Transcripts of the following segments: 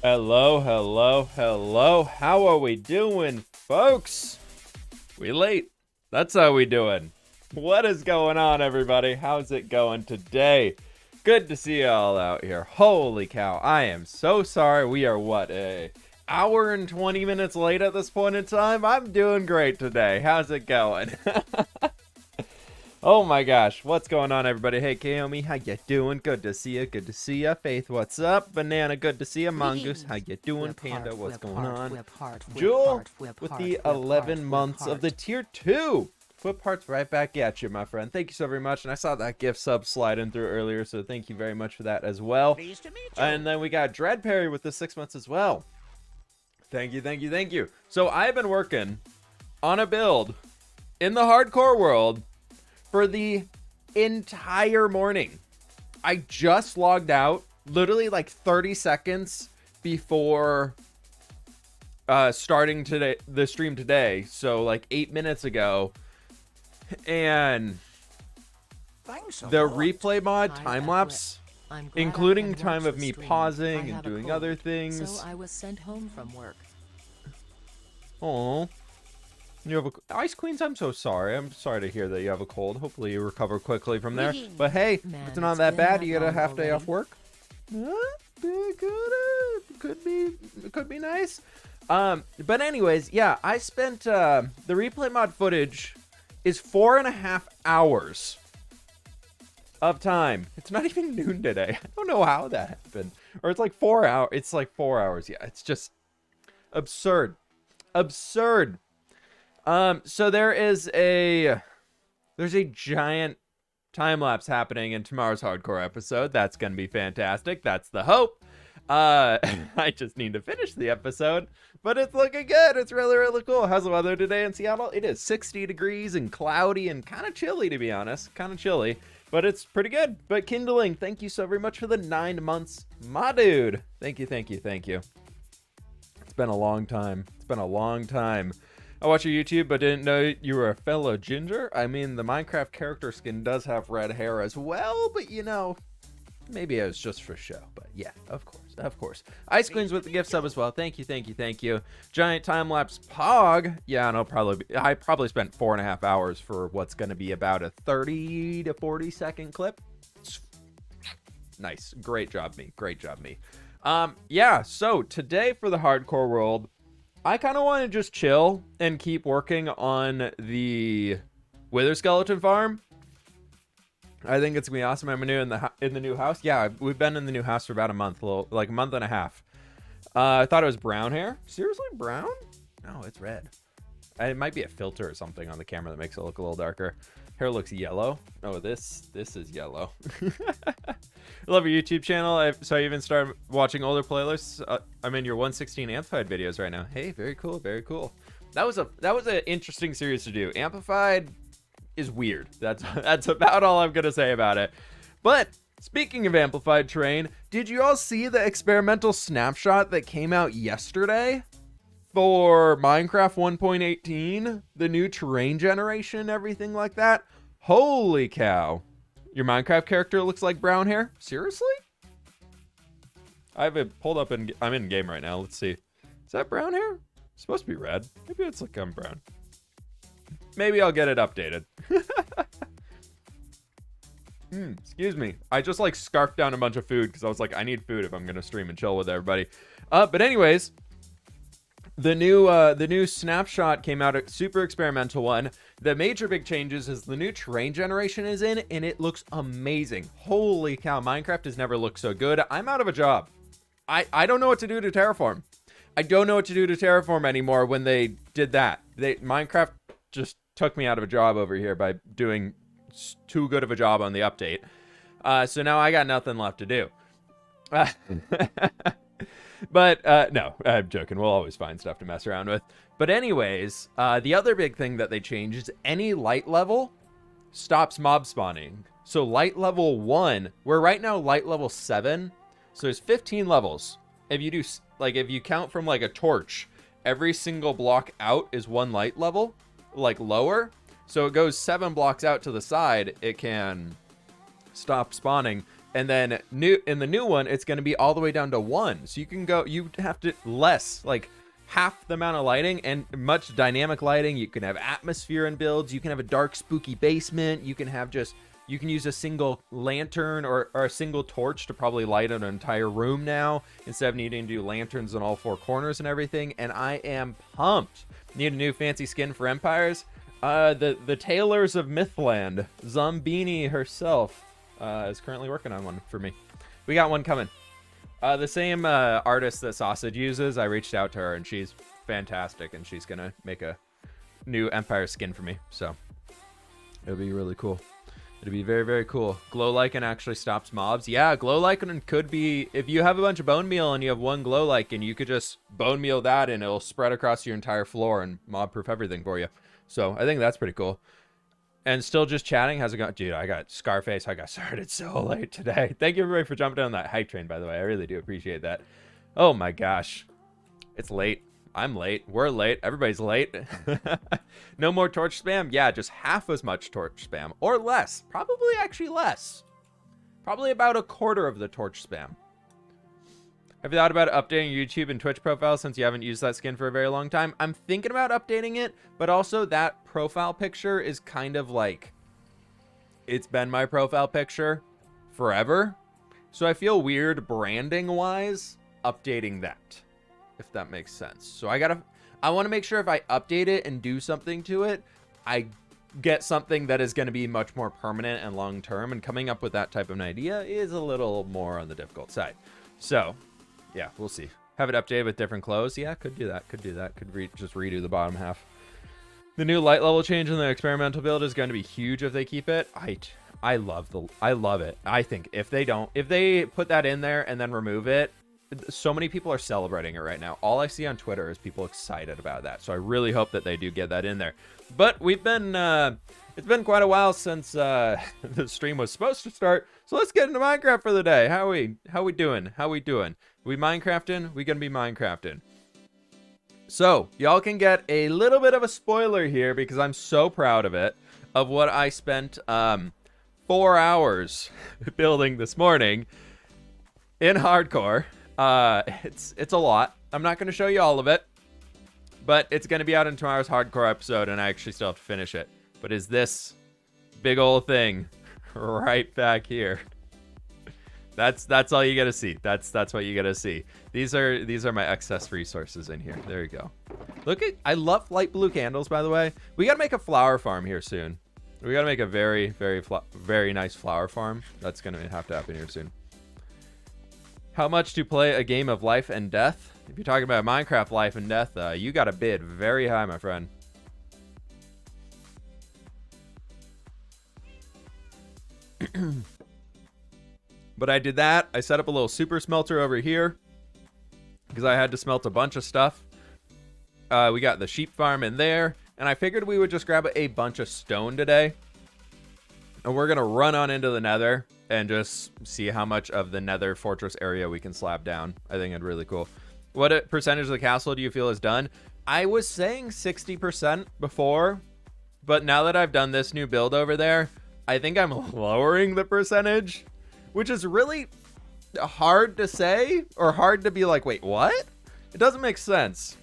Hello, hello, hello. How are we doing, folks? We late. That's how we doing. What is going on, everybody? How's it going today? Good to see you all out here. Holy cow, I am so sorry. We are, what, a hour and 20 minutes late at this point in time? I'm doing great today. How's it going? Oh my gosh, what's going on, everybody? Hey, Kaomi, how you doing? Good to see you, good to see you. Faith, what's up? Banana, good to see you. Mongoose, how you doing? Panda, what's going on? Jewel, with the 11 months of the tier 2. Flip hearts right back at you, my friend. Thank you so very much. And I saw that gift sub sliding through earlier, so thank you very much for that as well. Pleased to meet you. And then we got Dread Perry with the 6 months as well. Thank you, thank you, thank you. So I've been working on a build in the hardcore world for the entire morning. I just logged out literally like 30 seconds before starting the stream today, so like 8 minutes ago. And the replay mod time lapse, including time of me pausing and doing other things. So I was sent home from work. Oh, you have Ice Queens, I'm so sorry. I'm sorry to hear that you have a cold. Hopefully you recover quickly from there. But hey, Man, it's not it's that been bad. that You get a long half day already. off work. Huh? could be nice. But anyways, yeah, I spent the replay mod footage is 4.5 hours of time. It's not even noon today. I don't know how that happened. Or it's like 4 hours. It's like 4 hours. Yeah, it's just absurd. Absurd. So there's a giant time lapse happening in tomorrow's hardcore episode. That's gonna be fantastic. That's the hope. I just need to finish the episode, but it's looking good. It's really, really cool. How's the weather today in Seattle? It is 60 degrees and cloudy and kind of chilly, to be honest. Kind of chilly, but it's pretty good. But Kindling, thank you so very much for the 9 months, my dude. Thank you, thank you, thank you. It's been a long time. It's been a long time. I watch your YouTube, but didn't know you were a fellow ginger. I mean, the Minecraft character skin does have red hair as well, but you know, maybe it was just for show. But yeah, of course, of course. Ice Queens with the gift sub as well. Thank you, thank you, thank you. Giant time lapse Pog. Yeah, and I probably spent 4.5 hours for what's going to be about a 30 to 40 second clip. Nice, great job, me. Great job, me. Yeah. So today for the hardcore world, I kind of want to just chill and keep working on the Wither Skeleton farm. I think it's gonna be awesome. I'm new in the new house. Yeah, we've been in the new house for about a month, like a month and a half. I thought it was brown hair. Seriously, brown? No, it's red. It might be a filter or something on the camera that makes it look a little darker. Hair looks yellow. Oh, this is yellow. I love your YouTube channel. So I even started watching older playlists. I'm in your 116 Amplified videos right now. Hey, very cool, very cool. That was an interesting series to do. Amplified is weird. That's about all I'm gonna say about it. But speaking of Amplified terrain, did you all see the experimental snapshot that came out yesterday for Minecraft 1.18? The new terrain generation and everything like that? Holy cow. Your Minecraft character looks like brown hair? Seriously? I have it pulled up and I'm in game right now. Let's see. Is that brown hair? It's supposed to be red. Maybe it's like I'm brown. Maybe I'll get it updated. Excuse me. I just like scarfed down a bunch of food because I was like, I need food if I'm gonna stream and chill with everybody. But anyways, the new snapshot came out, a super experimental one. The major big changes is the new terrain generation is in, and it looks amazing. Holy cow, Minecraft has never looked so good. I'm out of a job. I don't know what to do to terraform. I don't know what to do to terraform anymore when they did that. Minecraft just took me out of a job over here by doing too good of a job on the update. So now I got nothing left to do. But no, I'm joking. We'll always find stuff to mess around with. But anyways, the other big thing that they changed is any light level stops mob spawning. So light level 1, we're right now light level 7. So there's 15 levels. If you do, like, if you count from like a torch, every single block out is 1 light level, like lower. So it goes 7 blocks out to the side, it can stop spawning. And then in the new one, it's going to be all the way down to 1. So you can go, you have to less, like half the amount of lighting and much dynamic lighting. You can have atmosphere in builds. You can have a dark, spooky basement. You can have you can use a single lantern or a single torch to probably light an entire room now instead of needing to do lanterns on all 4 corners and everything. And I am pumped. Need a new fancy skin for Empires. The Tailors of Mythland, Zombini herself, is currently working on one for me. We got one coming. The same artist that Sausage uses, I reached out to her and she's fantastic and she's gonna make a new Empire skin for me. So it'll be really cool. It'll be very, very cool. Glow Lichen actually stops mobs. Yeah, Glow Lichen could be, if you have a bunch of bone meal and you have 1 Glow Lichen, you could just bone meal that and it'll spread across your entire floor and mob proof everything for you. So I think that's pretty cool. And still just chatting. How's it going? Dude, I got Scarface. I got started so late today. Thank you everybody for jumping on that hype train, by the way. I really do appreciate that. Oh my gosh. It's late. I'm late. We're late. Everybody's late. No more torch spam? Yeah, just half as much torch spam. Or less. Probably actually less. Probably about a quarter of the torch spam. Have you thought about updating your YouTube and Twitch profile since you haven't used that skin for a very long time? I'm thinking about updating it, but also that profile picture is kind of like, it's been my profile picture forever. So I feel weird branding wise updating that, if that makes sense. So I want to make sure if I update it and do something to it, I get something that is going to be much more permanent and long term, and coming up with that type of an idea is a little more on the difficult side. So yeah, we'll see. Have it updated with different clothes. Yeah, could do that. Could just redo the bottom half. The new light level change in the experimental build is going to be huge if they keep it. I love it. I think if they put that in there and then remove it, so many people are celebrating it right now. All I see on Twitter is people excited about that. So I really hope that they do get that in there. But it's been quite a while since the stream was supposed to start. So let's get into Minecraft for the day. How we doing? We Minecrafting? We gonna be Minecrafting. So y'all can get a little bit of a spoiler here because I'm so proud of it, of what I spent 4 hours building this morning in hardcore. It's a lot. I'm not going to show you all of it, but it's going to be out in tomorrow's hardcore episode, and I actually still have to finish it. But is this big old thing right back here? That's all you got to see. That's what you got to see. These are my excess resources in here. There you go. I love light blue candles, by the way. We got to make a flower farm here soon. We got to make a very, very nice flower farm. That's going to have to happen here soon. How much to play a game of life and death? If you're talking about Minecraft life and death, you got to bid very high, my friend. But I did that. I set up a little super smelter over here because I had to smelt a bunch of stuff. We got the sheep farm in there, and I figured we would just grab a bunch of stone today. And we're going to run on into the Nether and just see how much of the Nether fortress area we can slab down. I think it's really cool. What percentage of the castle do you feel is done? I was saying 60% before, but now that I've done this new build over there, I think I'm lowering the percentage, which is really hard to say, or hard to be like, wait, what? It doesn't make sense.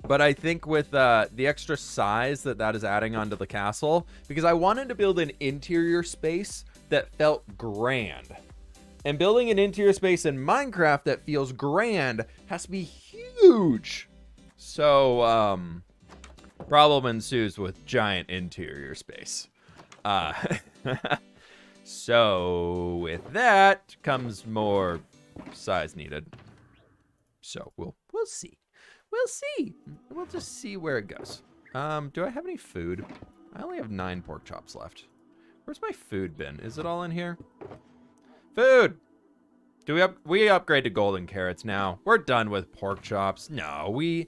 But I think with the extra size that is adding onto the castle, because I wanted to build an interior space that felt grand. And building an interior space in Minecraft that feels grand has to be huge. So, problem ensues with giant interior space. So with that comes more size needed. So we'll see. We'll see. We'll just see where it goes. Do I have any food? I only have 9 pork chops left. Where's my food bin? Is it all in here? Food! Do we upgrade to golden carrots now? We're done with pork chops. No, we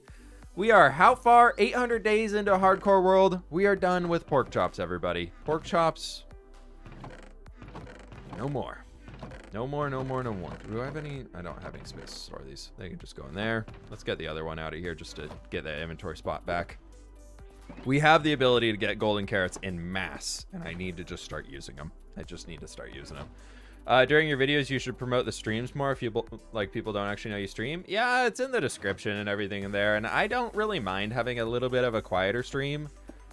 are how far? 800 days into a hardcore world. We are done with pork chops, everybody. Pork chops. No more. No more. Do I have any? I don't have any space to store these. They can just go in there. Let's get the other one out of here just to get that inventory spot back. We have the ability to get golden carrots in mass, and I need to just start using them. I just need to start using them. During your videos, you should promote the streams more if you people don't actually know you stream. Yeah, it's in the description and everything in there, and I don't really mind having a little bit of a quieter stream.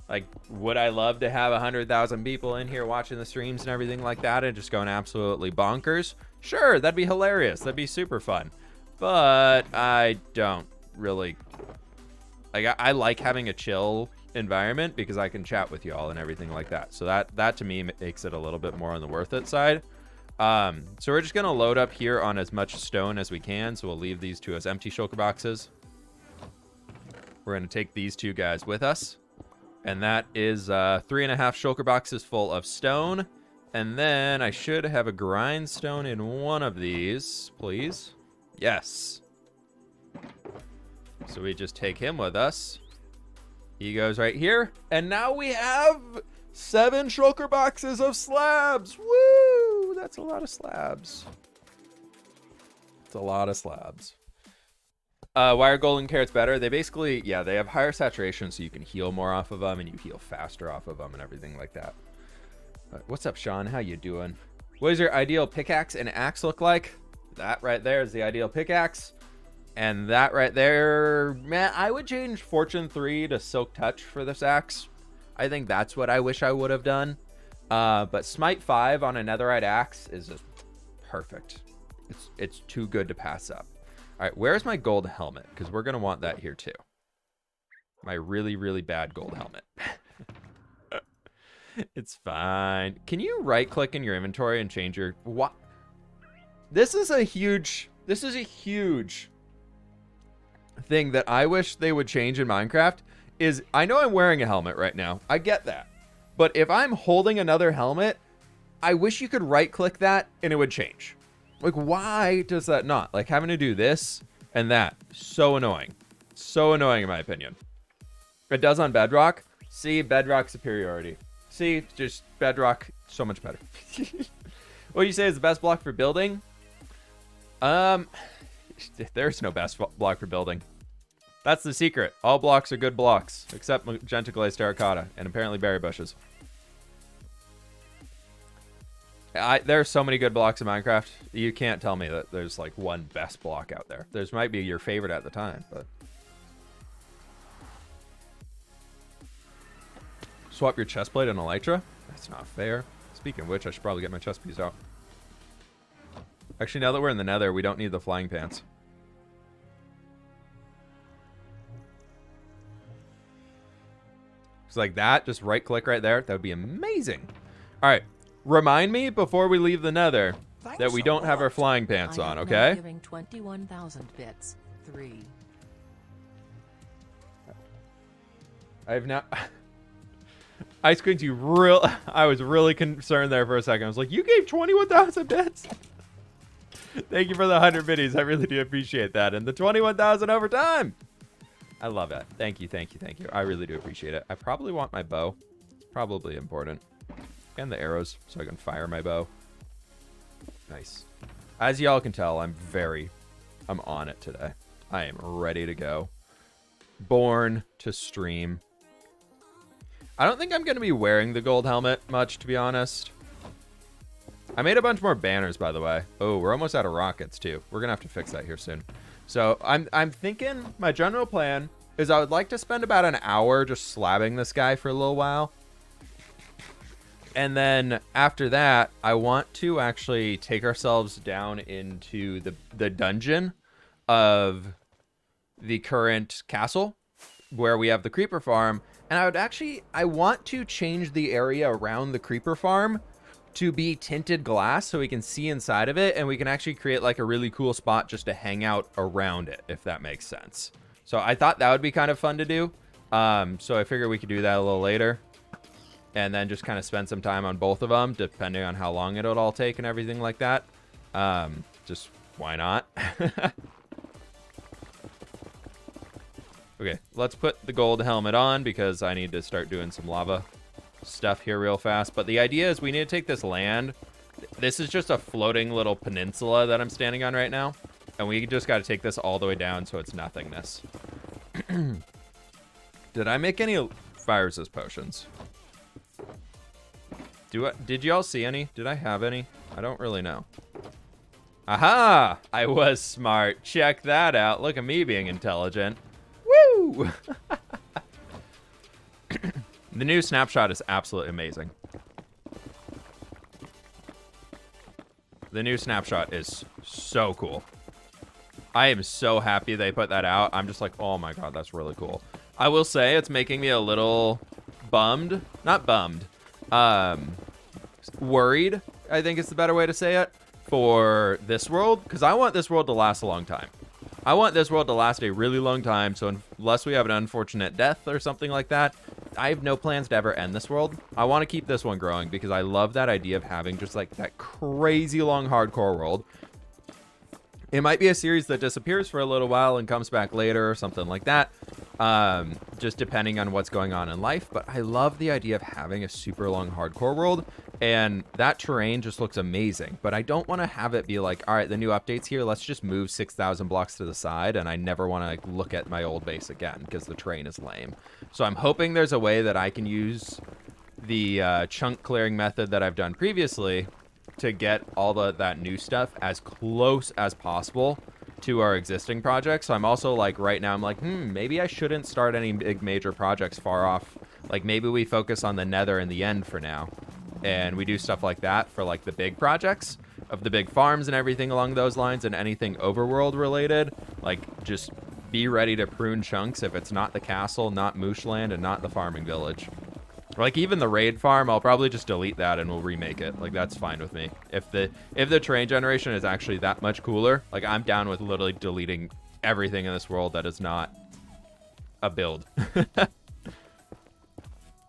Like, would I love to have 100,000 people in here watching the streams and everything like that and just going absolutely bonkers? Sure, that'd be hilarious. That'd be super fun. But I don't really... I like having a chill environment because I can chat with y'all and everything like that. So that to me makes it a little bit more on the worth it side. So we're just going to load up here on as much stone as we can. So we'll leave these two as empty shulker boxes. We're going to take these two guys with us. And that is 3.5 shulker boxes full of stone. And then I should have a grindstone in one of these, please. Yes. So we just take him with us. He goes right here. And now we have 7 shulker boxes of slabs. Woo! That's a lot of slabs. It's a lot of slabs. Why are golden carrots better? They basically, yeah, they have higher saturation, so you can heal more off of them, and you heal faster off of them, and everything like that. What's up, Sean? How you doing? What does your ideal pickaxe and axe look like? That right there is the ideal pickaxe. And that right there, man, I would change Fortune 3 to Silk Touch for this axe. I think that's what I wish I would have done. But Smite 5 on a netherite axe is just Perfect. It's too good to pass up. All right, where's my gold helmet? Because we're going to want that here too. My really, really bad gold helmet. It's fine. Can you right-click in your inventory and change your... What? This is a huge thing that I wish they would change in Minecraft. Is I know I'm wearing a helmet right now. I get that. But if I'm holding another helmet, I wish you could right-click that and it would change. Like, why does that not? Like, having to do this and that. So annoying. So annoying, in my opinion. It does on Bedrock. See, Bedrock superiority. See, just Bedrock, so much better. What do you say is the best block for building? There's no best block for building. That's the secret. All blocks are good blocks, except magenta glazed terracotta and apparently berry bushes. There are so many good blocks in Minecraft. You can't tell me that there's like one best block out there. There's might be your favorite at the time, but... Swap your chest plate and elytra? That's not fair. Speaking of which, I should probably get my chest piece out. Actually, now that we're in the Nether, we don't need the flying pants. It's like that. Just right-click right there. That would be amazing. All right. Remind me before we leave the Nether that we don't have our flying pants on, okay? Giving 21,000 bits. 3. I have not... Ice Queen, I was really concerned there for a second. I was like, you gave 21,000 bits? Thank you for the 100 biddies. I really do appreciate that. And the 21,000 over time. I love it. Thank you, thank you, thank you. I really do appreciate it. I probably want my bow. It's probably important. And the arrows, so I can fire my bow. Nice. As y'all can tell, I'm on it today. I am ready to go. Born to stream. I don't think I'm going to be wearing the gold helmet much, to be honest. I made a bunch more banners, by the way. Oh, we're almost out of rockets, too. We're going to have to fix that here soon. So I'm thinking my general plan is I would like to spend about an hour just slabbing this guy for a little while. And then after that, I want to actually take ourselves down into the dungeon of the current castle where we have the creeper farm. And I want to change the area around the creeper farm to be tinted glass so we can see inside of it, and we can actually create like a really cool spot just to hang out around it, if that makes sense. So I thought that would be kind of fun to do. So I figured we could do that a little later and then just kind of spend some time on both of them, depending on how long it'll all take and everything like that. Just why not? Okay, let's put the gold helmet on because I need to start doing some lava stuff here real fast. But the idea is we need to take this land. This is just a floating little peninsula that I'm standing on right now. And we just got to take this all the way down so it's nothingness. Did I make any fire resist potions? Did y'all see any? Did I have any? I don't really know. Aha! I was smart. Check that out. Look at me being intelligent. Woo! The new snapshot is absolutely amazing. The new snapshot is so cool. I am so happy they put that out. I'm just like, oh my god, that's really cool. I will say it's making me a little bummed. Not bummed. Worried, I think is the better way to say it, for this world. Because I want this world to last a long time. I want this world to last a really long time, so unless we have an unfortunate death or something like that, I have no plans to ever end this world. I want to keep this one growing because I love that idea of having just like that crazy long hardcore world. It might be a series that disappears for a little while and comes back later or something like that, just depending on what's going on in life. But I love the idea of having a super long hardcore world, and that terrain just looks amazing. But I don't want to have it be like, all right, the new update's here, let's just move 6,000 blocks to the side, and I never want to like, look at my old base again because the terrain is lame. So I'm hoping there's a way that I can use the chunk clearing method that I've done previously to get all that new stuff as close as possible to our existing projects. So I'm also like, right now I'm like, maybe I shouldn't start any big major projects far off. Like maybe we focus on the Nether in the end for now, and we do stuff like that for like the big projects. of the big farms and everything along those lines, and anything overworld related, like, just be ready to prune chunks if it's not the castle, not Mooshland, and not the farming village. Like, even the raid farm, I'll probably just delete that and we'll remake it. Like, that's fine with me. If the terrain generation is actually that much cooler, like, I'm down with literally deleting everything in this world that is not a build.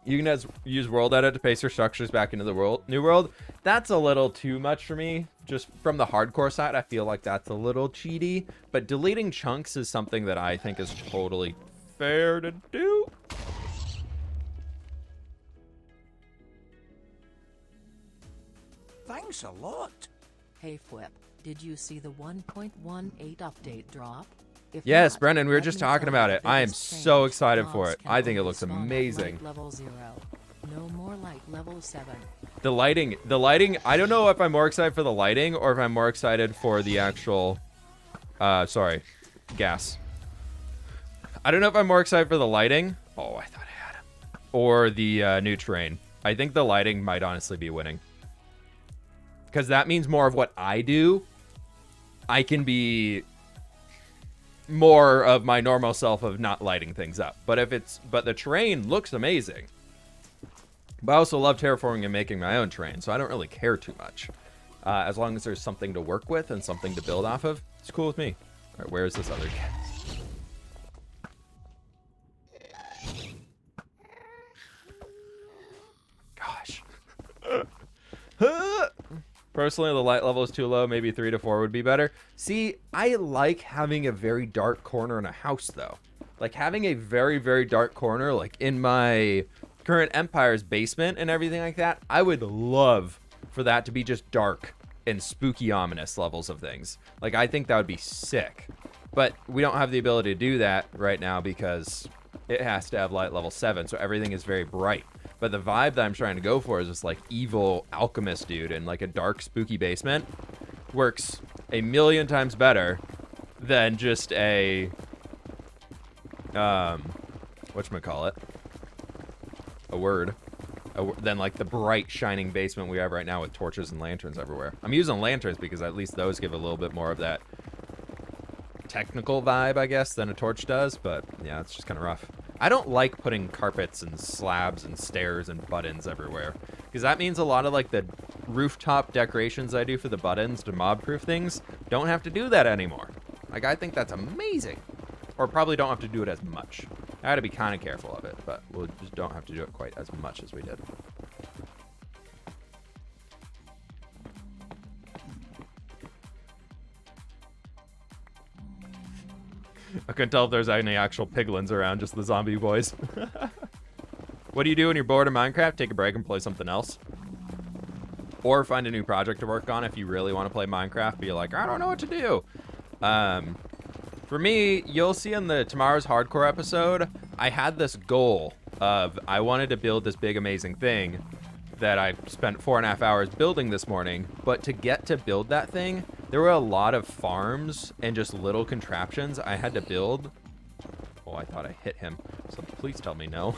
You can just use world edit to paste your structures back into the new world. That's a little too much for me. Just from the hardcore side, I feel like that's a little cheaty. But deleting chunks is something that I think is totally fair to do. Thanks a lot. Hey Flip, did you see the 1.18 update drop? If Yes, not, Brendan, we were let just me talking tell about you it. the I am biggest so change. excited for Mobs it. can I think it only looks spawn at amazing. light level 0. No more light level 7. The lighting, I don't know if I'm more excited for the lighting or if I'm more excited for the actual, gas. I don't know if I'm more excited for the lighting. Oh, I thought I had him. Or the new terrain. I think the lighting might honestly be winning. Because that means more of what I do. I can be more of my normal self of not lighting things up. But the terrain looks amazing. But I also love terraforming and making my own terrain, so I don't really care too much. As long as there's something to work with and something to build off of, it's cool with me. All right, where is this other guy? Gosh. Personally, the light level is too low. Maybe 3 to 4 would be better. See, I like having a very dark corner in a house, though. Like, having a very, very dark corner, like, in my current Empire's basement and everything like that, I would love for that to be just dark and spooky, ominous levels of things. Like, I think that would be sick. But we don't have the ability to do that right now because it has to have light level 7, so everything is very bright. But the vibe that I'm trying to go for is this, like, evil alchemist dude in, like, a dark, spooky basement. Works a million times better than just a, whatchamacallit? Than, like, the bright, shining basement we have right now with torches and lanterns everywhere. I'm using lanterns because at least those give a little bit more of that technical vibe, I guess, than a torch does. But, yeah, it's just kind of rough. I don't like putting carpets and slabs and stairs and buttons everywhere. Because that means a lot of, like, the rooftop decorations I do for the buttons to mob-proof things don't have to do that anymore. Like, I think that's amazing. Or probably don't have to do it as much. I gotta be kind of careful of it, but we'll just don't have to do it quite as much as we did. I couldn't tell if there's any actual piglins around, just the zombie boys. What do you do when you're bored of Minecraft? Take a break and play something else. Or find a new project to work on if you really want to play Minecraft, but you're like, I don't know what to do. For me, you'll see in the tomorrow's hardcore episode, I had this goal of I wanted to build this big amazing thing that I spent 4.5 hours building this morning. But to get to build that thing, there were a lot of farms and just little contraptions I had to build. Oh, I thought I hit him. So please tell me no.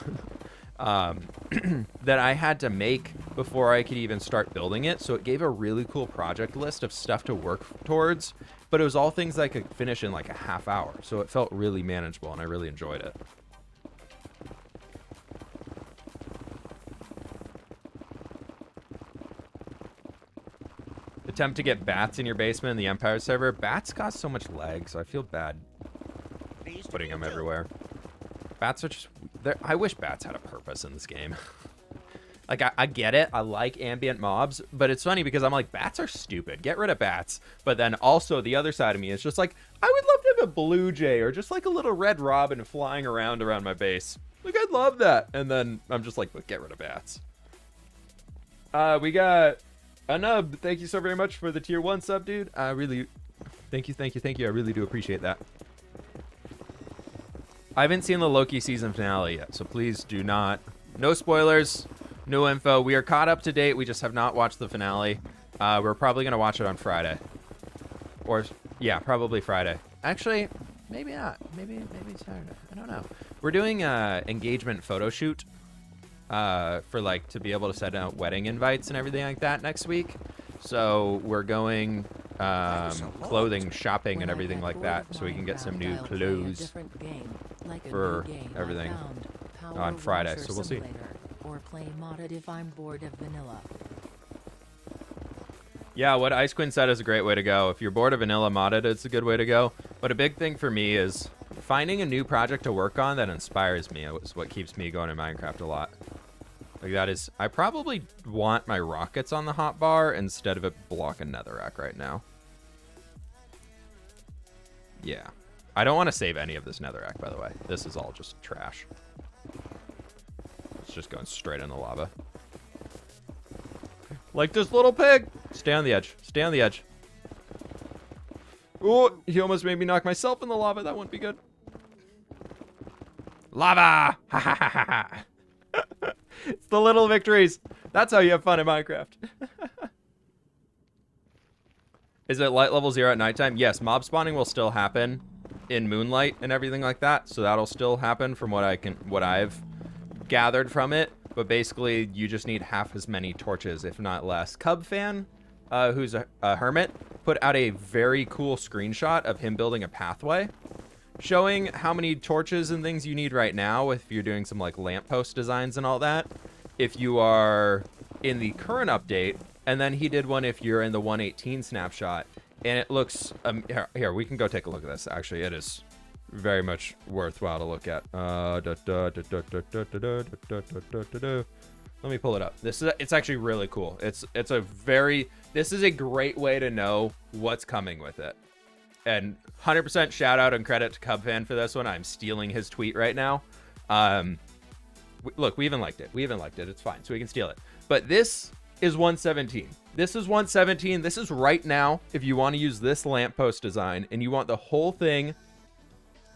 That I had to make before I could even start building it. So it gave a really cool project list of stuff to work towards. But it was all things I could finish in like a half hour. So it felt really manageable and I really enjoyed it. Attempt to get bats in your basement in the Empire server. Bats cost so much lag, so I feel bad putting them everywhere. Bats are just... I wish bats had a purpose in this game. Like, I get it. I like ambient mobs, but it's funny because I'm like, bats are stupid. Get rid of bats. But then also the other side of me is just like, I would love to have a blue jay or just like a little red robin flying around my base. Like, I'd love that. And then I'm just like, but get rid of bats. We got Anub. Thank you so very much for the tier 1 sub, dude. I really... Thank you. I really do appreciate that. I haven't seen the Loki season finale yet, so please do not... No spoilers. No info. We are caught up to date. We just have not watched the finale. We're probably going to watch it on Friday. Or, yeah, probably Friday. Actually, maybe not. Maybe Saturday. I don't know. We're doing a engagement photo shoot for, like, to be able to send out wedding invites and everything like that next week. So we're going clothing shopping and everything like that, so we can get some new clothes for everything on Friday. So we'll see. Or play modded if I'm bored of vanilla. Yeah, what Ice Queen said is a great way to go. If you're bored of vanilla modded, it's a good way to go. But a big thing for me is finding a new project to work on that inspires me. It's what keeps me going in Minecraft a lot. Like that is, I probably want my rockets on the hotbar instead of it blocking netherrack right now. Yeah. I don't want to save any of this netherrack, by the way. This is all just trash. It's just going straight in the lava. Like this little pig. Stay on the edge. Stay on the edge. Oh, he almost made me knock myself in the lava. That wouldn't be good. Lava! Ha ha ha ha ha. It's the little victories. That's how you have fun in Minecraft. Is it light level 0 at nighttime? Yes, mob spawning will still happen in moonlight and everything like that. So that'll still happen from what I've gathered from it. But basically, you just need half as many torches, if not less. Cub fan, who's a hermit, put out a very cool screenshot of him building a pathway, showing how many torches and things you need right now if you're doing some like lamppost designs and all that. If you are in the current update, and then he did one if you're in the 1.18 snapshot, and it looks here we can go take a look at this. Actually, it is very much worthwhile to look at. Let me pull it up. It's actually really cool. This is a great way to know what's coming with it. And 100% shout out and credit to Cub Fan for this one. I'm stealing his tweet right now. Look, we even liked it. It's fine, so we can steal it. But this is 117. This is 117. This is right now if you want to use this lamppost design and you want the whole thing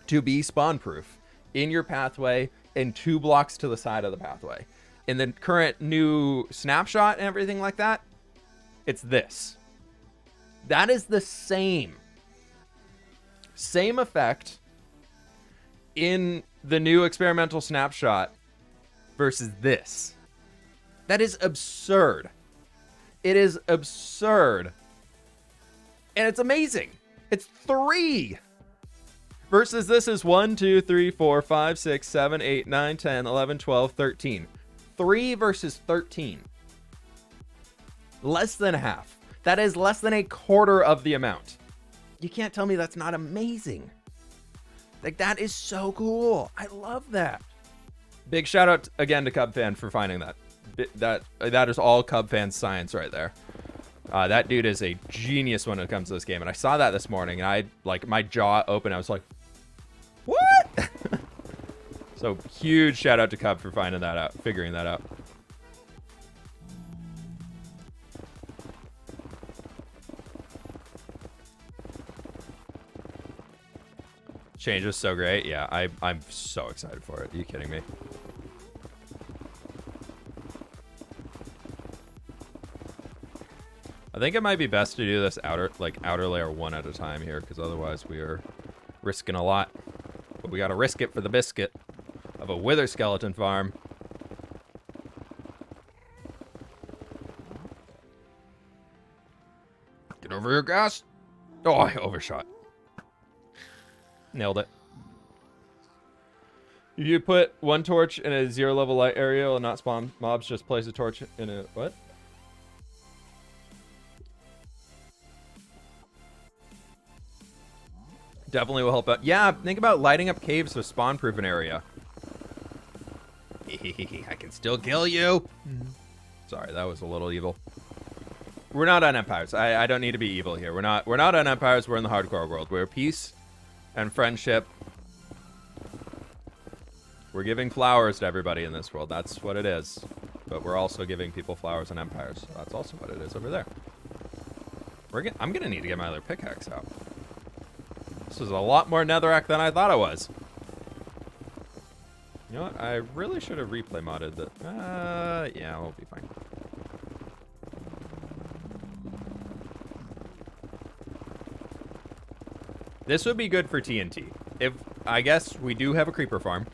to be spawn proof in your pathway and 2 blocks to the side of the pathway. In the current new snapshot and everything like that, it's this. That is the same effect in the new experimental snapshot versus this. That is absurd. It is absurd. And it's amazing. It's 3. Versus this is 1, 2, 3, 4, 5, 6, 7, 8, 9, 10, 11, 12, 13. 3 versus 13. Less than half. That is less than a quarter of the amount. You can't tell me that's not amazing. Like, that is so cool. I love that. Big shout out again to Cub Fan for finding that. That is all Cub Fan science right there. That dude is a genius when it comes to this game. And I saw that this morning, and I, like, my jaw opened. I was like, what? So huge shout out to Cub for finding that out, figuring that out. Change is so great. Yeah, I'm so excited for it. Are you kidding me? I think it might be best to do this outer layer 1 at a time here, because otherwise we are risking a lot. But we gotta risk it for the biscuit of a wither skeleton farm. Get over here, gas. Oh, I overshot. Nailed it. If you put 1 torch in a 0 level light area and not spawn mobs, just place a torch in a what? Definitely will help out. Yeah, think about lighting up caves to spawn proof an area. I can still kill you. Sorry, that was a little evil. We're not on Empires. I don't need to be evil here. We're not on Empires. We're in the hardcore world. We're peace and friendship. We're giving flowers to everybody in this world. That's what it is. But we're also giving people flowers in Empires. So that's also what it is over there. I'm gonna need to get my other pickaxe out. This is a lot more netherrack than I thought it was. You know what? I really should have replay modded that. Yeah, we'll be fine. This would be good for TNT. I guess we do have a creeper farm.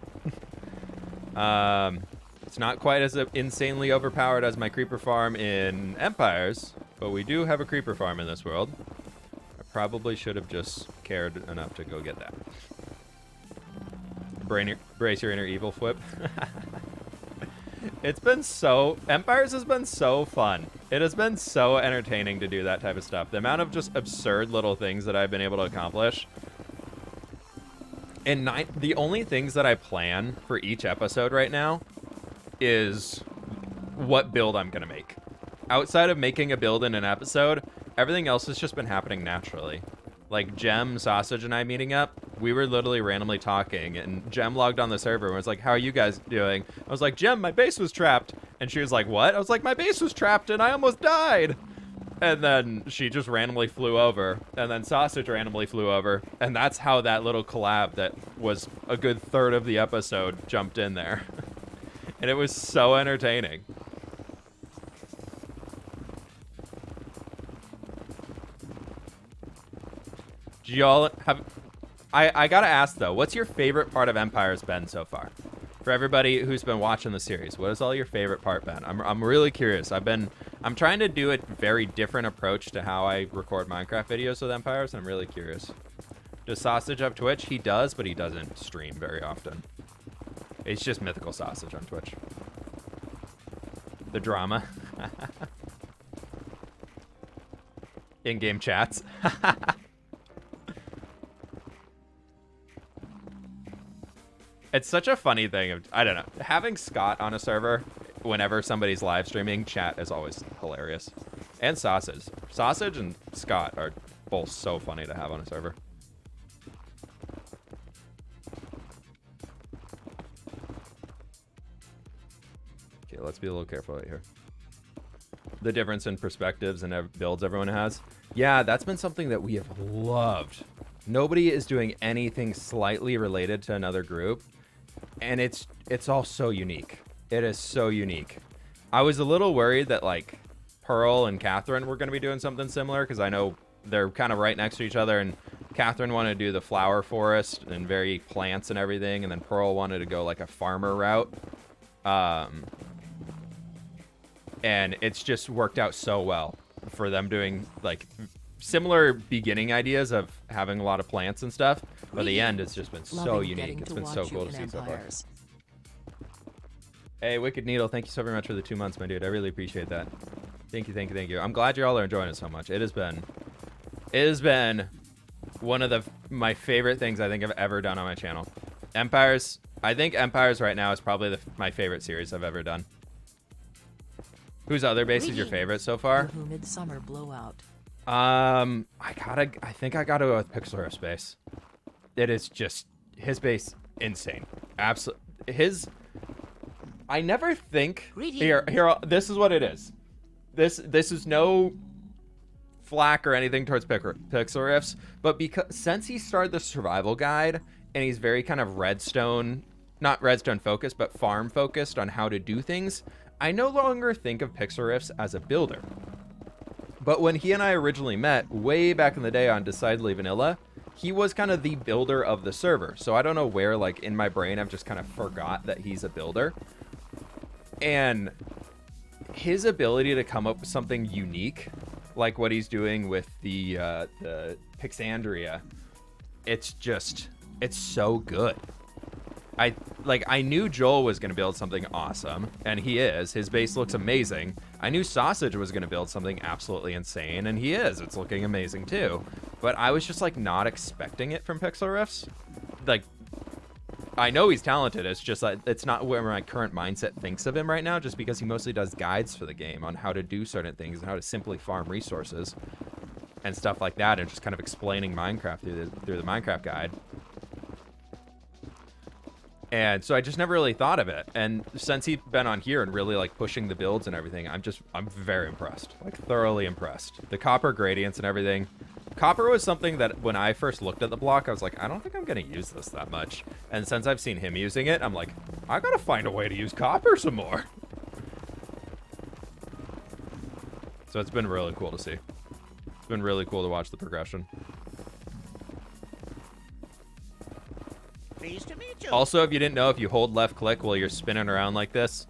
It's not quite as insanely overpowered as my creeper farm in Empires, But we do have a creeper farm in this world. I probably should have just cared enough to go get that. Brace your inner evil, Flip. It's been so... Empires has been so fun. It has been so entertaining to do that type of stuff. The amount of just absurd little things that I've been able to accomplish. And the only things that I plan for each episode right now is what build I'm going to make. Outside of making a build in an episode, everything else has just been happening naturally. Like Gem, Sausage, and I meeting up, we were literally randomly talking, and Gem logged on the server and was like, how are you guys doing? I was like, Gem, my base was trapped. And she was like, what? I was like, my base was trapped and I almost died. And then she just randomly flew over, and then Sausage randomly flew over, and that's how that little collab that was a good third of the episode jumped in there. And it was so entertaining. Do y'all have... I gotta ask, though, what's your favorite part of Empires been so far? For everybody who's been watching the series, what has all your favorite part been? I'm really curious. I'm trying to do a very different approach to how I record Minecraft videos with Empires, and I'm really curious. Does Sausage have Twitch? He does, but he doesn't stream very often. It's just Mythical Sausage on Twitch. The drama. In-game chats. It's such a funny thing. I don't know. Having Scott on a server whenever somebody's live streaming, chat is always hilarious. And Sausage. Sausage and Scott are both so funny to have on a server. Okay, let's be a little careful right here. The difference in perspectives and builds everyone has. Yeah, that's been something that we have loved. Nobody is doing anything slightly related to another group. And it's all so unique. It is so unique. I was a little worried that like Pearl and Catherine were going to be doing something similar, because I know they're kind of right next to each other, and Catherine wanted to do the flower forest and very plants and everything, and then Pearl wanted to go like a farmer route. And it's just worked out so well for them doing like similar beginning ideas of having a lot of plants and stuff, but the end has just been so unique. It's been so cool to see so far. Hey, Wicked Needle, thank you so very much for the 2 months, my dude. I really appreciate that. Thank you, thank you, thank you. I'm glad you all are enjoying it so much. It has been one of my favorite things I think I've ever done on my channel. Empires, I think Empires right now is probably my favorite series I've ever done. Whose other base is your favorite so far? Midsummer Blowout. I think I gotta go with Pixel base. It is just his base insane. Absolutely. I never think here. This is what it is. This is no flack or anything towards Pixel Riffs, but since he started the survival guide and he's very kind of not redstone focused, but farm focused on how to do things, I no longer think of Pixel Riffs as a builder. But when he and I originally met, way back in the day on Decidedly Vanilla, he was kind of the builder of the server. So I don't know where, like, in my brain, I've just kind of forgot that he's a builder. And his ability to come up with something unique, like what he's doing with the Pixandria, it's so good. I knew Joel was going to build something awesome, and he is. His base looks amazing. I knew Sausage was going to build something absolutely insane, and he is. It's looking amazing too. But I was just like not expecting it from Pixel Riffs. Like, I know he's talented. It's just like it's not where my current mindset thinks of him right now, just because he mostly does guides for the game on how to do certain things and how to simply farm resources and stuff like that, and just kind of explaining Minecraft through the Minecraft guide. And so I just never really thought of it. And since he's been on here and really like pushing the builds and everything, I'm very impressed, like thoroughly impressed. The copper gradients and everything. Copper was something that when I first looked at the block, I was like, I don't think I'm going to use this that much. And since I've seen him using it, I'm like, I got to find a way to use copper some more. So it's been really cool to see. It's been really cool to watch the progression. Pleased to meet you. Also, if you didn't know, if you hold left click while you're spinning around like this,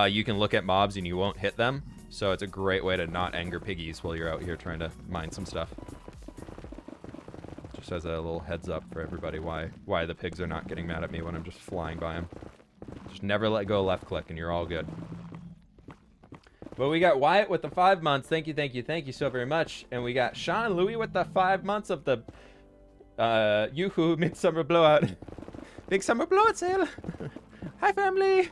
you can look at mobs and you won't hit them. So it's a great way to not anger piggies while you're out here trying to mine some stuff. Just as a little heads up for everybody why the pigs are not getting mad at me when I'm just flying by them. Just never let go left click and you're all good. But we got Wyatt with the 5 months. Thank you so very much. And we got Sean Louis with the 5 months of the Yoo-hoo Midsummer Blowout. Big summer blowout sale. Hi, family.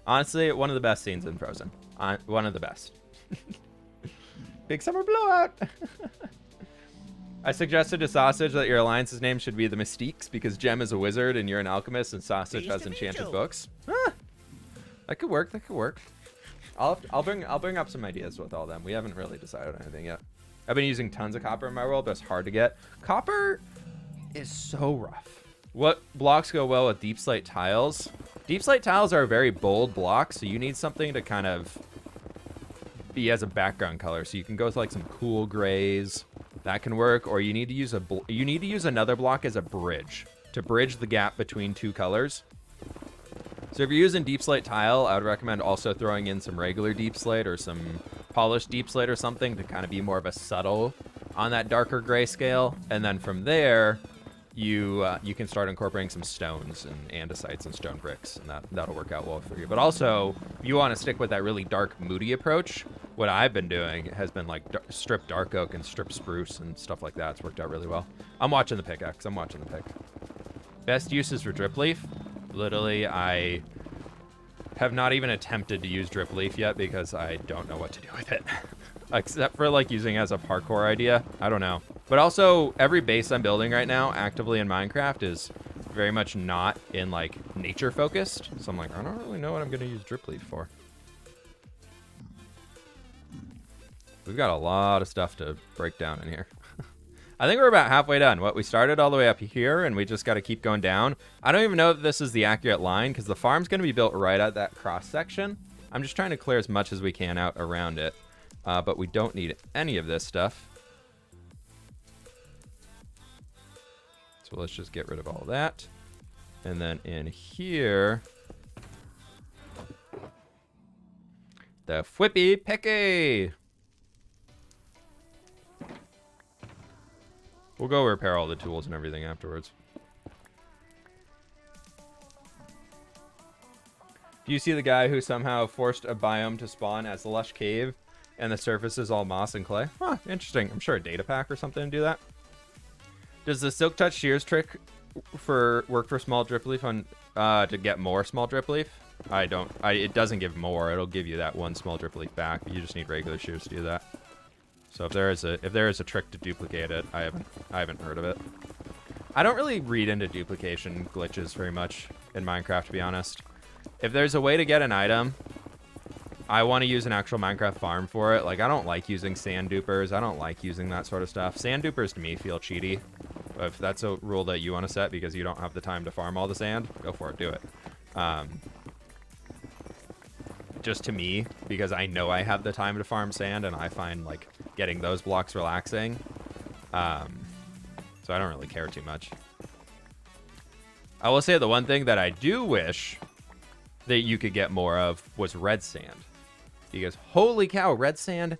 Honestly, one of the best scenes in Frozen. One of the best. Big summer blowout. I suggested to Sausage that your alliance's name should be the Mystiques because Gem is a wizard and you're an alchemist and Sausage has enchanted books. That could work. That could work. I'll bring up some ideas with all them. We haven't really decided on anything yet. I've been using tons of copper in my world, but it's hard to get. Copper is so rough. What blocks go well with deep slate tiles? Deep slate tiles are a very bold block, so you need something to kind of be as a background color. So you can go with like some cool grays. That can work, or you need to use another block as a bridge to bridge the gap between two colors. So if you're using deep slate tile, I would recommend also throwing in some regular deep slate or some polished deep slate or something to kind of be more of a subtle on that darker gray scale. And then from there, you can start incorporating some stones and andesites and stone bricks, and that'll work out well for you. But also, if you want to stick with that really dark, moody approach, what I've been doing has been like strip dark oak and strip spruce and stuff like that. It's worked out really well. I'm watching the pickaxe. I'm watching the pick. Best uses for drip leaf. Literally, I have not even attempted to use drip leaf yet because I don't know what to do with it. Except for like using it as a parkour idea. I don't know. But also, every base I'm building right now actively in Minecraft is very much not in like nature focused. So I'm like, I don't really know what I'm going to use drip leaf for. We've got a lot of stuff to break down in here. I think we're about halfway done. We started all the way up here, and we just got to keep going down. I don't even know if this is the accurate line, because the farm's going to be built right at that cross-section. I'm just trying to clear as much as we can out around it. But we don't need any of this stuff. So let's just get rid of all that. And then in here, the Fwippy Picky. We'll go repair all the tools and everything afterwards. Do you see the guy who somehow forced a biome to spawn as a lush cave and the surface is all moss and clay? Huh, interesting. I'm sure a data pack or something to do that. Does the Silk Touch Shears trick work for small drip leaf on to get more small drip leaf? It doesn't give more. It'll give you that one small drip leaf back. You just need regular shears to do that. So if there is a trick to duplicate it, I haven't heard of it. I don't really read into duplication glitches very much in Minecraft, to be honest. If there's a way to get an item, I want to use an actual Minecraft farm for it. Like, I don't like using sand dupers. I don't like using that sort of stuff. Sand dupers to me feel cheaty. If that's a rule that you want to set because you don't have the time to farm all the sand, go for it. Do it. Just to me, because I know I have the time to farm sand, and I find like getting those blocks relaxing. So I don't really care too much. I will say the one thing that I do wish that you could get more of was red sand. Because holy cow, red sand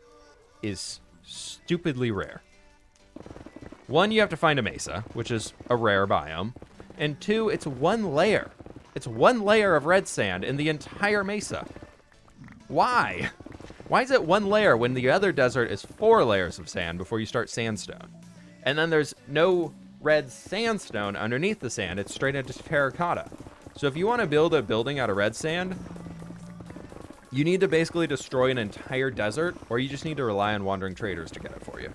is stupidly rare. One, you have to find a mesa, which is a rare biome. And two, it's one layer. It's one layer of red sand in the entire mesa. Why? Why is it one layer when the other desert is 4 layers of sand before you start sandstone? And then there's no red sandstone underneath the sand. It's straight into terracotta. So if you want to build a building out of red sand, you need to basically destroy an entire desert, or you just need to rely on wandering traders to get it for you.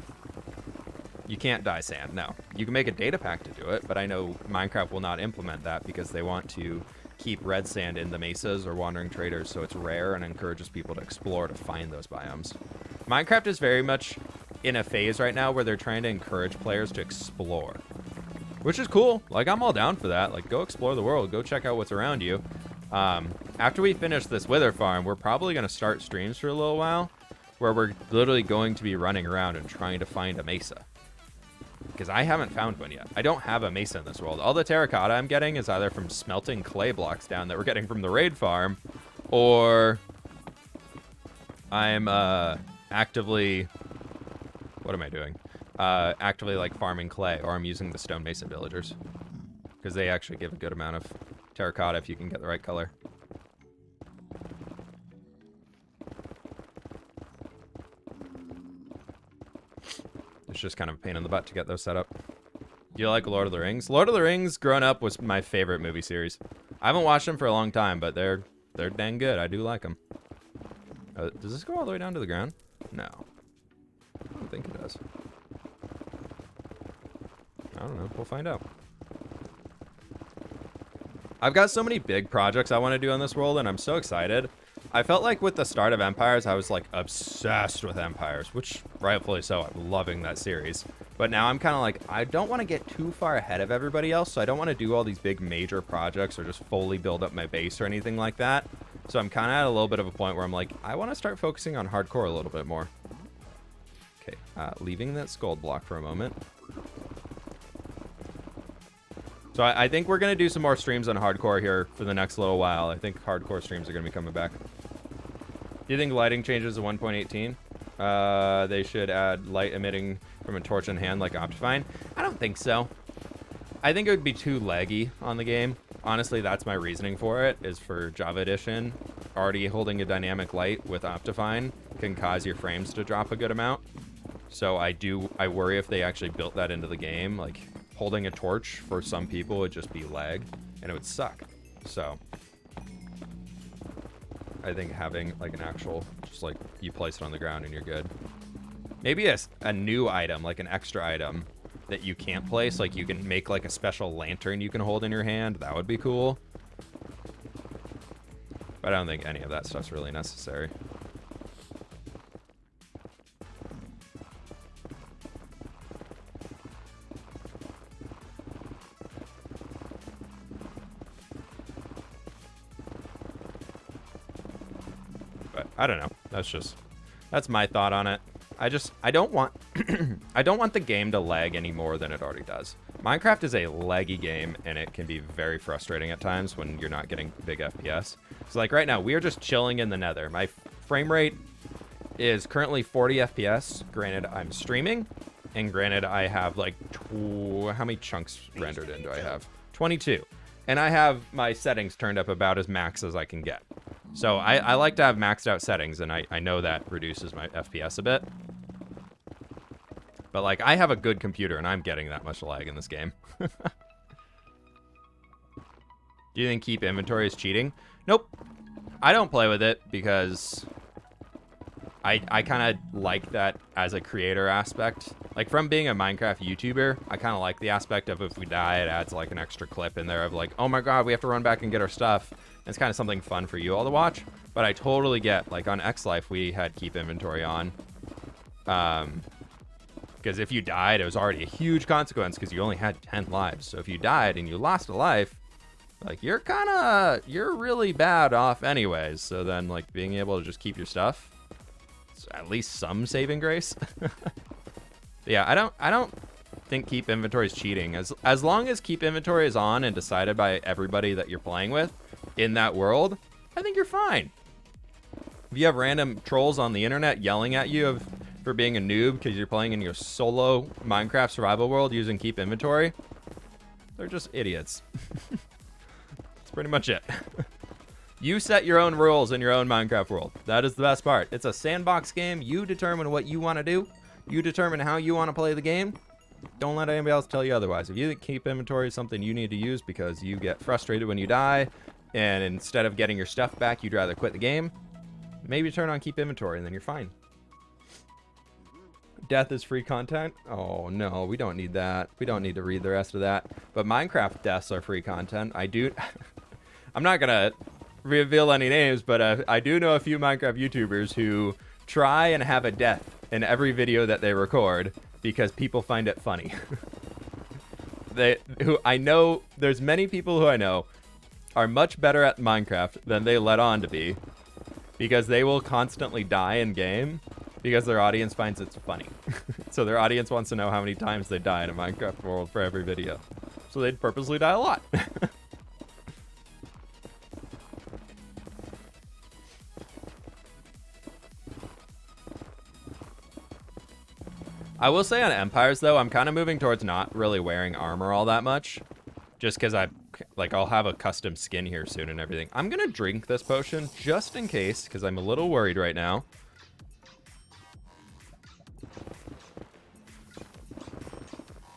You can't dye sand, no. You can make a data pack to do it, but I know Minecraft will not implement that because they want to keep red sand in the mesas or wandering traders so it's rare and encourages people to explore to find those biomes. Minecraft is very much in a phase right now where they're trying to encourage players to explore, which is cool. Like, I'm all down for that. Like, go explore the world. Go check out what's around you. After we finish this wither farm, we're probably going to start streams for a little while where we're literally going to be running around and trying to find a mesa. Because I haven't found one yet. I don't have a mesa in this world. All the terracotta I'm getting is either from smelting clay blocks down that we're getting from the raid farm, or I'm actively, what am I doing? Actively like farming clay, or I'm using the stonemason villagers because they actually give a good amount of terracotta if you can get the right color. It's just kind of a pain in the butt to get those set up. Do you like Lord of the Rings? Lord of the Rings, growing up, was my favorite movie series. I haven't watched them for a long time, but they're dang good. I do like them. Does this go all the way down to the ground? No. I don't think it does. I don't know. We'll find out. I've got so many big projects I want to do on this world, and I'm so excited. I felt like with the start of Empires, I was like obsessed with Empires, which rightfully so. I'm loving that series. But now I'm kind of like, I don't want to get too far ahead of everybody else, so I don't want to do all these big major projects or just fully build up my base or anything like that. So I'm kind of at a little bit of a point where I'm like, I want to start focusing on hardcore a little bit more. Okay, leaving that gold block for a moment. So I think we're going to do some more streams on hardcore here for the next little while. I think hardcore streams are going to be coming back. Do you think lighting changes to 1.18? They should add light emitting from a torch in hand like Optifine. I don't think so. I think it would be too laggy on the game. Honestly, that's my reasoning for it, is for Java Edition. Already holding a dynamic light with Optifine can cause your frames to drop a good amount. So I worry if they actually built that into the game, like holding a torch for some people would just be lag and it would suck. So I think having like an actual, just like you place it on the ground and you're good. Maybe a new item, like an extra item that you can't place, like you can make like a special lantern you can hold in your hand. That would be cool. But I don't think any of that stuff's really necessary. I don't know. That's my thought on it. I don't want I don't want the game to lag any more than it already does. Minecraft is a laggy game, and it can be very frustrating at times when you're not getting big FPS. So like right now, we are just chilling in the Nether. My frame rate is currently 40 FPS. Granted, I'm streaming, and granted, I have like how many chunks rendered in do I have? 22. And I have my settings turned up about as max as I can get. So I like to have maxed out settings, and I know that reduces my FPS a bit. But like, I have a good computer, and I'm getting that much lag in this game. Do you think keep inventory is cheating? Nope. I don't play with it because I kind of like that as a creator aspect. Like, from being a Minecraft YouTuber, I kind of like the aspect of if we die, it adds like an extra clip in there of like, oh my god, we have to run back and get our stuff. It's kind of something fun for you all to watch. But I totally get, like on X Life, we had keep inventory on. Because if you died, it was already a huge consequence because you only had 10 lives. So if you died and you lost a life, like you're really bad off anyways. So then like being able to just keep your stuff, it's at least some saving grace. Yeah, I don't think keep inventory is cheating. As long as keep inventory is on and decided by everybody that you're playing with in that world, I think you're fine. If you have random trolls on the internet yelling at you for being a noob because you're playing in your solo Minecraft survival world using keep inventory, they're just idiots. That's pretty much it. You set your own rules in your own Minecraft world. That is the best part. It's a sandbox game. You determine what you want to do. You determine how you want to play the game. Don't let anybody else tell you otherwise. If you think keep inventory is something you need to use because you get frustrated when you die, and instead of getting your stuff back, you'd rather quit the game, maybe turn on keep inventory and then you're fine. Death is free content? Oh no, we don't need that. We don't need to read the rest of that. But Minecraft deaths are free content. I'm not gonna reveal any names, but I do know a few Minecraft YouTubers who try and have a death in every video that they record because people find it funny. I know there's many people who I know are much better at Minecraft than they let on to be because they will constantly die in game because their audience finds it funny. So their audience wants to know how many times they die in a Minecraft world for every video. So they'd purposely die a lot. I will say on Empires, though, I'm kind of moving towards not really wearing armor all that much. Just because I'll have a custom skin here soon and everything. I'm going to drink this potion just in case, because I'm a little worried right now.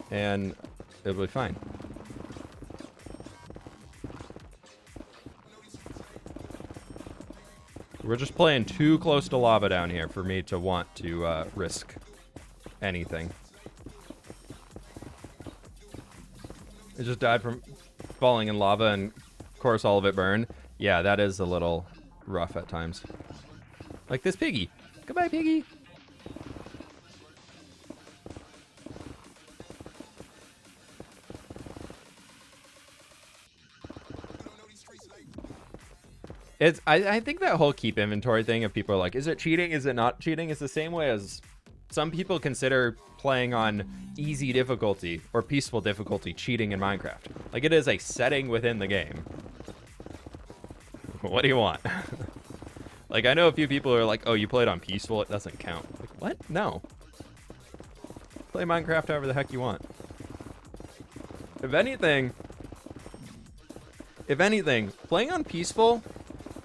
And it'll be fine. We're just playing too close to lava down here for me to want to risk anything. It just died from falling in lava, and of course all of it burned. Yeah, that is a little rough at times. Like this piggy. Goodbye, piggy. I think that whole keep inventory thing, if people are like, is it cheating? Is it not cheating? It's the same way as some people consider playing on easy difficulty or peaceful difficulty cheating in Minecraft. Like, it is a setting within the game. What do you want? Like, I know a few people are like, oh, you played on peaceful, it doesn't count. Like, what? No. Play Minecraft however the heck you want. If anything, playing on peaceful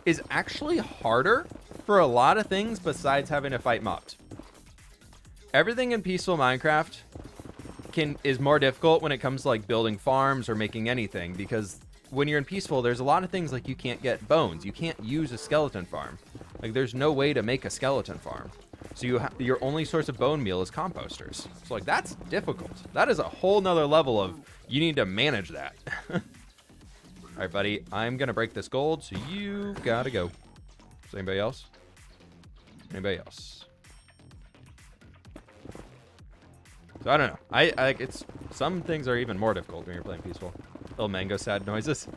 is actually harder for a lot of things besides having to fight mobs. Everything in peaceful Minecraft is more difficult when it comes to like building farms or making anything, because when you're in peaceful, there's a lot of things like you can't get bones. You can't use a skeleton farm. Like, there's no way to make a skeleton farm. So your only source of bone meal is composters. So like, that's difficult. That is a whole nother level of, you need to manage that. All right, buddy, I'm going to break this gold, so you got to go. Is anybody else? Anybody else? So I don't know. I it's some things are even more difficult when you're playing peaceful. Little mango sad noises.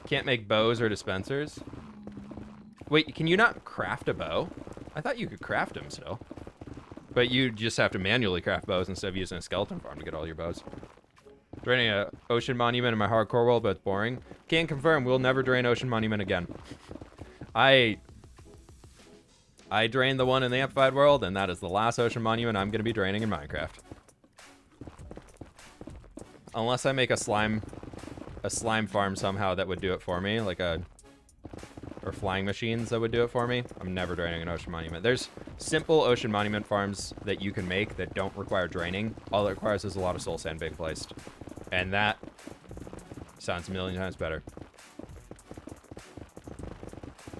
Can't make bows or dispensers. Wait, can you not craft a bow? I thought you could craft them still. But you just have to manually craft bows instead of using a skeleton farm to get all your bows. Draining an ocean monument in my hardcore world, but it's boring. Can't confirm, we'll never drain ocean monument again. I drained the one in the Amplified world, and that is the last ocean monument I'm going to be draining in Minecraft. Unless I make a slime farm somehow that would do it for me, like or flying machines that would do it for me, I'm never draining an ocean monument. There's simple ocean monument farms that you can make that don't require draining. All it requires is a lot of soul sand being placed. And that sounds a million times better.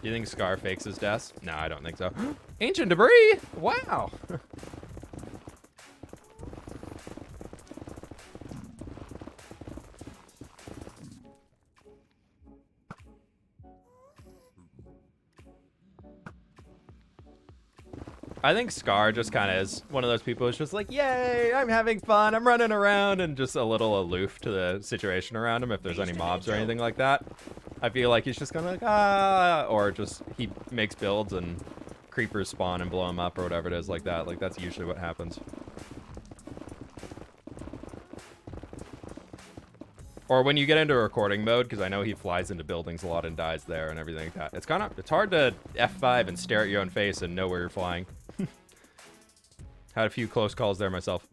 Do you think Scar fakes his death? No, I don't think so. Ancient debris! Wow! I think Scar just kind of is one of those people who's just like, yay, I'm having fun, I'm running around, and just a little aloof to the situation around him if there's any mobs or anything like that. I feel like he's just kind of like, ah, or just he makes builds and creepers spawn and blow him up or whatever it is like that. Like, that's usually what happens. Or when you get into recording mode, because I know he flies into buildings a lot and dies there and everything like that. It's hard to F5 and stare at your own face and know where you're flying. Had a few close calls there myself.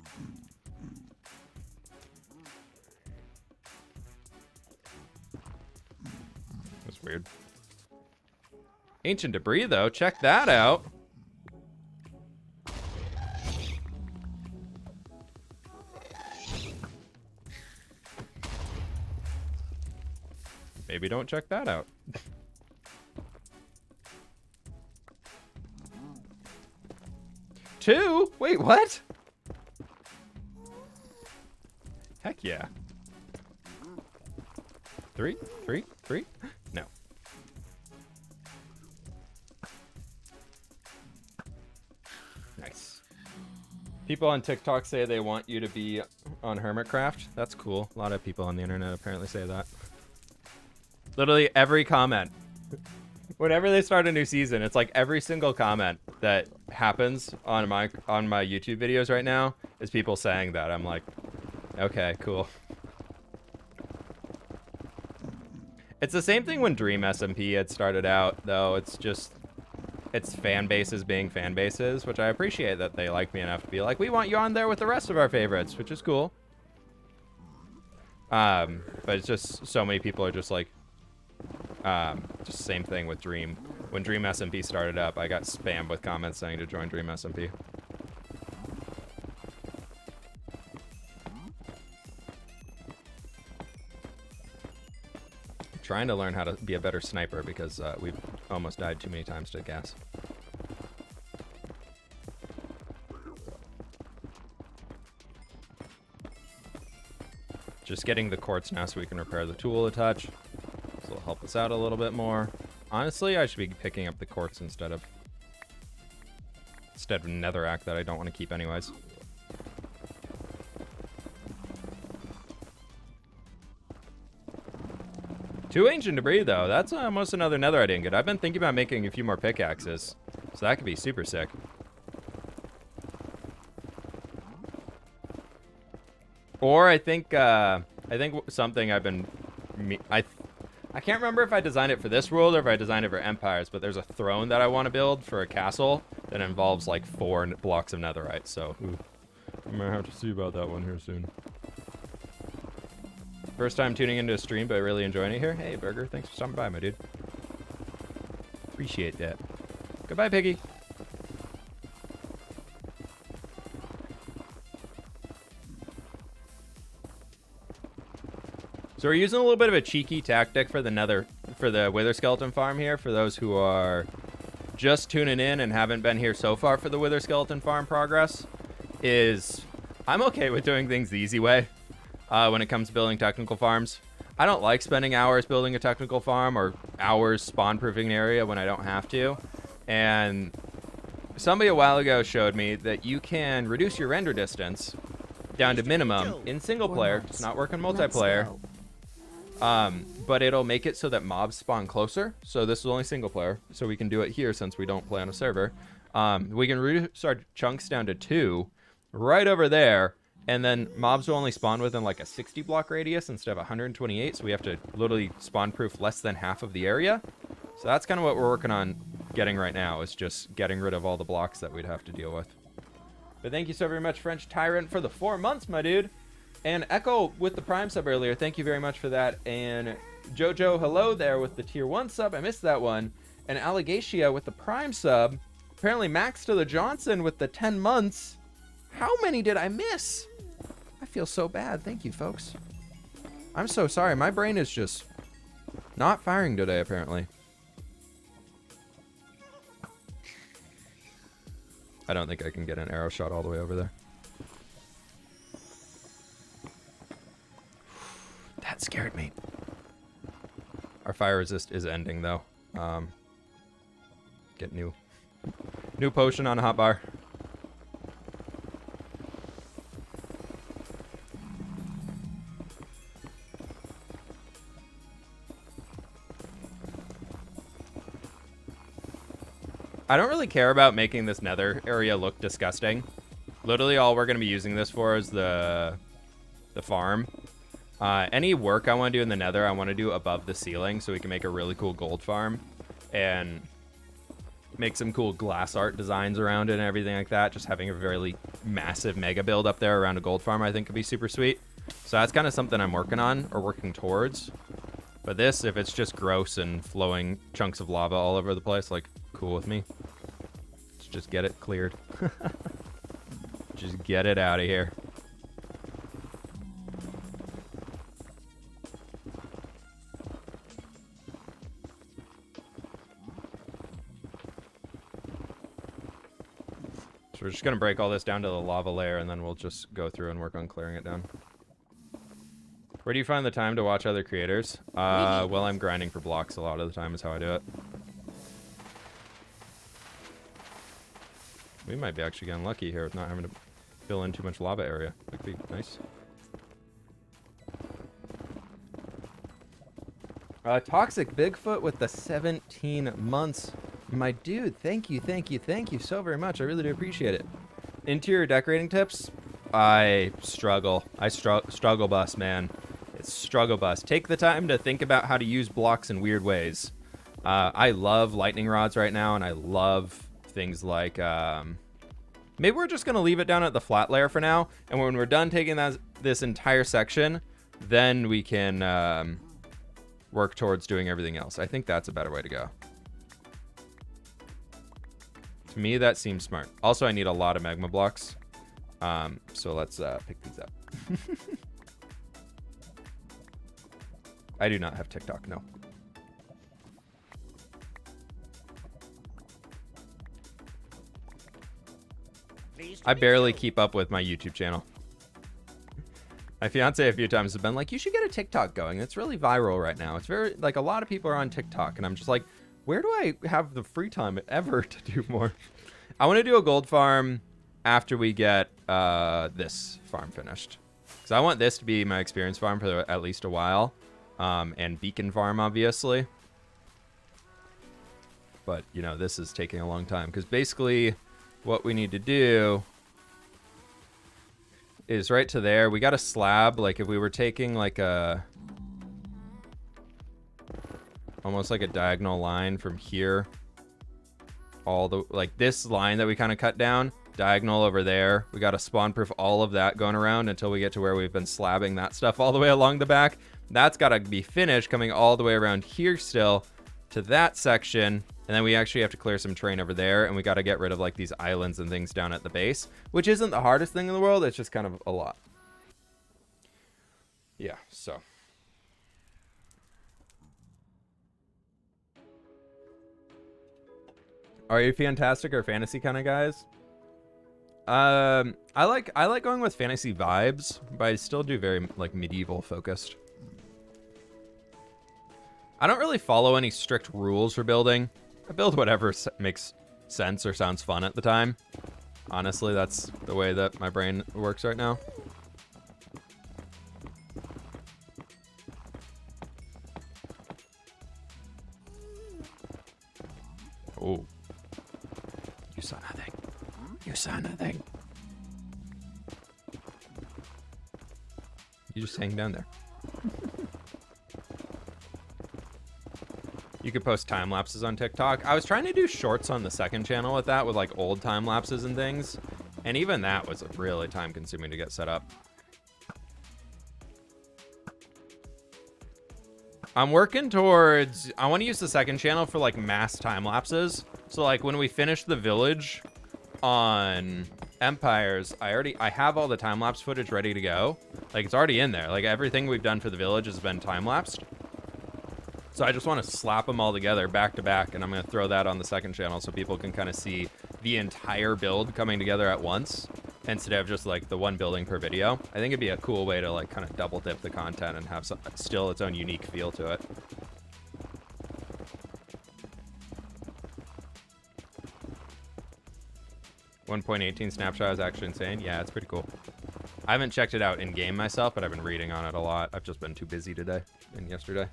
That's weird. Ancient debris, though. Check that out. Maybe don't check that out. Two? Wait, what? Heck yeah. Three? No. Nice. People on TikTok say they want you to be on Hermitcraft. That's cool. A lot of people on the internet apparently say that. Literally every comment. Whenever they start a new season, it's like every single comment that happens on my YouTube videos right now is people saying that. I'm like, okay, cool. It's the same thing when Dream SMP had started out, though. It's it's fan bases being fan bases, which I appreciate that they like me enough to be like, we want you on there with the rest of our favorites, which is cool. But it's just so many people are just like, just same thing with Dream. When Dream SMP started up, I got spammed with comments saying to join Dream SMP. Trying to learn how to be a better sniper because we've almost died too many times to gas. Just getting the quartz now so we can repair the tool a touch. This will help us out a little bit more. Honestly, I should be picking up the quartz instead of netherrack that I don't want to keep anyways. Two ancient debris, though. That's almost another nether I didn't get. I've been thinking about making a few more pickaxes, so that could be super sick. Or I think something I've been... I can't remember if I designed it for this world or if I designed it for Empires, but there's a throne that I want to build for a castle that involves like 4 blocks of netherite, so... Ooh. I'm gonna have to see about that one here soon. First time tuning into a stream, but really enjoying it here. Hey, Burger, thanks for stopping by, my dude. Appreciate that. Goodbye, Piggy. So we're using a little bit of a cheeky tactic for the Wither Skeleton farm here. For those who are just tuning in and haven't been here so far for the Wither Skeleton farm progress, is I'm okay with doing things the easy way. When it comes to building technical farms, I don't like spending hours building a technical farm or hours spawn-proofing an area when I don't have to. And somebody a while ago showed me that you can reduce your render distance down to minimum in single player. It's not work on multiplayer. But it'll make it so that mobs spawn closer. So this is only single player, so we can do it here since we don't play on a server. We can reduce our chunks down to 2 right over there. And then mobs will only spawn within like a 60 block radius instead of 128. So we have to literally spawn proof less than half of the area. So that's kind of what we're working on getting right now, is just getting rid of all the blocks that we'd have to deal with. But thank you so very much, French Tyrant, for the 4 months, my dude. And Echo with the Prime sub earlier. Thank you very much for that. And Jojo, hello there with the tier 1 sub. I missed that one. And Allegatia with the Prime sub. Apparently Max to the Johnson with the 10 months. How many did I miss? I feel so bad. Thank you, folks. I'm so sorry. My brain is just not firing today, apparently. I don't think I can get an arrow shot all the way over there. That scared me. Our fire resist is ending, though. Get new potion on a hotbar. I don't really care about making this nether area look disgusting. Literally all we're going to be using this for is the farm. Any work I want to do in the nether, I want to do above the ceiling so we can make a really cool gold farm and make some cool glass art designs around it and everything like that. Just having a really massive mega build up there around a gold farm I think could be super sweet. So that's kind of something I'm working on or working towards. But this, if it's just gross and flowing chunks of lava all over the place, like, cool with me. Let's just get it cleared. Just get it out of here. So we're just going to break all this down to the lava layer, and then we'll just go through and work on clearing it down. Where do you find the time to watch other creators? Well, I'm grinding for blocks a lot of the time is how I do it. We might be actually getting lucky here with not having to fill in too much lava area. That could be nice. Toxic Bigfoot with the 17 months. My dude, thank you so very much. I really do appreciate it. Interior decorating tips? I struggle. Struggle bus, man. It's struggle bus. Take the time to think about how to use blocks in weird ways. I love lightning rods right now, and I love things like... maybe we're just going to leave it down at the flat layer for now, and when we're done taking this entire section, then we can work towards doing everything else. I think that's a better way to go. To me, that seems smart. Also, I need a lot of magma blocks, so let's pick these up. I do not have TikTok, no. I barely keep up with my YouTube channel. My fiance a few times has been like, you should get a TikTok going. It's really viral right now. It's very, like, a lot of people are on TikTok, and I'm just like, where do I have the free time ever to do more? I want to do a gold farm after we get this farm finished. Because I want this to be my experience farm for at least a while. And beacon farm, obviously. But, you know, this is taking a long time. Because basically, what we need to do is right to there. We got a slab. Like, if we were taking, like, almost like a diagonal line from here. All the, like, this line that we kind of cut down. Diagonal over there. We got to spawn proof all of that going around until we get to where we've been slabbing that stuff all the way along the back. That's got to be finished coming all the way around here still to that section. And then we actually have to clear some terrain over there. And we got to get rid of like these islands and things down at the base, which isn't the hardest thing in the world. It's just kind of a lot. Yeah, so. Are you fantastic or fantasy kind of guys? I like going with fantasy vibes, but I still do very like medieval focused. I don't really follow any strict rules for building. I build whatever makes sense or sounds fun at the time. Honestly, that's the way that my brain works right now. Oh. You saw nothing. You saw nothing. You just hang down there. You could post time lapses on TikTok. I was trying to do shorts on the second channel with that, with like old time lapses and things. And even that was really time consuming to get set up. I'm working towards, I want to use the second channel for like mass time lapses. So like when we finish the village on Empires, I have all the time lapse footage ready to go. Like it's already in there. Like everything we've done for the village has been time lapsed. So I just want to slap them all together back to back, and I'm going to throw that on the second channel so people can kind of see the entire build coming together at once instead of just like the one building per video. I think it'd be a cool way to like kind of double dip the content and have still its own unique feel to it. .18 snapshot is actually insane. Yeah, it's pretty cool. I haven't checked it out in game myself, but I've been reading on it a lot. I've just been too busy today and yesterday.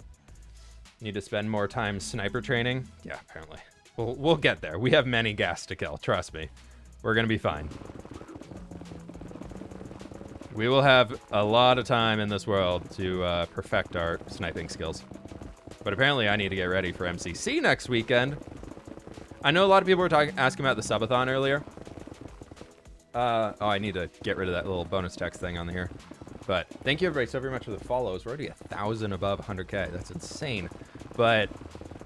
Need to spend more time sniper training? Yeah, apparently. We'll get there. We have many gas to kill. Trust me. We're going to be fine. We will have a lot of time in this world to perfect our sniping skills. But apparently I need to get ready for MCC next weekend. I know a lot of people were asking about the subathon earlier. Oh, I need to get rid of that little bonus text thing on here. But thank you everybody so very much for the follows. We're already 1,000 above 100K. That's insane. But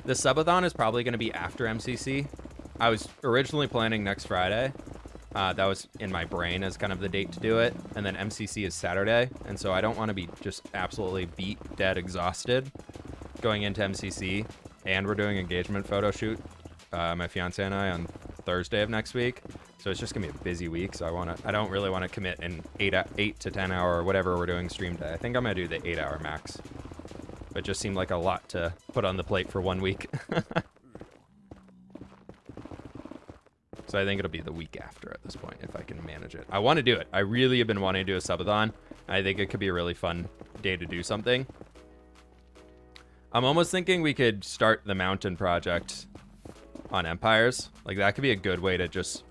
the subathon is probably going to be after MCC. I was originally planning next Friday. That was in my brain as kind of the date to do it. And then MCC is Saturday. And so I don't want to be just absolutely beat, dead, exhausted going into MCC. And we're doing engagement photo shoot, my fiance and I, on Thursday of next week. So it's just gonna be a busy week. So I don't really want to commit an 8 to 10 hour or whatever we're doing stream day. I think I'm gonna do the 8 hour max. But it just seemed like a lot to put on the plate for 1 week. So I think it'll be the week after at this point if I can manage it. I want to do it. I really have been wanting to do a subathon. I think it could be a really fun day to do something. I'm almost thinking we could start the mountain project on Empires. Like that could be a good way to just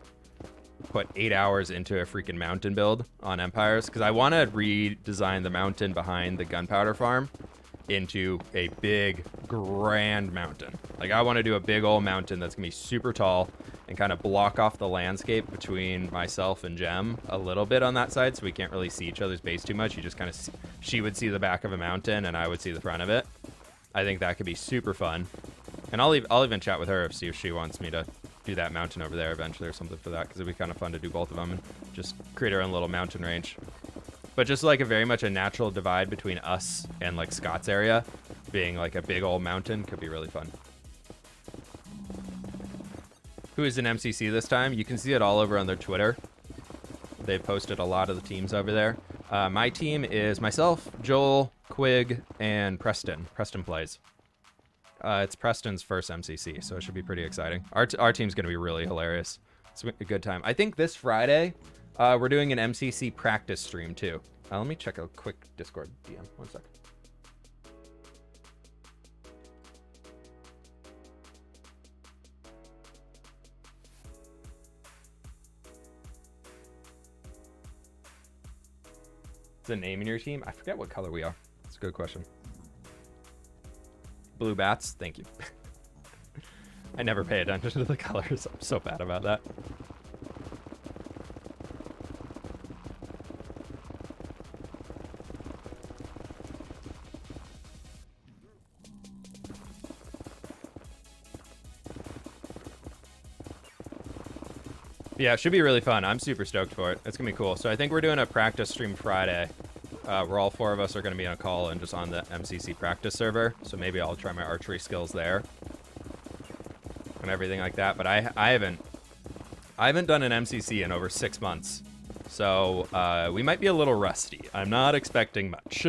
put 8 hours into a freaking mountain build on Empires, because I want to redesign the mountain behind the gunpowder farm into a big, grand mountain. Like, I want to do a big old mountain that's going to be super tall and kind of block off the landscape between myself and Gem a little bit on that side, so we can't really see each other's base too much. You just kind of, she would see the back of a mountain and I would see the front of it. I think that could be super fun. And I'll even chat with her, see if she wants me to do that mountain over there eventually or something for that, because it'd be kind of fun to do both of them and just create our own little mountain range. But just like a very much a natural divide between us and like Scott's area, being like a big old mountain could be really fun. Who is in MCC this time? You can see it all over on their Twitter. They've posted a lot of the teams over there. My team is myself, Joel, Quig, and Preston. Preston plays. It's Preston's first MCC, so it should be pretty exciting. Our team's going to be really hilarious. It's a good time. I think this Friday, we're doing an MCC practice stream, too. Let me check a quick Discord DM. 1 sec. Is the name in your team? I forget what color we are. That's a good question. Blue bats. Thank you. I never pay attention to the colors. I'm so bad about that. Yeah, it should be really fun. I'm super stoked for it. It's gonna be cool. So I think we're doing a practice stream Friday, where all 4 of us are gonna be on a call and just on the MCC practice server. So maybe I'll try my archery skills there and everything like that. But I haven't done an MCC in over 6 months, so we might be a little rusty. I'm not expecting much.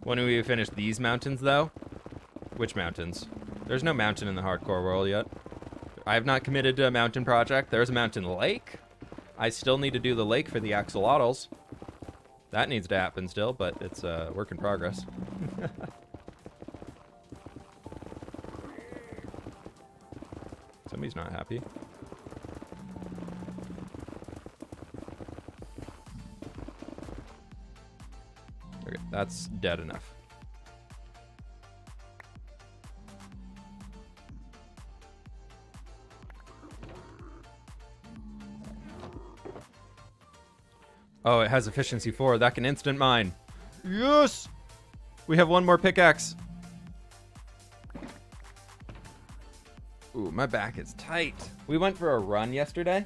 When we finish these mountains, though? Which mountains? There's no mountain in the hardcore world yet. I have not committed to a mountain project. There's a mountain lake. I still need to do the lake for the axolotls. That needs to happen still, but it's a work in progress. Somebody's not happy. Okay, that's dead enough. Oh, it has efficiency 4. That can instant mine. Yes! We have 1 more pickaxe. Ooh, my back is tight. We went for a run yesterday.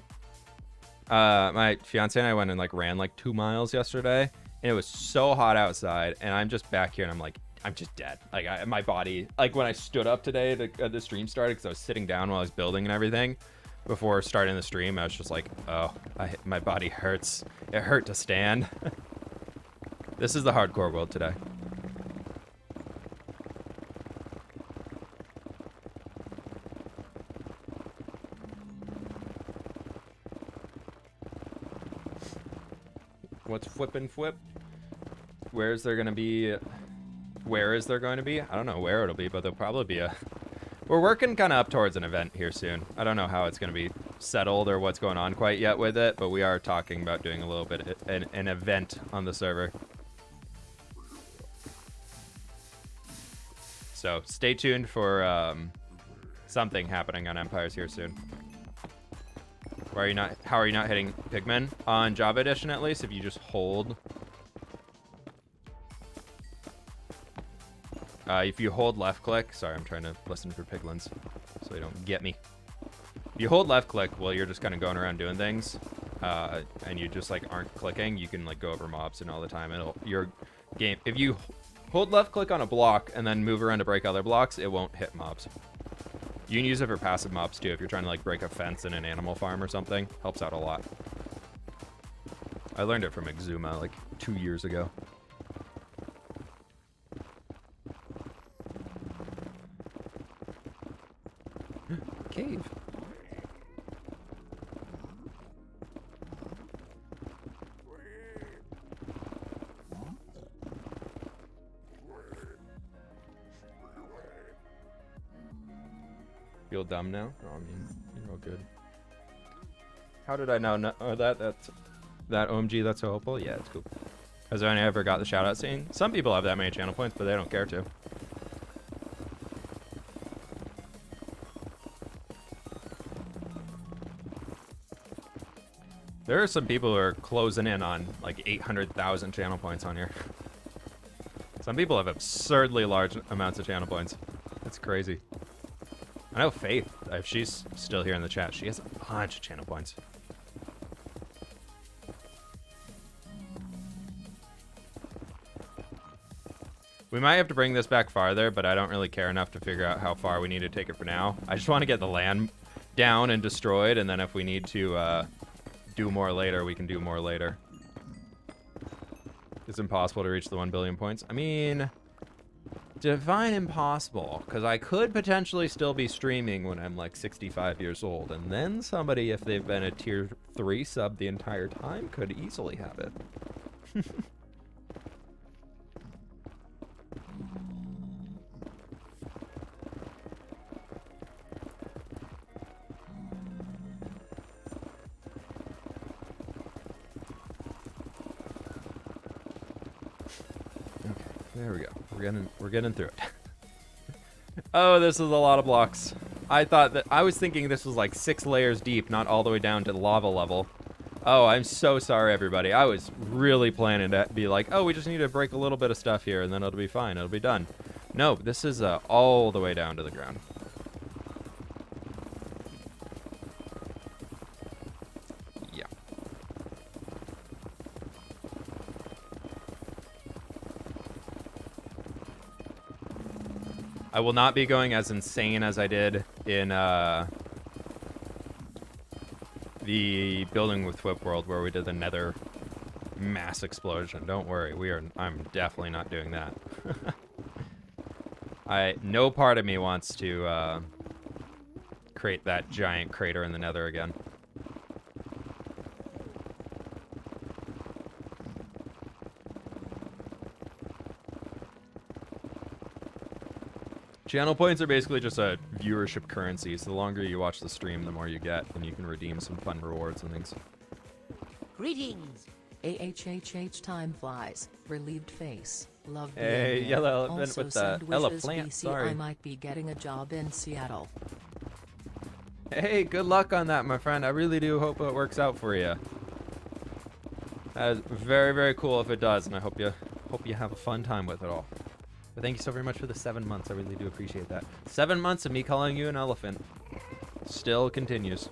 My fiance and I went and like ran like 2 miles yesterday, and it was so hot outside, and I'm just back here and I'm just dead. Like my body, like when I stood up today, the stream started because I was sitting down while I was building and everything. Before starting the stream, I was just like, oh, my body hurts. It hurt to stand. This is the hardcore world today. What's flippin' flip? Where is there going to be? I don't know where it'll be, but there'll probably be a... We're working kind of up towards an event here soon. I don't know how it's going to be settled or what's going on quite yet with it, but we are talking about doing a little bit an event on the server. So stay tuned for something happening on Empires here soon. How are you not hitting pigmen? On Java Edition at least, if you just hold... if you hold left click, sorry, I'm trying to listen for piglins so they don't get me. If you hold left click while you're just kind of going around doing things, and you just like aren't clicking, you can like go over mobs and all the time. If you hold left click on a block and then move around to break other blocks, it won't hit mobs. You can use it for passive mobs too if you're trying to like break a fence in an animal farm or something. Helps out a lot. I learned it from Exuma like 2 years ago. Cave. Feel dumb now? No, I mean, you're all good. How did I now know that OMG, that's so hopeful? Yeah, it's cool. Has anyone ever got the shout out scene? Some people have that many channel points, but they don't care to. There are some people who are closing in on like 800,000 channel points on here. Some people have absurdly large amounts of channel points. That's crazy. I know Faith, if she's still here in the chat, she has a bunch of channel points. We might have to bring this back farther, but I don't really care enough to figure out how far we need to take it for now. I just want to get the land down and destroyed, and then if we need to do more later, we can do more later. It's impossible to reach the 1 billion points. I mean, define impossible, because I could potentially still be streaming when I'm like 65 years old, and then somebody, if they've been a tier 3 sub the entire time, could easily have it. There we go. We're getting through it. Oh, this is a lot of blocks. I was thinking this was like 6 layers deep, not all the way down to lava level. Oh, I'm so sorry, everybody. I was really planning to be like, oh, we just need to break a little bit of stuff here, and then it'll be fine. It'll be done. No, this is all the way down to the ground. Yeah. I will not be going as insane as I did in the Building with Whip world where we did the Nether mass explosion. Don't worry, I'm definitely not doing that. No part of me wants to create that giant crater in the Nether again. Channel points are basically just a viewership currency, so the longer you watch the stream, the more you get, and you can redeem some fun rewards and things. Greetings! AHHH time flies. Relieved face. Love being Hey, here. yellow elephant Also with the send wishes, elephant, BC, sorry. I might be getting a job in Seattle. Hey, good luck on that, my friend. I really do hope it works out for you. That is very, very cool if it does, and I hope you have a fun time with it all. But thank you so very much for the 7 months. I really do appreciate that. 7 months of me calling you an elephant still continues.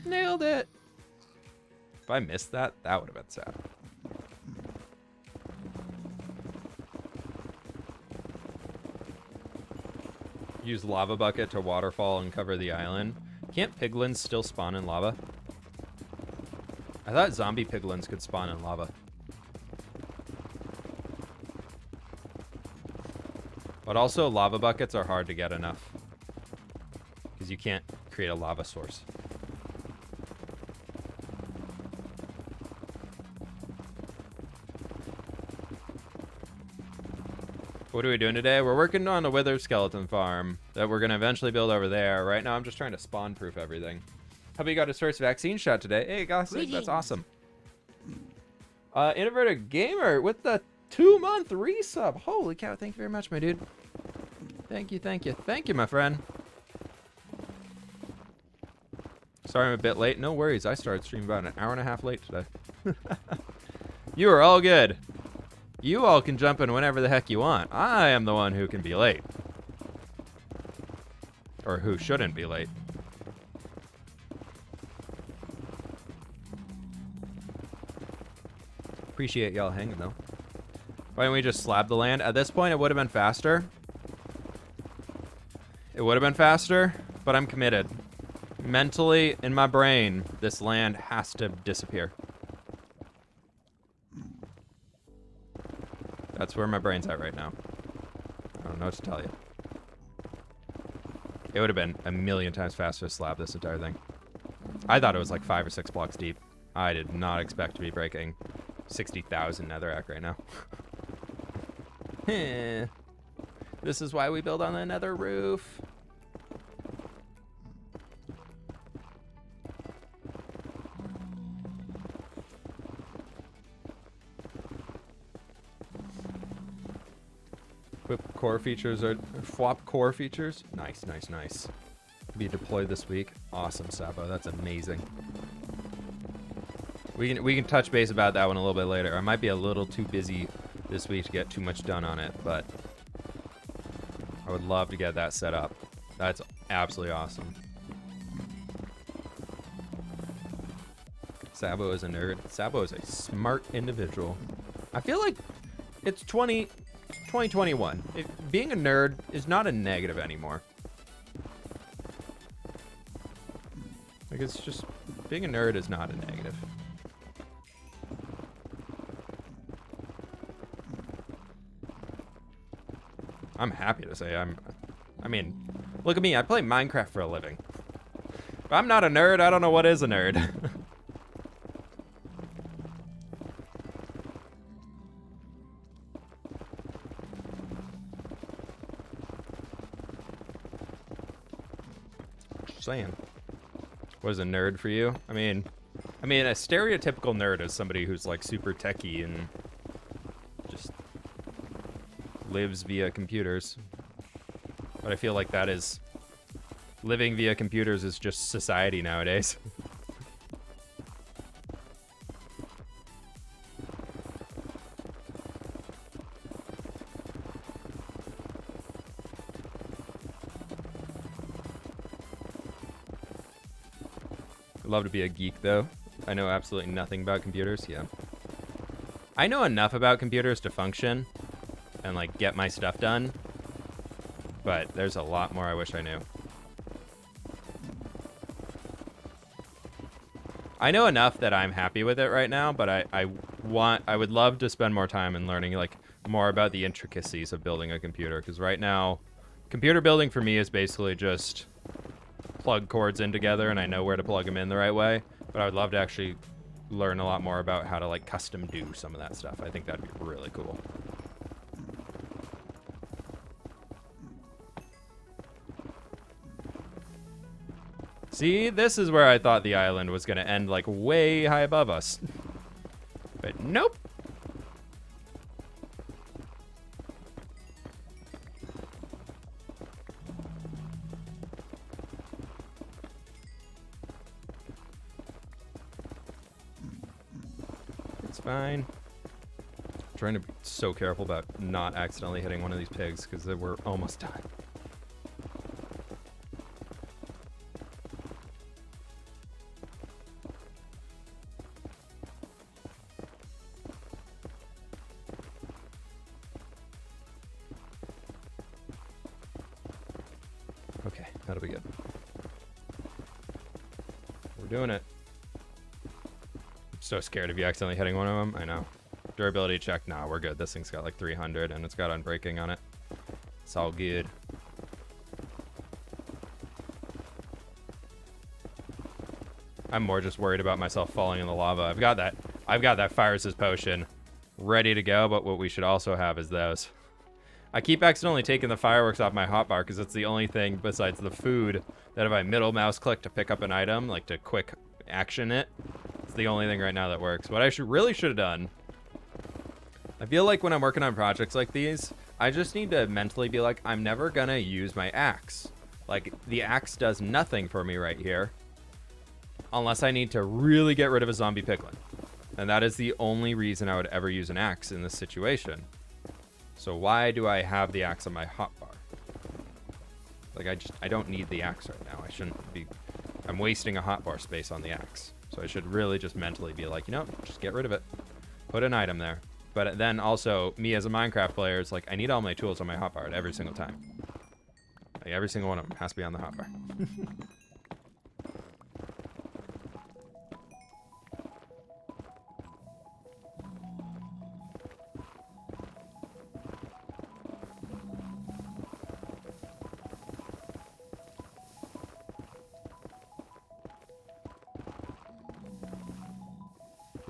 Nailed it. If I missed that, that would have been sad. Use lava bucket to waterfall and cover the island. Can't piglins still spawn in lava? I thought zombie piglins could spawn in lava. But also lava buckets are hard to get enough, because you can't create a lava source. What are we doing today? We're working on a wither skeleton farm that we're going to eventually build over there. Right now, I'm just trying to spawn-proof everything. Hope you got his first vaccine shot today. Hey, Gossip, that's awesome. Introverted Gamer with the 2-month resub. Holy cow, thank you very much, my dude. Thank you, thank you. Thank you, my friend. Sorry I'm a bit late. No worries. I started streaming about an hour and a half late today. You are all good. You all can jump in whenever the heck you want. I am the one who can be late. Or who shouldn't be late. Appreciate y'all hanging, though. Why don't we just slab the land? At this point, it would have been faster. It would have been faster, but I'm committed. Mentally, in my brain, this land has to disappear. That's where my brain's at right now. I don't know what to tell you. It would have been a million times faster to slab this entire thing. I thought it was like 5 or 6 blocks deep. I did not expect to be breaking 60,000 netherrack right now. Heh. This is why we build on the nether roof. Equip core features or swap core features. Nice, nice, nice. Be deployed this week. Awesome, Sabo. That's amazing. We can touch base about that one a little bit later. I might be a little too busy this week to get too much done on it, but I would love to get that set up. That's absolutely awesome. Sabo is a nerd. Sabo is a smart individual. I feel like it's 2021. Being a nerd is not a negative anymore. Like, it's just, being a nerd is not a negative. I'm happy to say I mean, look at me, I play Minecraft for a living. If I'm not a nerd, I don't know what is a nerd. Just saying. What is a nerd for you? I mean, a stereotypical nerd is somebody who's like super techie and just lives via computers. But I feel like that is, living via computers is just society nowadays. I'd love to be a geek though. I know absolutely nothing about computers, yeah. I know enough about computers to function and like get my stuff done, but there's a lot more I wish I knew. I know enough that I'm happy with it right now, but I would love to spend more time in learning like more about the intricacies of building a computer, because right now computer building for me is basically just plug cords in together and I know where to plug them in the right way, but I would love to actually learn a lot more about how to like custom do some of that stuff. I think that'd be really cool. See, this is where I thought the island was going to end, like, way high above us. But nope. It's fine. I'm trying to be so careful about not accidentally hitting one of these pigs, because we're almost done. Okay, that'll be good. We're doing it. I'm so scared of you accidentally hitting one of them. I know. Durability check. Nah, we're good. This thing's got like 300 and it's got unbreaking on it. It's all good. I'm more just worried about myself falling in the lava. I've got that fire resist potion ready to go, but what we should also have is those. I keep accidentally taking the fireworks off my hotbar because it's the only thing besides the food that if I middle mouse click to pick up an item, like to quick action it, it's the only thing right now that works. What I really should have done, I feel like when I'm working on projects like these, I just need to mentally be like, I'm never gonna use my axe. Like, the axe does nothing for me right here, unless I need to really get rid of a zombie piglin. And that is the only reason I would ever use an axe in this situation. So why do I have the axe on my hotbar? Like, I don't need the axe right now. I shouldn't be, I'm wasting a hotbar space on the axe. So I should really just mentally be like, you know, just get rid of it. Put an item there. But then also, me as a Minecraft player, it's like, I need all my tools on my hotbar at every single time. Like, every single one of them has to be on the hotbar.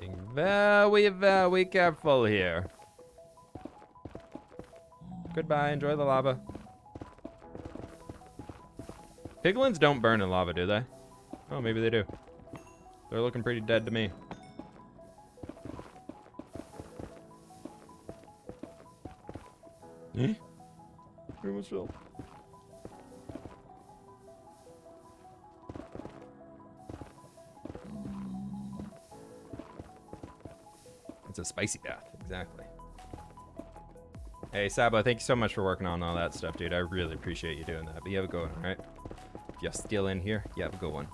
Being very, very careful here. Goodbye. Enjoy the lava. Piglins don't burn in lava, do they? Oh, maybe they do. They're looking pretty dead to me. Eh? We almost fell. It's a spicy bath, exactly. Hey, Sabo, thank you so much for working on all that stuff, dude. I really appreciate you doing that. But you have a good one, all right? If you're still in here, you have a good one.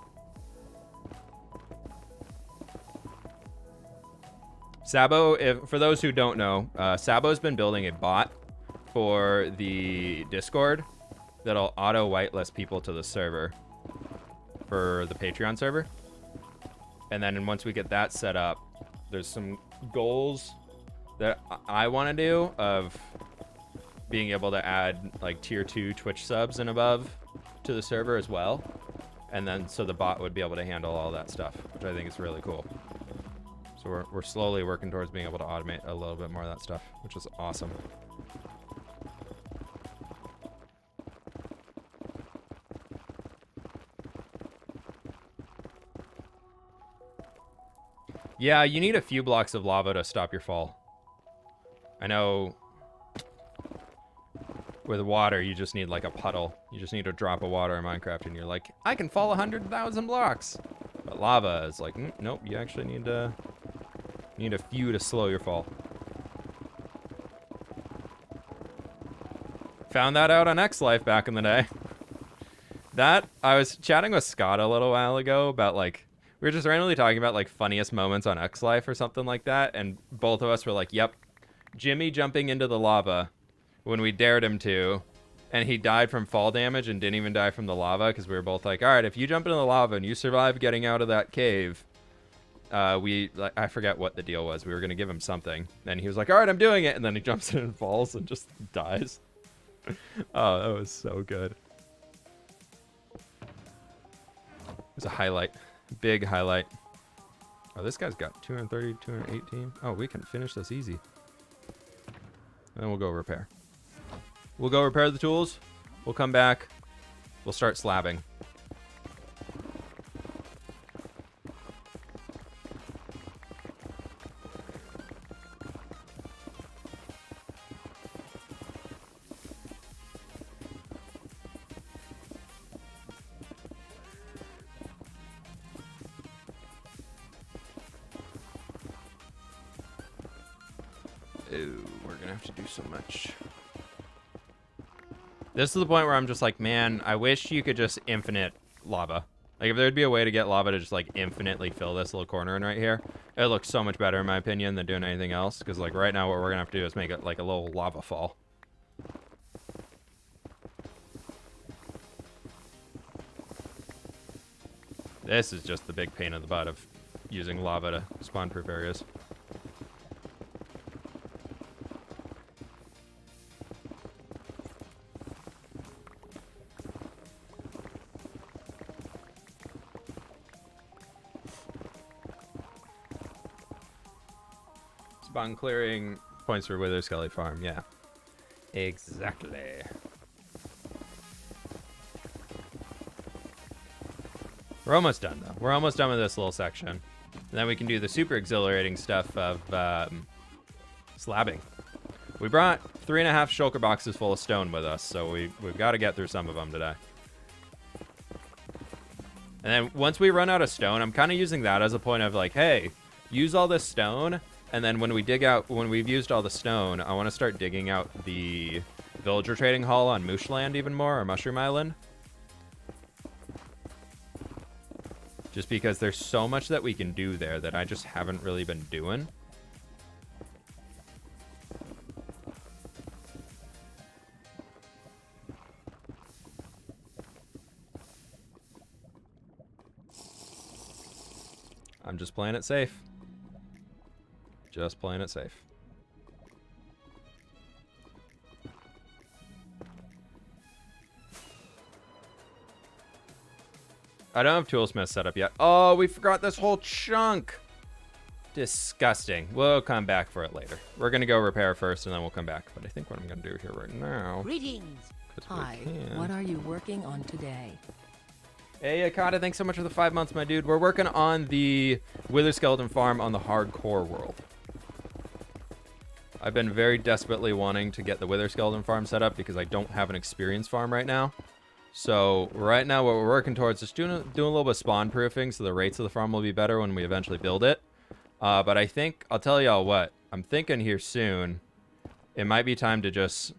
Sabo, for those who don't know, Sabo's been building a bot for the Discord that'll auto whitelist people to the server for the Patreon server. And then once we get that set up, there's some goals that I want to do of being able to add like tier 2 Twitch subs and above to the server as well. And then so the bot would be able to handle all that stuff, which I think is really cool. So we're slowly working towards being able to automate a little bit more of that stuff, which is awesome. Yeah, you need a few blocks of lava to stop your fall. I know with water, you just need like a puddle. You just need a drop of water in Minecraft and you're like, I can fall 100,000 blocks. But lava is like, nope, you actually need a few to slow your fall. Found that out on X-Life back in the day. I was chatting with Scott a little while ago about like, we were just randomly talking about like funniest moments on X-Life or something like that. And both of us were like, yep, Jimmy jumping into the lava when we dared him to. And he died from fall damage and didn't even die from the lava because we were both like, all right, if you jump into the lava and you survive getting out of that cave, I forget what the deal was. We were going to give him something. And he was like, all right, I'm doing it. And then he jumps in and falls and just dies. Oh, that was so good. It was a highlight. Big highlight. Oh, this guy's got 230, 218. Oh, we can finish this easy. And then we'll go repair. We'll go repair the tools. We'll come back. We'll start slabbing. Ooh, we're gonna have to do so much. This is the point where I'm just like, man, I wish you could just infinite lava. Like, if there'd be a way to get lava to just, like, infinitely fill this little corner in right here, it looks so much better, in my opinion, than doing anything else. Because, like, right now what we're gonna have to do is make it, like, a little lava fall. This is just the big pain in the butt of using lava to spawn-proof areas. Spawn clearing points for Wither Skelly Farm, yeah. Exactly. We're almost done, though. We're almost done with this little section. And then we can do the super exhilarating stuff of slabbing. We brought 3.5 shulker boxes full of stone with us, so we've got to get through some of them today. And then once we run out of stone, I'm kind of using that as a point of like, hey, use all this stone. And then when we've used all the stone, I want to start digging out the villager trading hall on Mooshland even more, or Mushroom Island. Just because there's so much that we can do there that I just haven't really been doing. I'm just playing it safe. Just playing it safe. I don't have Toolsmith set up yet. Oh, we forgot this whole chunk. Disgusting. We'll come back for it later. We're going to go repair first, and then we'll come back. But I think what I'm going to do here right now... Greetings. Hi, what are you working on today? Hey, Akata, thanks so much for the 5 months, my dude. We're working on the Wither Skeleton farm on the hardcore world. I've been very desperately wanting to get the Wither Skeleton farm set up because I don't have an experience farm right now. So right now what we're working towards is doing a little bit of spawn proofing so the rates of the farm will be better when we eventually build it. But I think, I'll tell y'all what, I'm thinking here soon, it might be time to just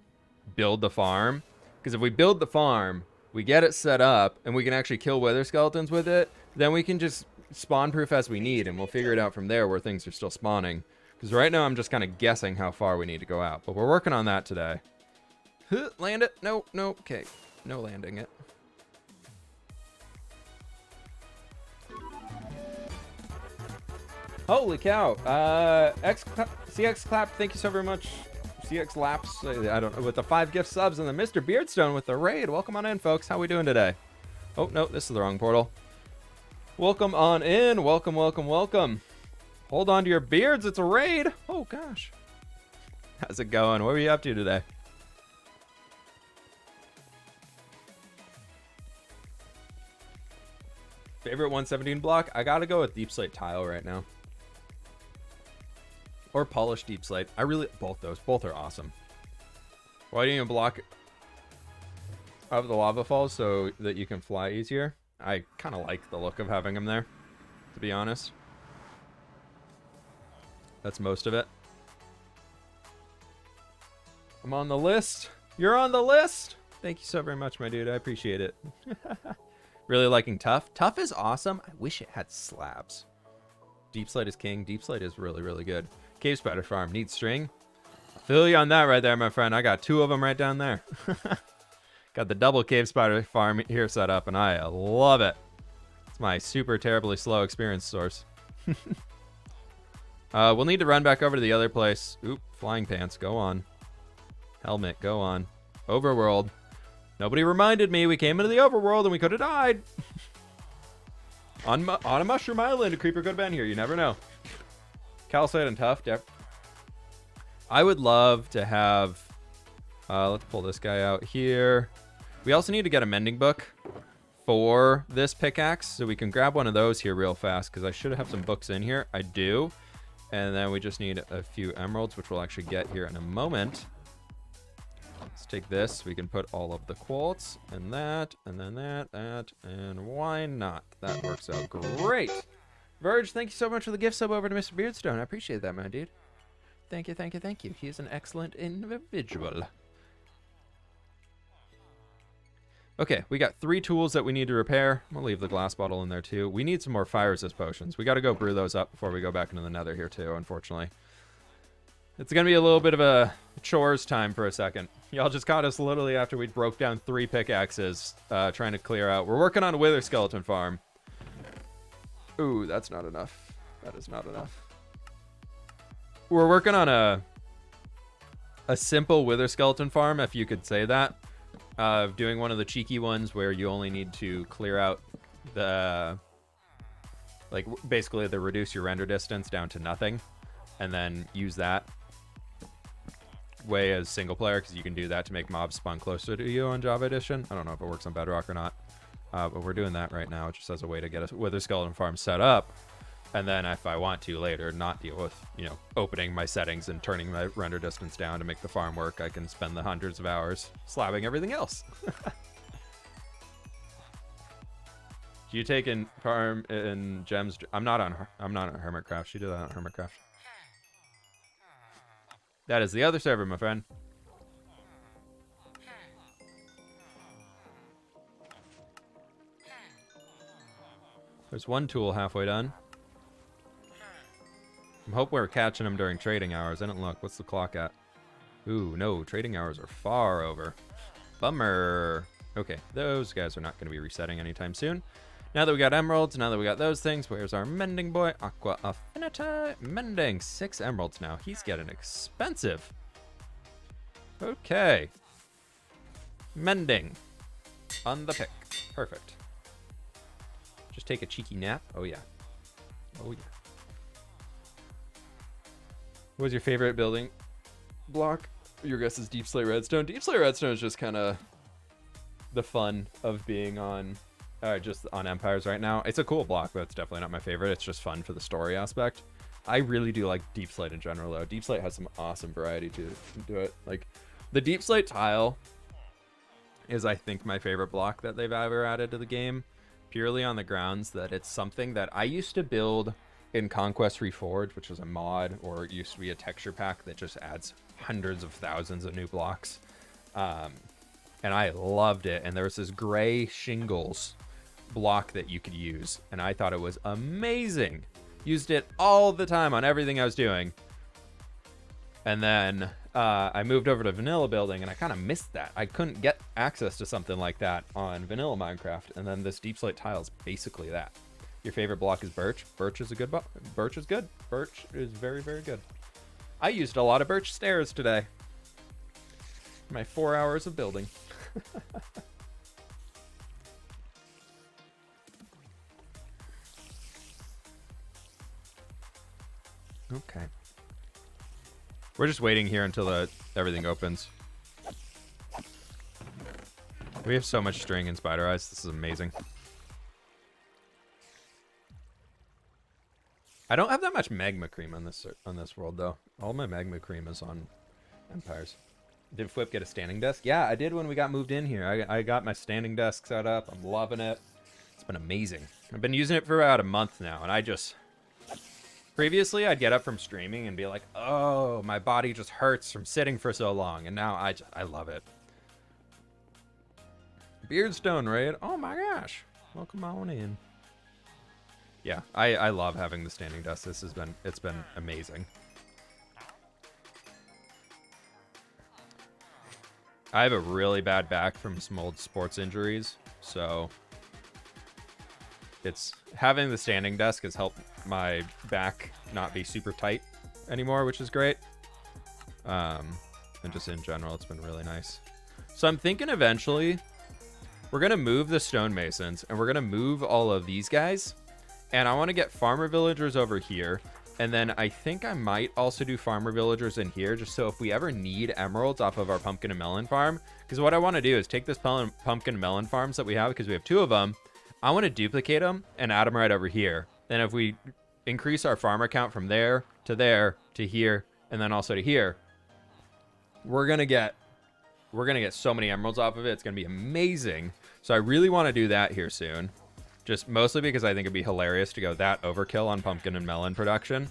build the farm. Because if we build the farm, we get it set up, and we can actually kill Wither Skeletons with it, then we can just spawn proof as we need, and we'll figure it out from there where things are still spawning. Because right now I'm just kind of guessing how far we need to go out. But we're working on that today. Land it. No, no. Okay. No landing it. Holy cow. CX Clap, thank you so very much. CX Laps, I don't know, with the 5 gift subs, and then Mr. Beardstone with the raid. Welcome on in, folks. How we doing today? Oh, no, this is the wrong portal. Welcome on in. Welcome, welcome, welcome. Hold on to your beards. It's a raid. Oh, gosh. How's it going? What were you up to today? Favorite 117 block? I gotta go with Deep Slate Tile right now. Or Polished Deep Slate. I really... Both those. Both are awesome. Why do you block of the lava falls so that you can fly easier? I kind of like the look of having them there, to be honest. That's most of it. I'm on the list. You're on the list. Thank you so very much, my dude. I appreciate it. Really liking Tough. Tough is awesome. I wish it had slabs. Deep Slate is king. Deep Slate is really, really good. Cave Spider Farm needs string. I feel you on that right there, my friend. I got 2 of them right down there. Got the double Cave Spider Farm here set up, and I love it. It's my super terribly slow experience source. We'll need to run back over to the other place. Oop, flying pants, go on. Helmet, go on. Overworld. Nobody reminded me we came into the overworld and we could have died. On a Mushroom Island, a creeper could have been here. You never know. Calcite and Tough. I would love to have... let's pull this guy out here. We also need to get a mending book for this pickaxe, so we can grab one of those here real fast, because I should have some books in here. I do. And then we just need a few emeralds, which we'll actually get here in a moment. Let's take this. We can put all of the quartz and that, and then that, and why not? That works out great. Verge, thank you so much for the gift sub over to Mr. Beardstone. I appreciate that, my dude. Thank you, thank you, thank you. He is an excellent individual. Okay, we got 3 tools that we need to repair. We'll leave the glass bottle in there too. We need some more fire resist potions. We got to go brew those up before we go back into the nether here too, unfortunately. It's going to be a little bit of a chores time for a second. Y'all just caught us literally after we broke down 3 pickaxes trying to clear out. We're working on a Wither Skeleton farm. Ooh, that's not enough. That is not enough. We're working on a simple Wither Skeleton farm, if you could say that. Doing one of the cheeky ones where you only need to clear out the... like, basically to reduce your render distance down to nothing. And then use that way as single player, because you can do that to make mobs spawn closer to you on Java Edition. I don't know if it works on Bedrock or not. But we're doing that right now, just as a way to get a Wither Skeleton farm set up. And then if I want to later, not deal with, you know, opening my settings and turning my render distance down to make the farm work, I can spend the hundreds of hours slabbing everything else. Do you take in farm in gems? I'm not on Hermitcraft. You do that on Hermitcraft. That is the other server, my friend. There's one tool halfway done. I hope we're catching them during trading hours. I didn't look. What's the clock at? Ooh, no. Trading hours are far over. Bummer. Okay, those guys are not going to be resetting anytime soon. Now that we got emeralds, now that we got those things, where's our mending boy? Aqua Affinita. Mending. 6 emeralds now. He's getting expensive. Okay. Mending. On the pick. Perfect. Just take a cheeky nap. Oh, yeah. Oh, yeah. What was your favorite building block? Your guess is Deep Slate Redstone. Deep Slate Redstone is just kind of the fun of being on, just on Empires right now. It's a cool block, but it's definitely not my favorite. It's just fun for the story aspect. I really do like Deep Slate in general, though. Deep Slate has some awesome variety to it. Like, the Deep Slate tile is, I think, my favorite block that they've ever added to the game, purely on the grounds that it's something that I used to build in Conquest Reforged, which was a mod, or it used to be a texture pack that just adds hundreds of thousands of new blocks. And I loved it. And there was this gray shingles block that you could use, and I thought it was amazing. Used it all the time on everything I was doing. And then I moved over to vanilla building, and I kind of missed that. I couldn't get access to something like that on vanilla Minecraft. And then this Deep Slate tile is basically that. Your favorite block is birch. Birch is a good birch is good. Birch is very, very good. I used a lot of birch stairs today. My 4 hours of building. Okay. We're just waiting here until everything opens. We have so much string and spider eyes. This is amazing. I don't have that much magma cream on this world, though. All my magma cream is on Empires. Did Flip get a standing desk? Yeah, I did when we got moved in here. I got my standing desk set up. I'm loving it. It's been amazing. I've been using it for about a month now, and I just... Previously, I'd get up from streaming and be like, oh, my body just hurts from sitting for so long. And now I love it. Beardstone raid. Oh my gosh. Welcome on in. Yeah, I love having the standing desk. It's been amazing. I have a really bad back from some old sports injuries, so having the standing desk has helped my back not be super tight anymore, which is great. And just in general, it's been really nice. So I'm thinking eventually we're going to move the stonemasons, and we're going to move all of these guys. And I want to get farmer villagers over here. And then I think I might also do farmer villagers in here, just so if we ever need emeralds off of our pumpkin and melon farm. Because what I want to do is take this pumpkin and melon farms that we have, because we have 2 of them. I want to duplicate them and add them right over here. Then if we increase our farmer count from there to here, and then also to here, we're gonna get so many emeralds off of it. It's gonna be amazing. So I really want to do that here soon. Just mostly because I think it'd be hilarious to go that overkill on pumpkin and melon production.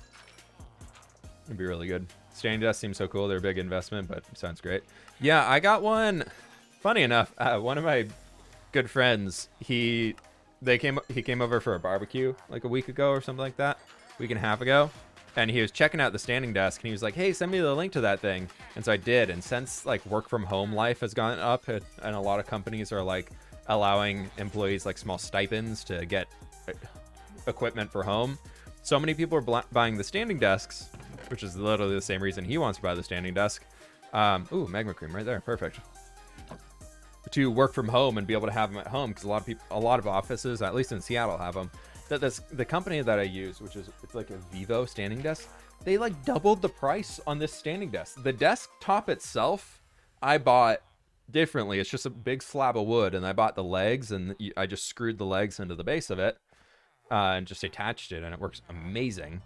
It'd be really good. Standing desk seems so cool. They're a big investment, but it sounds great. Yeah, I got one. Funny enough, one of my good friends, he came over for a barbecue like a week ago or something like that, week and a half ago, and he was checking out the standing desk, and he was like, hey, send me the link to that thing. And so I did. And since like work from home life has gone up, and a lot of companies are like allowing employees like small stipends to get equipment for home, so many people are buying the standing desks, which is literally the same reason he wants to buy the standing desk. Ooh, magma cream right there, perfect. To work from home and be able to have them at home, because a lot of offices, at least in Seattle, have them. The company that I use, it's like a Vivo standing desk, they like doubled the price on this standing desk. The desktop itself, I bought differently. It's just a big slab of wood, and I bought the legs, and I just screwed the legs into the base of it, and just attached it, and it works amazing.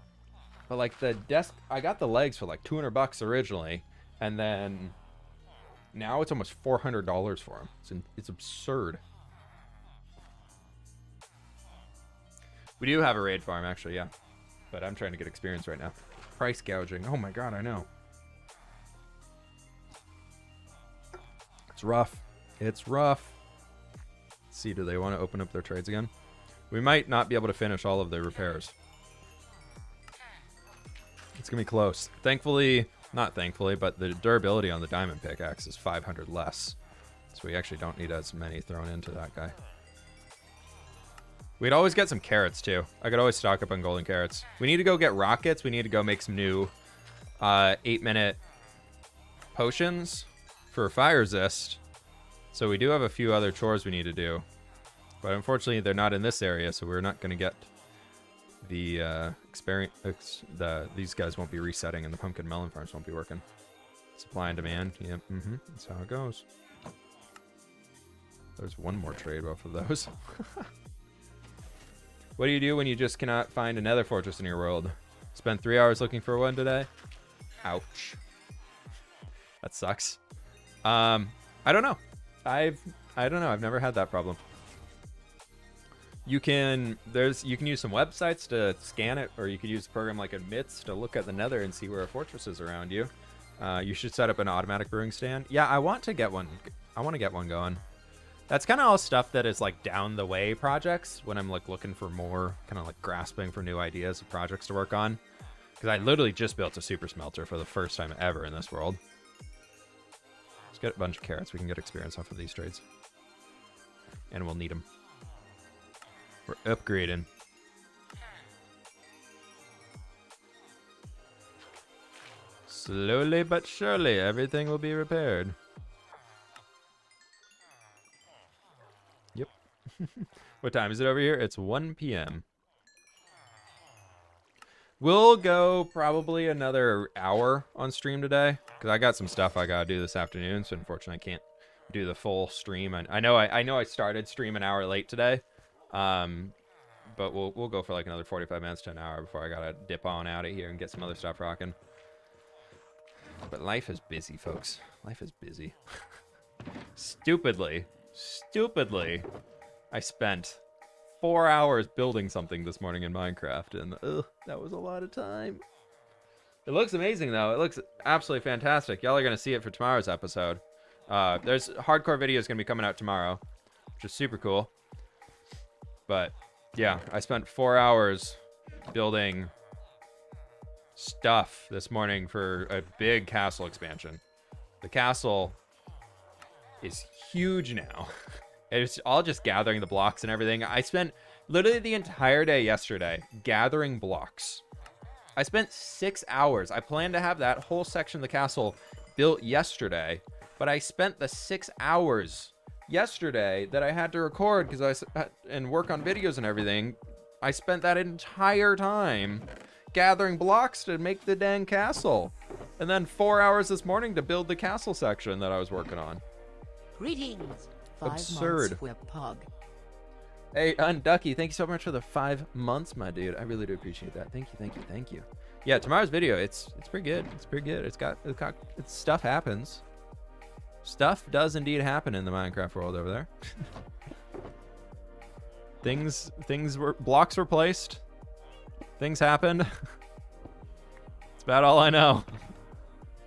But like the desk, I got the legs for like $200 originally, and then now it's almost $400 for them. It's absurd. We do have a raid farm, actually, yeah. But I'm trying to get experience right now. Price gouging. Oh my god, I know. It's rough. It's rough. Let's see, do they want to open up their trades again? We might not be able to finish all of the repairs. It's going to be close. Thankfully, not thankfully, but the durability on the diamond pickaxe is 500 less. So we actually don't need as many thrown into that guy. We'd always get some carrots, too. I could always stock up on golden carrots. We need to go get rockets. We need to go make some new 8-minute potions for fire resist. So we do have a few other chores we need to do. But unfortunately, they're not in this area, so we're not going to get the these guys won't be resetting and the pumpkin melon farms won't be working. Supply and demand. Yep. That's how it goes. There's one more trade off of those. What do you do when you just cannot find a nether fortress in your world? Spent 3 hours looking for one today. Ouch. That sucks. I don't know. I don't know. I've never had that problem. You can use some websites to scan it, or you could use a program like Admits to look at the nether and see where a fortress is around you. You should set up an automatic brewing stand. Yeah, I want to get one. I want to get one going. That's kind of all stuff that is like down the way projects when I'm like looking for more, kind of like grasping for new ideas of projects to work on. Because I literally just built a super smelter for the first time ever in this world. Let's get a bunch of carrots. We can get experience off of these trades. And we'll need them. We're upgrading. Slowly but surely, everything will be repaired. Yep. What time is it over here? It's 1 p.m. We'll go probably another hour on stream today, because I got some stuff I gotta do this afternoon, so unfortunately I can't do the full stream. I know I started stream an hour late today, but we'll go for like another 45 minutes to an hour before I gotta dip on out of here and get some other stuff rocking. But life is busy, folks. Life is busy. Stupidly, I spent 4 hours building something this morning in Minecraft, and that was a lot of time. It looks amazing, though. It looks absolutely fantastic. Y'all are going to see it for tomorrow's episode. There's hardcore videos going to be coming out tomorrow, which is super cool. But, yeah, I spent 4 hours building stuff this morning for a big castle expansion. The castle is huge now. It's all just gathering the blocks and everything. I spent literally the entire day yesterday gathering blocks. I spent 6 hours. I planned to have that whole section of the castle built yesterday, but I spent the 6 hours yesterday that I had to record and work on videos and everything. I spent that entire time gathering blocks to make the dang castle, and then 4 hours this morning to build the castle section that I was working on. Greetings. Absurd. Pug. Hey, Unducky, thank you so much for the 5 months, my dude. I really do appreciate that. Thank you. Yeah, tomorrow's video, it's pretty good. It's pretty good. It's stuff happens. Stuff does indeed happen in the Minecraft world over there. Blocks were placed. Things happened. It's about all I know.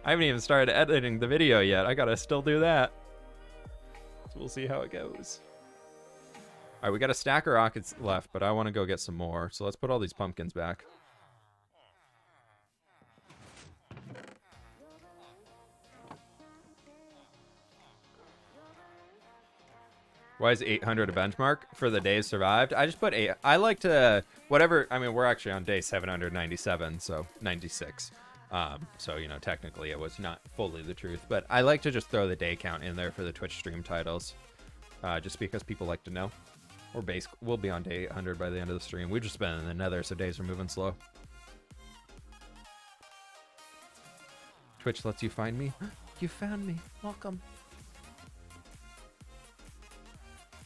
I haven't even started editing the video yet. I gotta still do that. So we'll see how it goes. All right, we got a stack of rockets left, but I want to go get some more. So let's put all these pumpkins back. Why is 800 a benchmark for the days survived? I just put 8. I like to, whatever, I mean, we're actually on day 797, so 96. So, you know, technically it was not fully the truth, but I like to just throw the day count in there for the Twitch stream titles, just because people like to know. We'll be on day 800 by the end of the stream. We've just been in the nether, so days are moving slow. Twitch lets you find me. You found me. Welcome.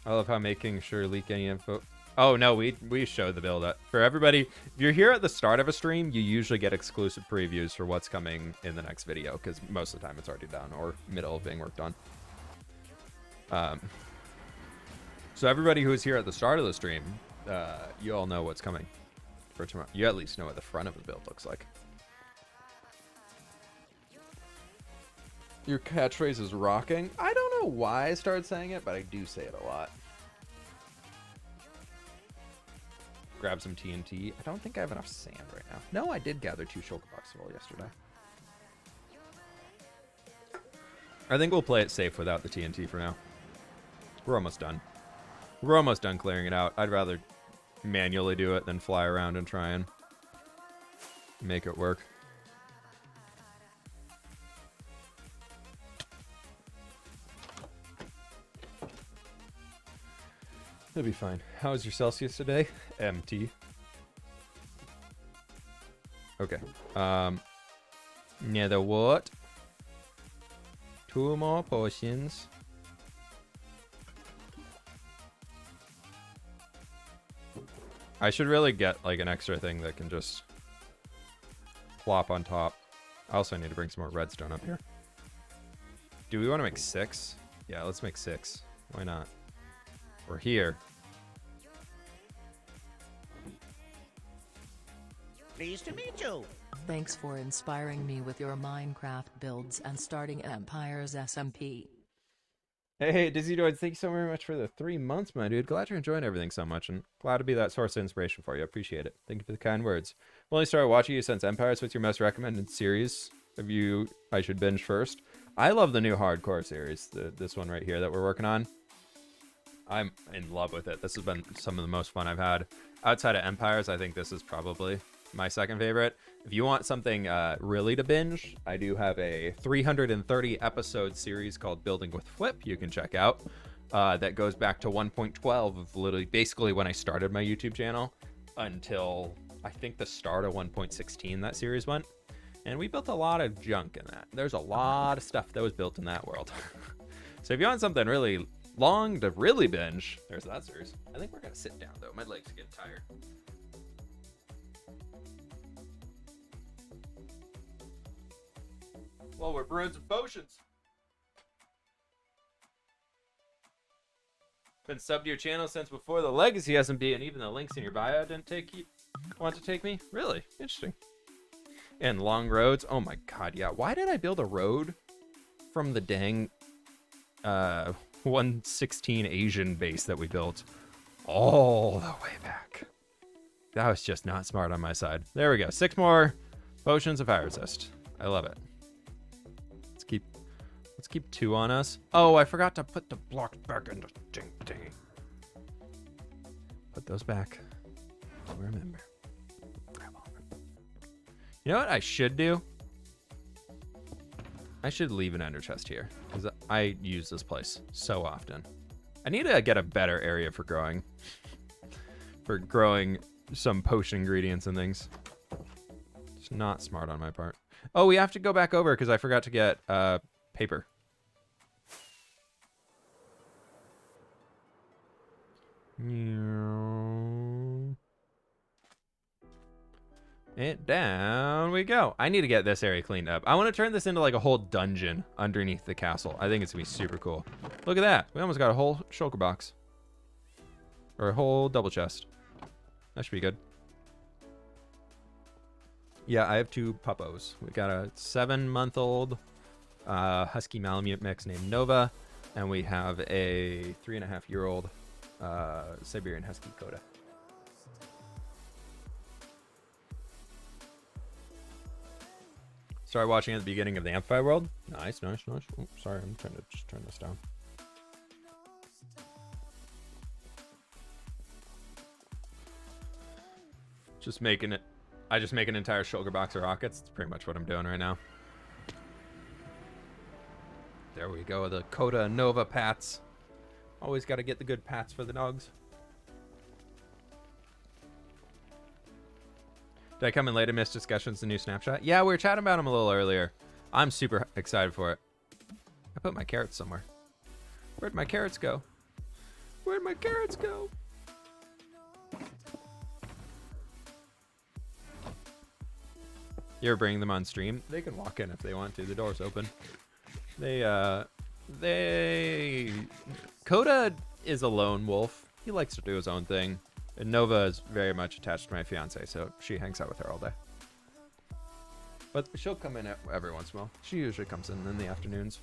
I love how making sure leak any info. Oh no, we show the build up for everybody. If you're here at the start of a stream, you usually get exclusive previews for what's coming in the next video, because most of the time it's already done or middle of being worked on. So everybody who's here at the start of the stream, you all know what's coming for tomorrow. You at least know what the front of the build looks like. Your catchphrase is rocking. I don't know why I started saying it, but I do say it a lot. Grab some TNT. I don't think I have enough sand right now. No, I did gather 2 shulker boxes full yesterday. I think we'll play it safe without the TNT for now. We're almost done. We're almost done clearing it out. I'd rather manually do it than fly around and try and make it work. It'll be fine. How was your Celsius today? MT. Okay. Nether what? 2 more potions. I should really get like an extra thing that can just plop on top. I also need to bring some more redstone up here. Do we want to make 6? Yeah, let's make 6. Why not? We're here. Pleased to meet you. Thanks for inspiring me with your Minecraft builds and starting empires SMP. Hey, Dizzy Droids, thank you so very much for the 3 months, my dude. Glad you're enjoying everything so much, and glad to be that source of inspiration for you. I appreciate it. Thank you for the kind words. I've only started watching you since Empires. What's your most recommended series of you I should binge first? I love the new hardcore series, this one right here that we're working on. I'm in love with it. This has been some of the most fun I've had. Outside of Empires, I think this is probably my second favorite. If you want something really to binge, I do have a 330 episode series called Building with Flip you can check out. That goes back to 1.12 of literally basically when I started my YouTube channel until I think the start of 1.16 that series went. And we built a lot of junk in that. There's a lot of stuff that was built in that world. So if you want something really long to really binge, there's that series. I think we're gonna sit down though. My legs are getting tired. Well, we're brewing some potions. Been subbed to your channel since before the Legacy SMD, and even the links in your bio didn't want to take me. Really interesting. And long roads. Oh my god, yeah. Why did I build a road from the dang 116 Asian base that we built all the way back? That was just not smart on my side. There we go. 6 more potions of fire resist. I love it. Let's keep 2 on us. Oh, I forgot to put the blocks back in the thingy. Put those back. I'll remember. Grab all of them. You know what I should do? I should leave an ender chest here because I use this place so often. I need to get a better area for growing. For growing some potion ingredients and things. It's not smart on my part. Oh, we have to go back over because I forgot to get paper. And down we go. I need to get this area cleaned up. I want to turn this into like a whole dungeon underneath the castle. I think it's gonna be super cool. Look at that. We almost got a whole shulker box. Or a whole double chest. That should be good. Yeah, I have 2 puppos. We got a 7-month-old husky Malamute mix named Nova, and we have a 3.5-year-old Siberian husky Coda. Started watching at the beginning of the Amplify world. Nice, nice, nice. Oh, sorry, I'm trying to just turn this down. Just making it. I just make an entire shoulder box of rockets. That's pretty much what I'm doing right now. There we go, the Coda Nova pats. Always got to get the good pats for the dogs. Did I come in late and miss discussions the new snapshot? Yeah, we were chatting about them a little earlier. I'm super excited for it. I put my carrots somewhere. Where'd my carrots go? Where'd my carrots go? You ever bring them on stream? They can walk in if they want to. The door's open. Coda is a lone wolf. He likes to do his own thing. And Nova is very much attached to my fiance, so she hangs out with her all day. But she'll come in every once in a while. She usually comes in the afternoons.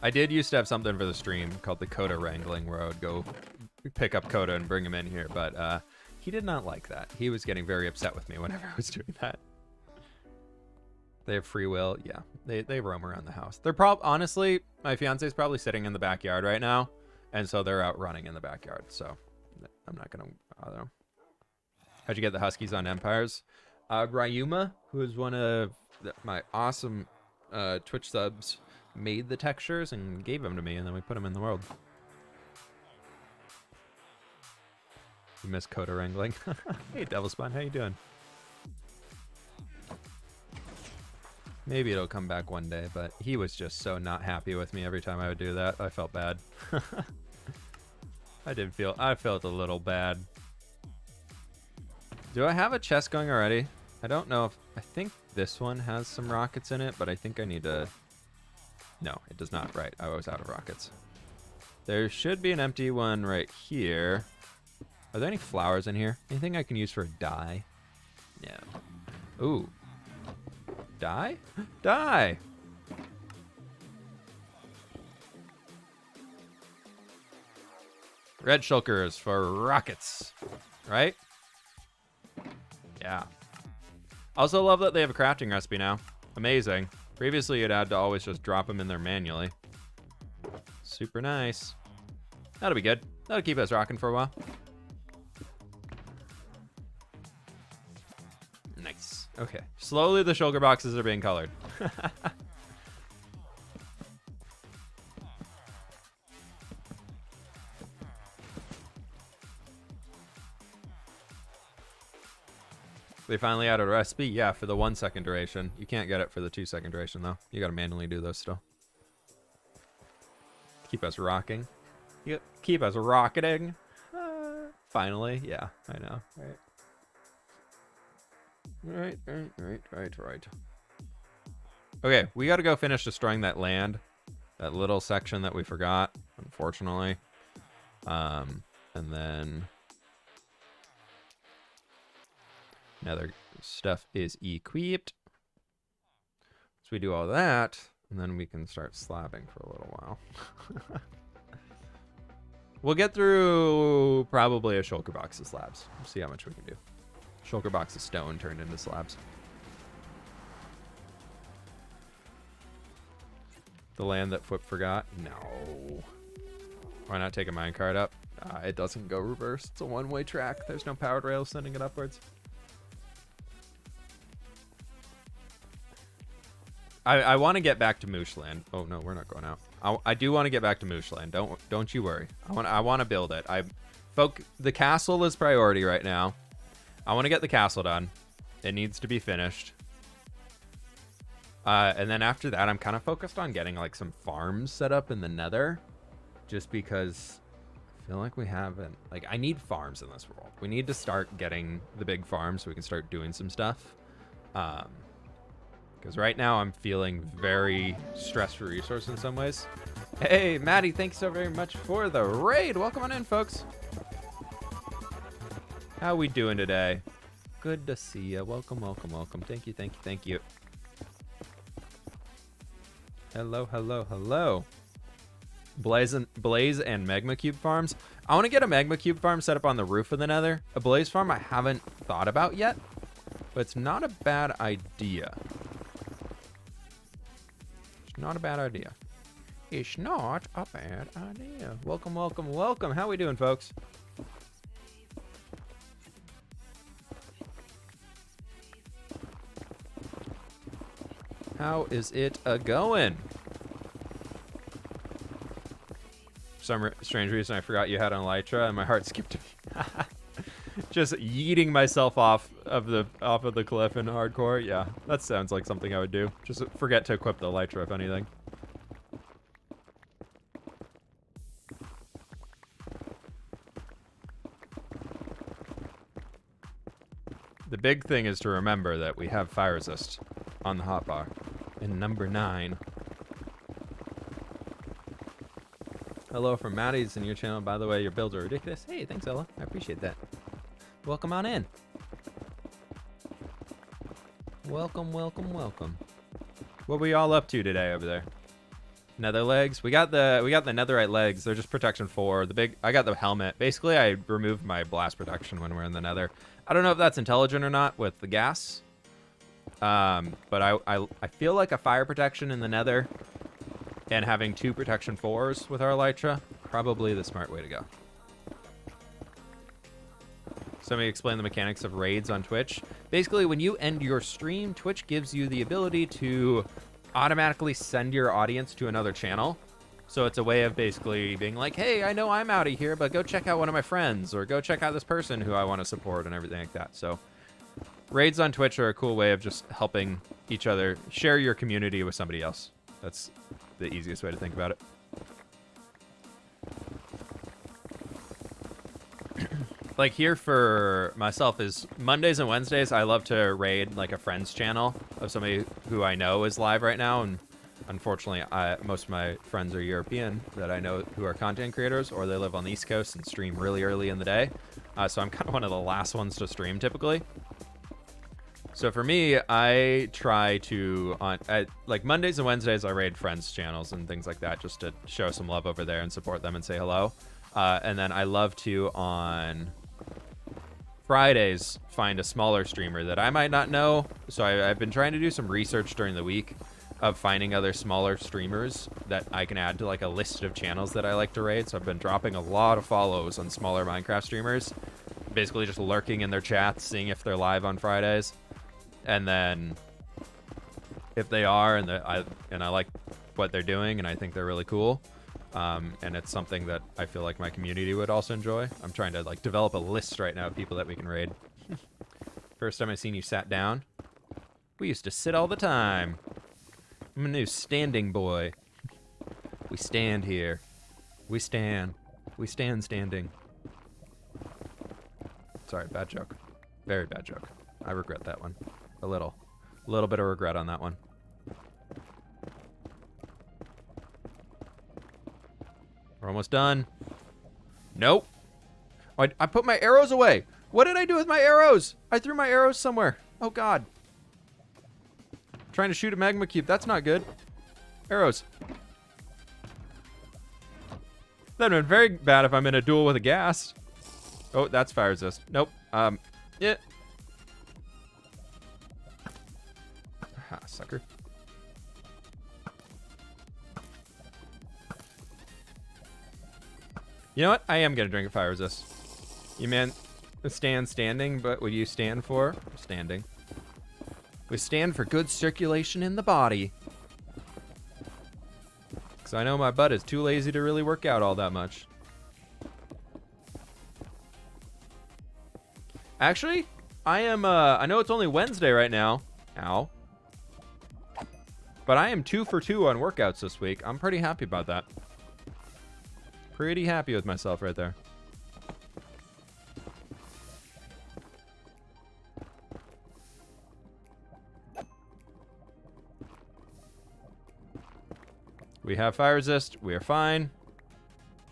I did used to have something for the stream called the Coda Wrangling, where I would go pick up Coda and bring him in here, but he did not like that. He was getting very upset with me whenever I was doing that. They have free will. Yeah, they roam around the house. They're honestly, my fiance's probably sitting in the backyard right now, and so they're out running in the backyard, so I'm not gonna bother them. How'd you get the Huskies on Empires? Ryuma, who is one of my awesome Twitch subs, made the textures and gave them to me, and then we put them in the world. You miss Coda wrangling. Hey, Devil Spawn, how you doing? Maybe it'll come back one day, but he was just so not happy with me every time I would do that. I felt bad. I felt a little bad. Do I have a chest going already? I don't know if, I think this one has some rockets in it, but I think I need to, no, it does not, right. I was out of rockets. There should be an empty one right here. Are there any flowers in here? Anything I can use for a dye? No. Ooh. Dye? Dye! Red shulkers for rockets, right? Yeah. Also love that they have a crafting recipe now. Amazing. Previously, you'd had to always just drop them in there manually. Super nice. That'll be good. That'll keep us rocking for a while. Nice. Okay. Slowly, the shulker boxes are being colored. They finally added a recipe? Yeah, for the 1 second duration. You can't get it for the 2 second duration, though. You gotta manually do those still. Keep us rocking. Keep us rocketing. Finally. Yeah, I know. Right. Okay, we gotta go finish destroying that land. That little section that we forgot, unfortunately. And then... Nether stuff is equipped. So we do all that, and then we can start slabbing for a little while. We'll get through probably a shulker box of slabs. We'll see how much we can do. Shulker box of stone turned into slabs. The land that Foot forgot? No. Why not take a minecart up? It doesn't go reverse. It's a one-way track. There's no powered rail sending it upwards. I want to get back to Mooshland. Oh no, we're not going out. I do want to get back to Mooshland. Don't you worry. I want to build it. The castle is priority right now. I want to get the castle done. It needs to be finished. And then after that, I'm kind of focused on getting like some farms set up in the Nether, just because I feel like we haven't. Like, I need farms in this world. We need to start getting the big farms so we can start doing some stuff. Because right now I'm feeling very stressed for resource in some ways. Hey, Maddie, thanks so very much for the raid. Welcome on in, folks. How we doing today? Good to see you. Welcome. Thank you. Hello. Blaze and Magma Cube farms. I want to get a Magma Cube farm set up on the roof of the Nether. A Blaze farm I haven't thought about yet, but it's not a bad idea. It's not a bad idea. Welcome. How we doing, folks? How is it going? For some strange reason, I forgot you had an elytra, and my heart skipped a beat. Just yeeting myself off of the cliff in hardcore. Yeah, that sounds like something I would do. Just forget to equip the elytra, if anything. The big thing is to remember that we have fire resist on the hotbar in number 9. Hello from Maddie's in your channel. By the way, your builds are ridiculous. Hey, thanks, Ella. I appreciate that. Welcome on in. Welcome. What we all up to today over there? Nether legs. We got the netherite legs. They're just protection 4. I got the helmet. Basically, I removed my blast protection when we're in the Nether. I don't know if that's intelligent or not with the gas. But I feel like a fire protection in the Nether and having 2 protection 4s with our elytra, probably the smart way to go. Somebody explain the mechanics of raids on Twitch. Basically, when you end your stream, Twitch gives you the ability to automatically send your audience to another channel. So it's a way of basically being like, hey, I know I'm out of here, but go check out one of my friends, or go check out this person who I want to support, and everything like that. So raids on Twitch are a cool way of just helping each other share your community with somebody else. That's the easiest way to think about it. Like here for myself is Mondays and Wednesdays, I love to raid like a friend's channel of somebody who I know is live right now. And unfortunately, most of my friends are European that I know who are content creators, or they live on the East Coast and stream really early in the day. So I'm kind of one of the last ones to stream typically. So for me, I try to, like Mondays and Wednesdays, I raid friends' channels and things like that just to show some love over there and support them and say hello. And then I love to, on Fridays, find a smaller streamer that I might not know. So I've been trying to do some research during the week of finding other smaller streamers that I can add to like a list of channels that I like to raid. So I've been dropping a lot of follows on smaller Minecraft streamers, basically just lurking in their chats, seeing if they're live on Fridays. And then if they are, and I like what they're doing, and I think they're really cool, and it's something that I feel like my community would also enjoy. I'm trying to like develop a list right now of people that we can raid. First time I seen you sat down. We used to sit all the time. I'm a new standing boy. We stand here. We stand. We stand standing. Sorry, bad joke. Very bad joke. I regret that one. A little bit of regret on that one. We're almost done. Nope. I put my arrows away. What did I do with my arrows? I threw my arrows somewhere. Oh, God. Trying to shoot a magma cube. That's not good. Arrows. That would have been very bad if I'm in a duel with a ghast. Oh, that's fire resist. Nope. Yeah. Ha, sucker. You know what? I am going to drink a fire resist. You man stand standing, but what do you stand for? Standing. We stand for good circulation in the body. Because I know my butt is too lazy to really work out all that much. Actually, I am, I know it's only Wednesday right now. Ow. But I am 2 for 2 on workouts this week. I'm pretty happy about that. Pretty happy with myself right there. We have fire resist. We are fine.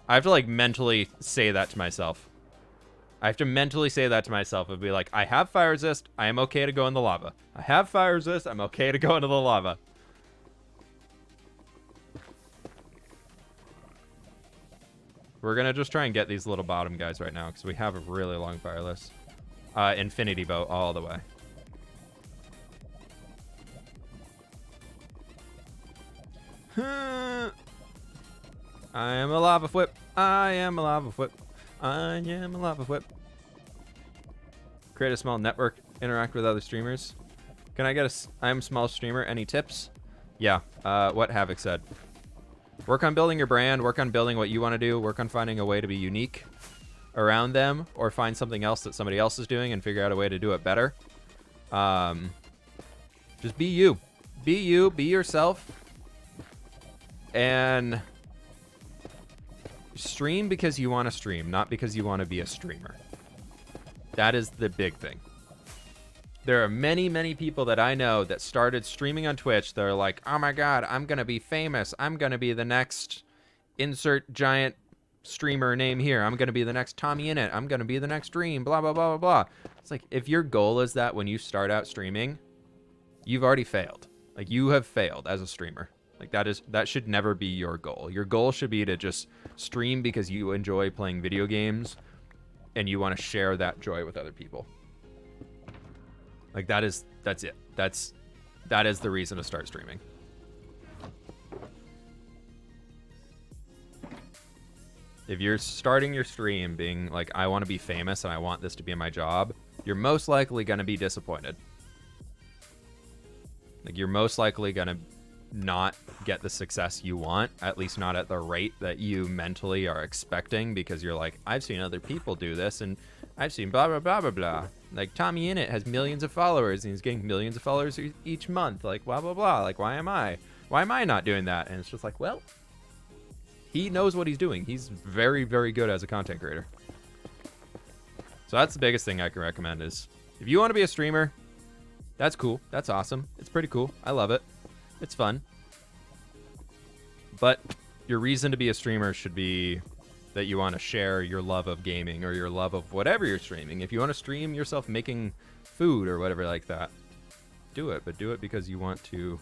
I have to like mentally say that to myself. I have to mentally say that to myself and be like, I have fire resist. I am okay to go in the lava. I have fire resist. I'm okay to go into the lava. We're going to just try and get these little bottom guys right now because we have a really long fire list. Infinity bow all the way. I am a lava whip. I am a lava whip. I am a lava whip. Create a small network. Interact with other streamers. Can I get a... I'm a small streamer. Any tips? Yeah. What Havoc said. Work on building your brand. Work on building what you want to do. Work on finding a way to be unique around them, or find something else that somebody else is doing and figure out a way to do it better. Just be you. Be you. Be yourself. And stream because you want to stream, not because you want to be a streamer. That is the big thing. There are many, many people that I know that started streaming on Twitch. They're like, oh my God, I'm going to be famous. I'm going to be the next insert giant streamer name here. I'm going to be the next Tommy Innit. I'm going to be the next Dream, blah, blah, blah, blah, blah. It's like, if your goal is that when you start out streaming, you've already failed. Like, you have failed as a streamer. Like, that should never be your goal. Your goal should be to just stream because you enjoy playing video games and you want to share that joy with other people. Like, that's it. That is the reason to start streaming. If you're starting your stream being like, I want to be famous and I want this to be my job, you're most likely going to be disappointed. Like, you're most likely going to not get the success you want, at least not at the rate that you mentally are expecting, because you're like, I've seen other people do this, and I've seen blah, blah, blah, blah, blah. Like, Tommy Innit has millions of followers, and he's getting millions of followers each month. Like, blah, blah, blah. Like, why am I not doing that? And it's just like, well, he knows what he's doing. He's very, very good as a content creator. So that's the biggest thing I can recommend is, if you want to be a streamer, that's cool. That's awesome. It's pretty cool. I love it. It's fun. But your reason to be a streamer should be that you want to share your love of gaming or your love of whatever you're streaming. If you want to stream yourself making food or whatever like that, do it. But do it because you want to,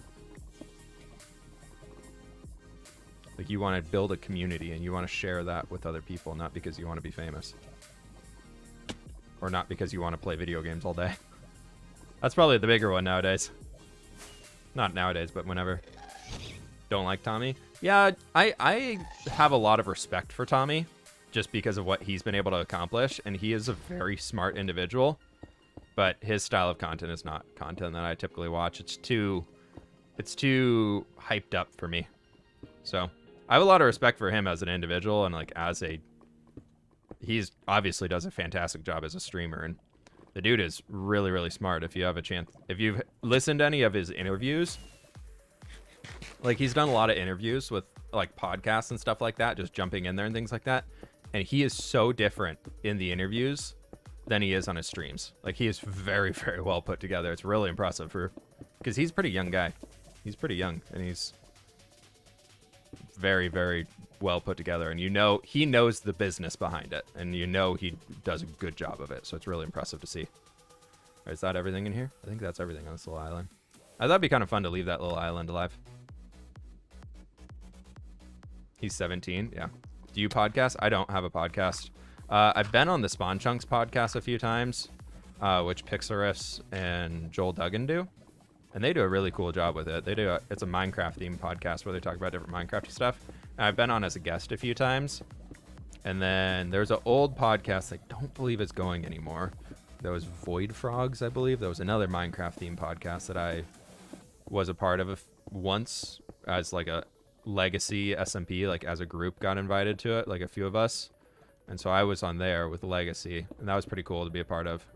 like, you want to build a community and you want to share that with other people, not because you want to be famous. Or not because you want to play video games all day. That's probably the bigger one nowadays. Not nowadays, but whenever. Don't like Tommy? Yeah, I have a lot of respect for Tommy just because of what he's been able to accomplish, and he is a very smart individual, but his style of content is not content that I typically watch. It's too hyped up for me. So I have a lot of respect for him as an individual, and like he's obviously does a fantastic job as a streamer, and the dude is really, really smart. If you have a chance, if you've listened to any of his interviews, like, he's done a lot of interviews with like podcasts and stuff like that, just jumping in there and things like that. And he is so different in the interviews than he is on his streams. Like, he is very, very well put together. It's really impressive because he's a pretty young guy. He's pretty young, and he's very, very well put together. And he knows the business behind it, and he does a good job of it. So it's really impressive to see. All right, is that everything in here? I think that's everything on this little island. I thought it'd be kind of fun to leave that little island alive. He's 17. Yeah. Do you podcast? I don't have a podcast. I've been on the Spawn Chunks podcast a few times, which Pixarus and Joel Duggan do. And they do a really cool job with it. It's a Minecraft themed podcast where they talk about different Minecraft stuff. And I've been on as a guest a few times. And then there's an old podcast I don't believe it's going anymore. There was Void Frogs, I believe. There was another Minecraft themed podcast that I was a part of once as like a Legacy SMP, like as a group got invited to it, like a few of us. And so I was on there with Legacy, and that was pretty cool to be a part of.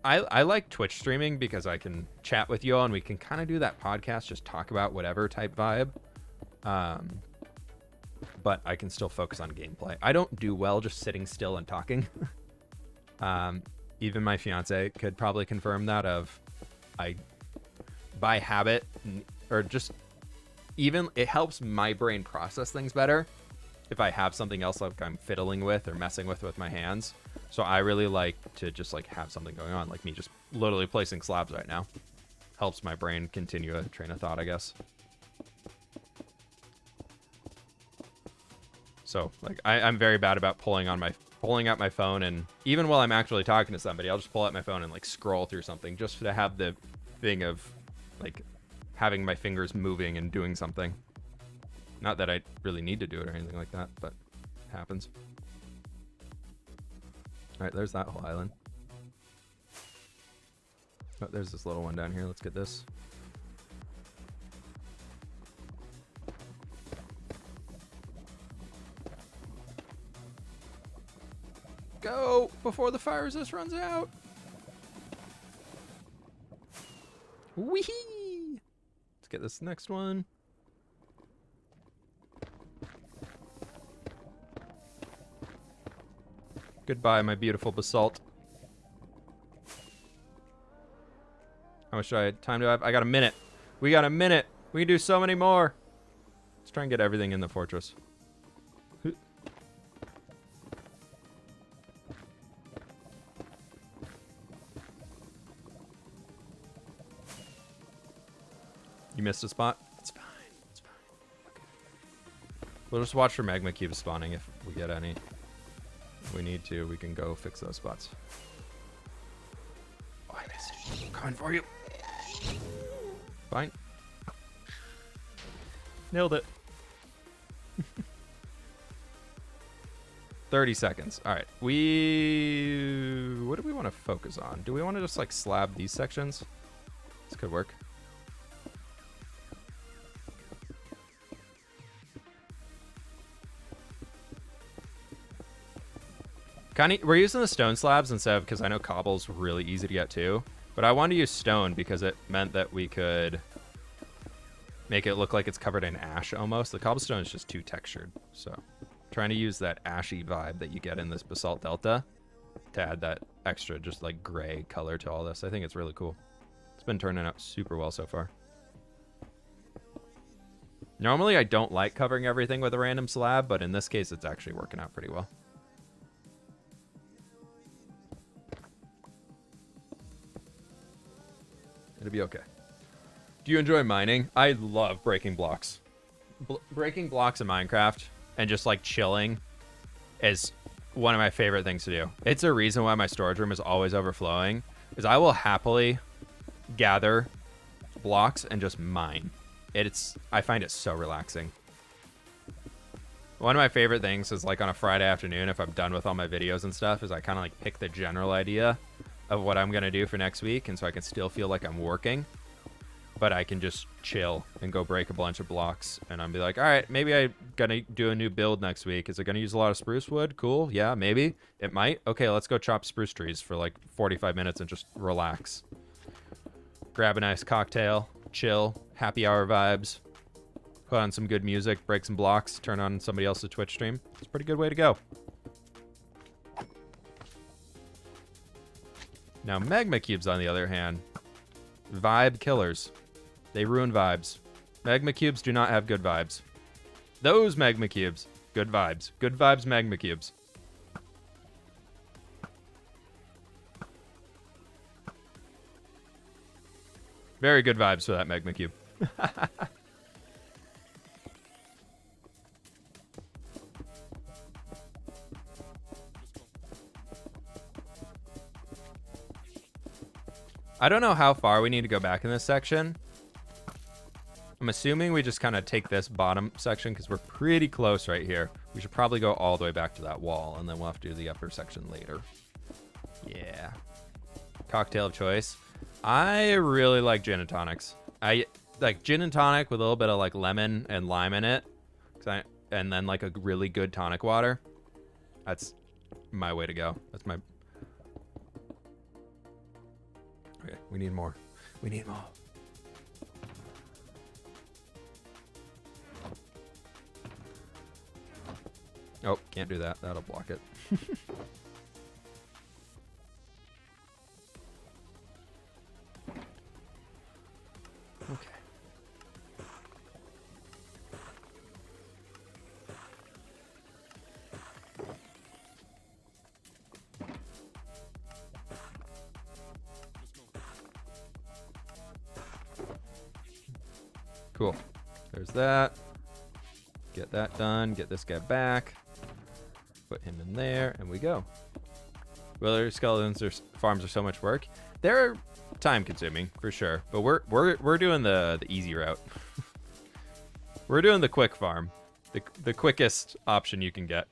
I like Twitch streaming because I can chat with you all and we can kind of do that podcast, just talk about whatever type vibe. But I can still focus on gameplay. I don't do well just sitting still and talking. Even my fiance could probably confirm that by habit, or just even it helps my brain process things better if I have something else like I'm fiddling with or messing with my hands. So I really like to just like have something going on, like me just literally placing slabs right now. Helps my brain continue a train of thought, I guess. So like I'm very bad about pulling out my phone, and even while I'm actually talking to somebody, I'll just pull out my phone and like scroll through something just to have the thing of like having my fingers moving and doing something. Not that I really need to do it or anything like that, but it happens. All right, there's that whole island. Oh, there's this little one down here. Let's get this. Go before the fire resist runs out. Wee! Let's get this next one. Goodbye, my beautiful basalt. How much time do I have? I got a minute. We got a minute. We can do so many more. Let's try and get everything in the fortress. You missed a spot? It's fine. It's fine. Okay. We'll just watch for magma cubes spawning if we get any. If we need to, we can go fix those spots. Oh, I missed. I'm coming for you. Fine. Nailed it. 30 seconds. All right. What do we want to focus on? Do we want to just like slab these sections? This could work. We're using the stone slabs instead of, because I know cobble's really easy to get too. But I wanted to use stone because it meant that we could make it look like it's covered in ash almost. The cobblestone is just too textured. So trying to use that ashy vibe that you get in this basalt delta to add that extra just like gray color to all this. I think it's really cool. It's been turning out super well so far. Normally I don't like covering everything with a random slab, but in this case it's actually working out pretty well. It'll be okay. Do you enjoy mining? I love breaking blocks. Breaking blocks in Minecraft and just like chilling is one of my favorite things to do. It's a reason why my storage room is always overflowing, is I will happily gather blocks and just mine. I find it so relaxing. One of my favorite things is like on a Friday afternoon, if I'm done with all my videos and stuff, is I kind of like pick the general idea of what I'm going to do for next week. And so I can still feel like I'm working, but I can just chill and go break a bunch of blocks. And I'll be like, all right, maybe I'm going to do a new build next week. Is it going to use a lot of spruce wood? Cool. Yeah, maybe. It might. Okay, let's go chop spruce trees for like 45 minutes and just relax. Grab a nice cocktail, chill, happy hour vibes, put on some good music, break some blocks, turn on somebody else's Twitch stream. It's a pretty good way to go. Now, magma cubes, on the other hand, vibe killers. They ruin vibes. Magma cubes do not have good vibes. Those magma cubes, good vibes. Good vibes magma cubes. Very good vibes for that magma cube. I don't know how far we need to go back in this section. I'm assuming we just kind of take this bottom section because we're pretty close right here. We should probably go all the way back to that wall, and then we'll have to do the upper section later. Yeah. Cocktail of choice. I really like gin and tonics. I like gin and tonic with a little bit of like lemon and lime in it. And then like a really good tonic water. That's my way to go. That's my... Okay, we need more. We need more. Oh, can't do that. That'll block it. Okay. Cool. There's that. Get that done. Get this guy back. Put him in there, and we go. Whether skeletons or farms are so much work, they're time consuming for sure. But we're doing the easy route. We're doing the quick farm, the quickest option you can get.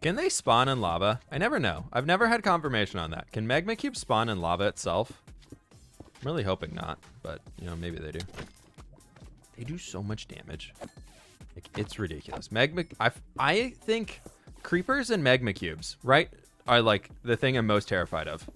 Can they spawn in lava? I never know. I've never had confirmation on that. Can magma cubes spawn in lava itself? I'm really hoping not, but you know, maybe they do. They do so much damage. Like, it's ridiculous. I think creepers and magma cubes, right, are like the thing I'm most terrified of.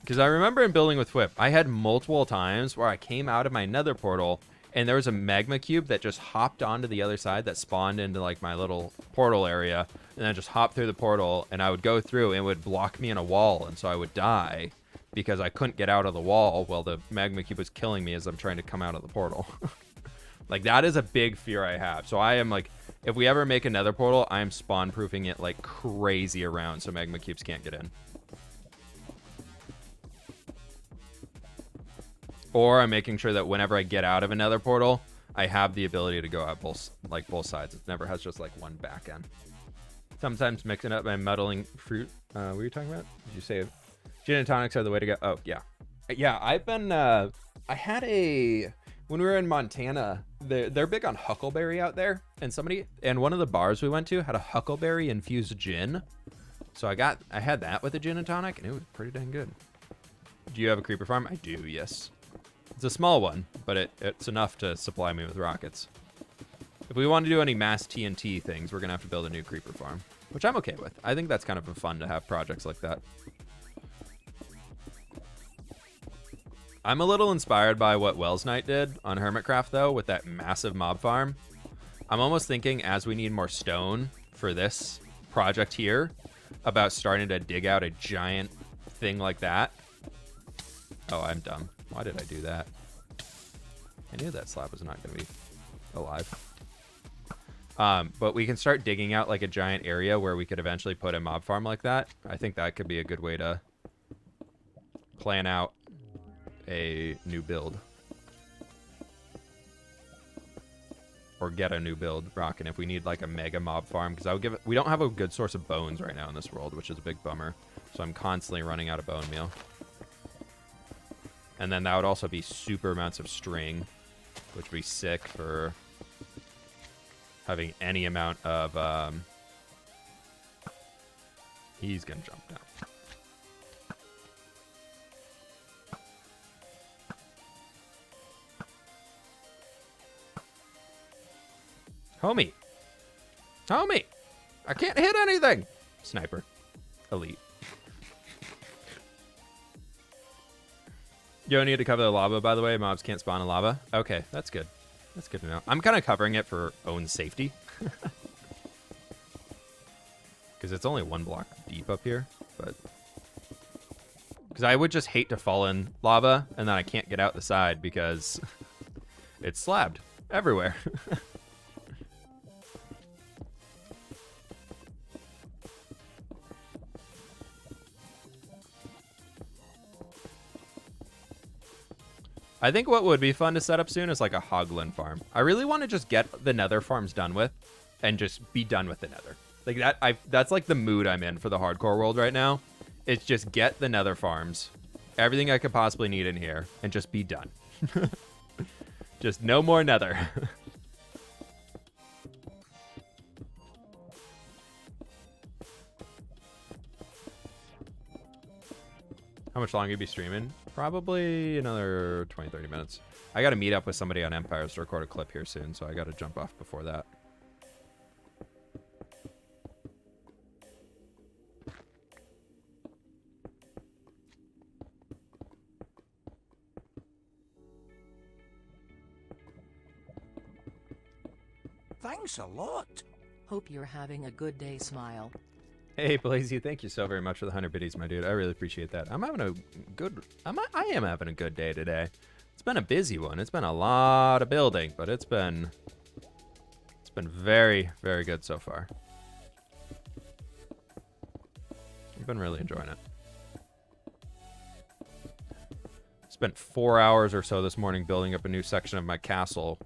Because I remember in Building with Whip, I had multiple times where I came out of my nether portal and there was a magma cube that just hopped onto the other side that spawned into like my little portal area, and then just hopped through the portal, and I would go through and it would block me in a wall, and so I would die because I couldn't get out of the wall while the magma cube was killing me as I'm trying to come out of the portal. Like, that is a big fear I have. So I am like, if we ever make another portal, I am spawn proofing it like crazy around so magma cubes can't get in. Or I'm making sure that whenever I get out of another portal, I have the ability to go out both sides. It never has just like one back end. Sometimes mixing up by muddling fruit. What were you talking about? Did you say gin and tonics are the way to go? Oh, yeah. Yeah, I've been... I had a... When we were in Montana, they're big on huckleberry out there. And one of the bars we went to had a huckleberry infused gin. So I had that with a gin and tonic, and it was pretty dang good. Do you have a creeper farm? I do, yes. It's a small one, but it's enough to supply me with rockets. If we want to do any mass TNT things, we're going to have to build a new creeper farm, which I'm okay with. I think that's kind of fun to have projects like that. I'm a little inspired by what Wells Knight did on Hermitcraft, though, with that massive mob farm. I'm almost thinking, as we need more stone for this project here, about starting to dig out a giant thing like that. Oh, I'm dumb. Why did I do that? I knew that slab was not going to be alive. But we can start digging out like a giant area where we could eventually put a mob farm like that. I think that could be a good way to plan out a new build. Or get a new build rocking if we need like a mega mob farm, because we don't have a good source of bones right now in this world, which is a big bummer. So I'm constantly running out of bone meal. And then that would also be super amounts of string, which would be sick for having any amount of he's gonna jump down. Homie. Homie. I can't hit anything. Sniper. Elite. You don't need to cover the lava, by the way. Mobs can't spawn in lava. Okay, that's good. That's good to know. I'm kind of covering it for own safety. Because it's only one block deep up here. But because I would just hate to fall in lava and then I can't get out the side because it's slabbed everywhere. I think what would be fun to set up soon is like a hoglin farm. I really want to just get the nether farms done with and just be done with the nether. Like that's like the mood I'm in for the hardcore world right now. It's just get the nether farms, everything I could possibly need in here, and just be done. Just no more nether. How much longer you be streaming? Probably another 20-30 minutes. I got to meet up with somebody on Empires to record a clip here soon, so I got to jump off before that. Thanks a lot. Hope you're having a good day, Smile. Hey, Blazy, thank you so very much for the 100 biddies, my dude. I really appreciate that. I am having a good day today. It's been a busy one. It's been a lot of building, but it's been very, very good so far. I've been really enjoying it. Spent 4 hours or so this morning building up a new section of my castle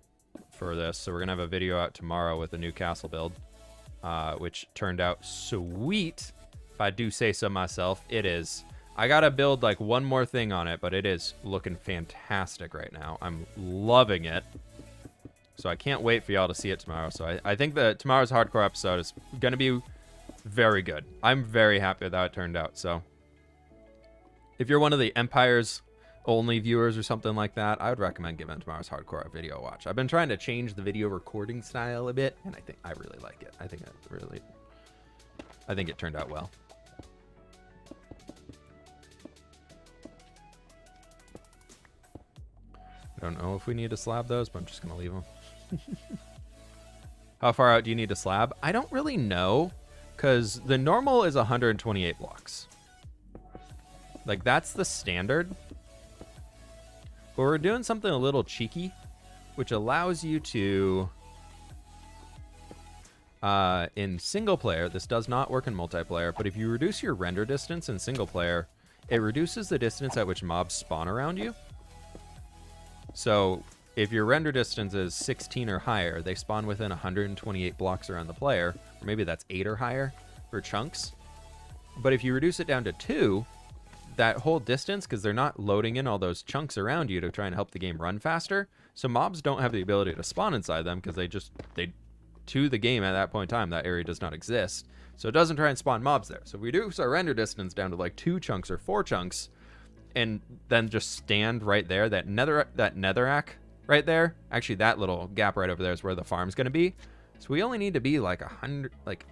for this, so we're gonna have a video out tomorrow with a new castle build. Which turned out sweet, if I do say so myself. It is. I gotta build like one more thing on it, but it is looking fantastic right now. I'm loving it. So I can't wait for y'all to see it tomorrow. So I think that tomorrow's hardcore episode is gonna be very good. I'm very happy with how it turned out. So if you're one of the Empire's only viewers or something like that, I would recommend giving tomorrow's hardcore a video watch. I've been trying to change the video recording style a bit, and I think I really like it. I think it turned out well. I don't know if we need to slab those, but I'm just gonna leave them. How far out do you need to slab? I don't really know, because the normal is 128 blocks. Like, that's the standard. But we're doing something a little cheeky, which allows you to, in single player, this does not work in multiplayer, but if you reduce your render distance in single player, it reduces the distance at which mobs spawn around you. So if your render distance is 16 or higher, they spawn within 128 blocks around the player, or maybe that's 8 or higher for chunks. But if you reduce it down to 2, that whole distance, because they're not loading in all those chunks around you to try and help the game run faster, so mobs don't have the ability to spawn inside them because they to the game at that point in time, that area does not exist. So it doesn't try and spawn mobs there. So if we reduce our render distance down to like 2 chunks or 4 chunks, and then just stand right there, that netherrack right there, actually that little gap right over there is where the farm's going to be. So we only need to be like 100, like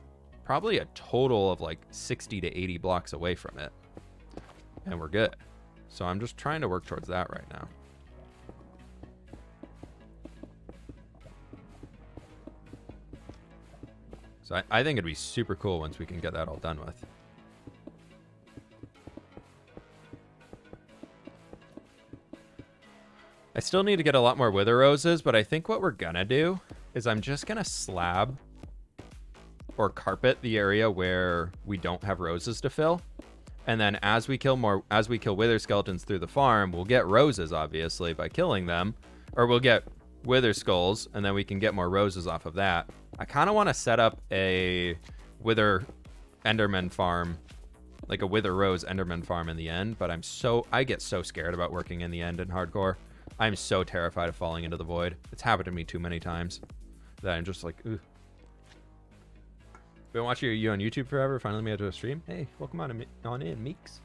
probably a total of like 60 to 80 blocks away from it, and we're good. So I'm just trying to work towards that right now. So I think it'd be super cool once we can get that all done with. I still need to get a lot more wither roses, but I think what we're gonna do is I'm just gonna slab or carpet the area where we don't have roses to fill. And then as we kill wither skeletons through the farm, we'll get roses, obviously, by killing them. Or we'll get wither skulls, and then we can get more roses off of that. I kind of want to set up a wither enderman farm, like a wither rose enderman farm in the end, but I get so scared about working in the end in hardcore. I'm so terrified of falling into the void. It's happened to me too many times that I'm just like, ugh. Been watching you on YouTube forever. Finally made it to a stream. Hey, welcome on in, Meeks.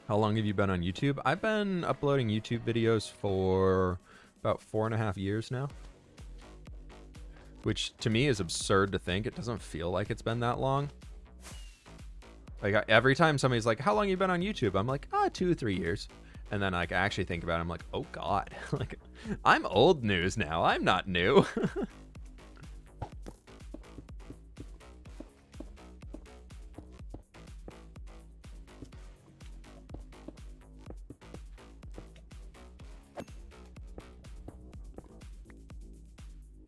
How long have you been on YouTube? I've been uploading YouTube videos for about 4.5 years now. Which to me is absurd to think. It doesn't feel like it's been that long. Like every time somebody's like, how long have you been on YouTube? I'm like, 2 or 3 years. And then like I actually think about it, I'm like, oh God, like I'm old news now. I'm not new.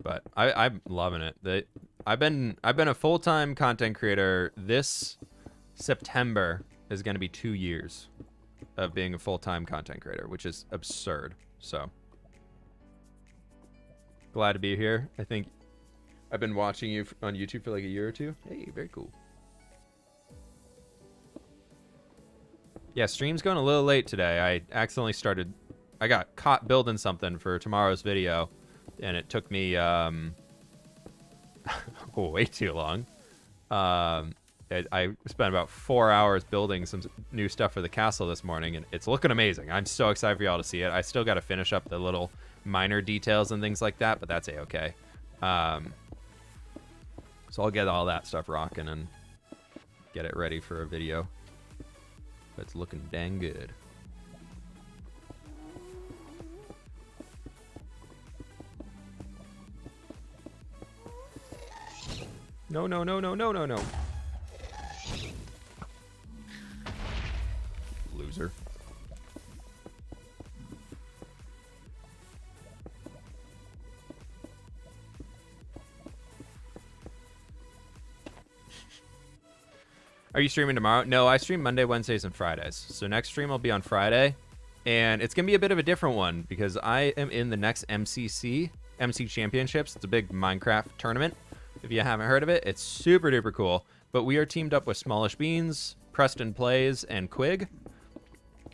But I'm loving it. I've been a full-time content creator. This September is going to be 2 years of being a full-time content creator, which is absurd. So glad to be here. I think I've been watching you on YouTube for like a year or two. Hey, very cool. Yeah, stream's going a little late today. I got caught building something for tomorrow's video, and it took me way too long. I spent about 4 hours building some new stuff for the castle this morning, and it's looking amazing. I'm so excited for y'all to see it. I still got to finish up the little minor details and things like that, but that's a-okay. So I'll get all that stuff rocking and get it ready for a video. But it's looking dang good. No, no, no, no, no, no, no. Loser. Are you streaming tomorrow? No, I stream Monday, Wednesdays, and Fridays. So next stream will be on Friday. And it's going to be a bit of a different one because I am in the next MC Championships. It's a big Minecraft tournament. If you haven't heard of it, it's super duper cool. But we are teamed up with Smallish Beans, Preston Plays, and Quig.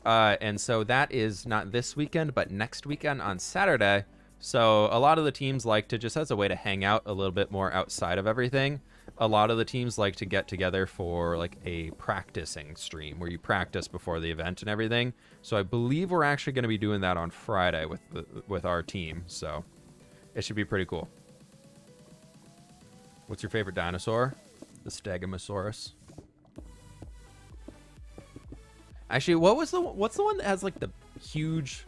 And so that is not this weekend, but next weekend on Saturday. So a lot of the teams like to, just as a way to hang out a little bit more outside of everything, a lot of the teams like to get together for like a practicing stream where you practice before the event and everything. So I believe we're actually going to be doing that on Friday with our team. So it should be pretty cool. What's your favorite dinosaur? The Stegosaurus. Actually, what's the one that has like the huge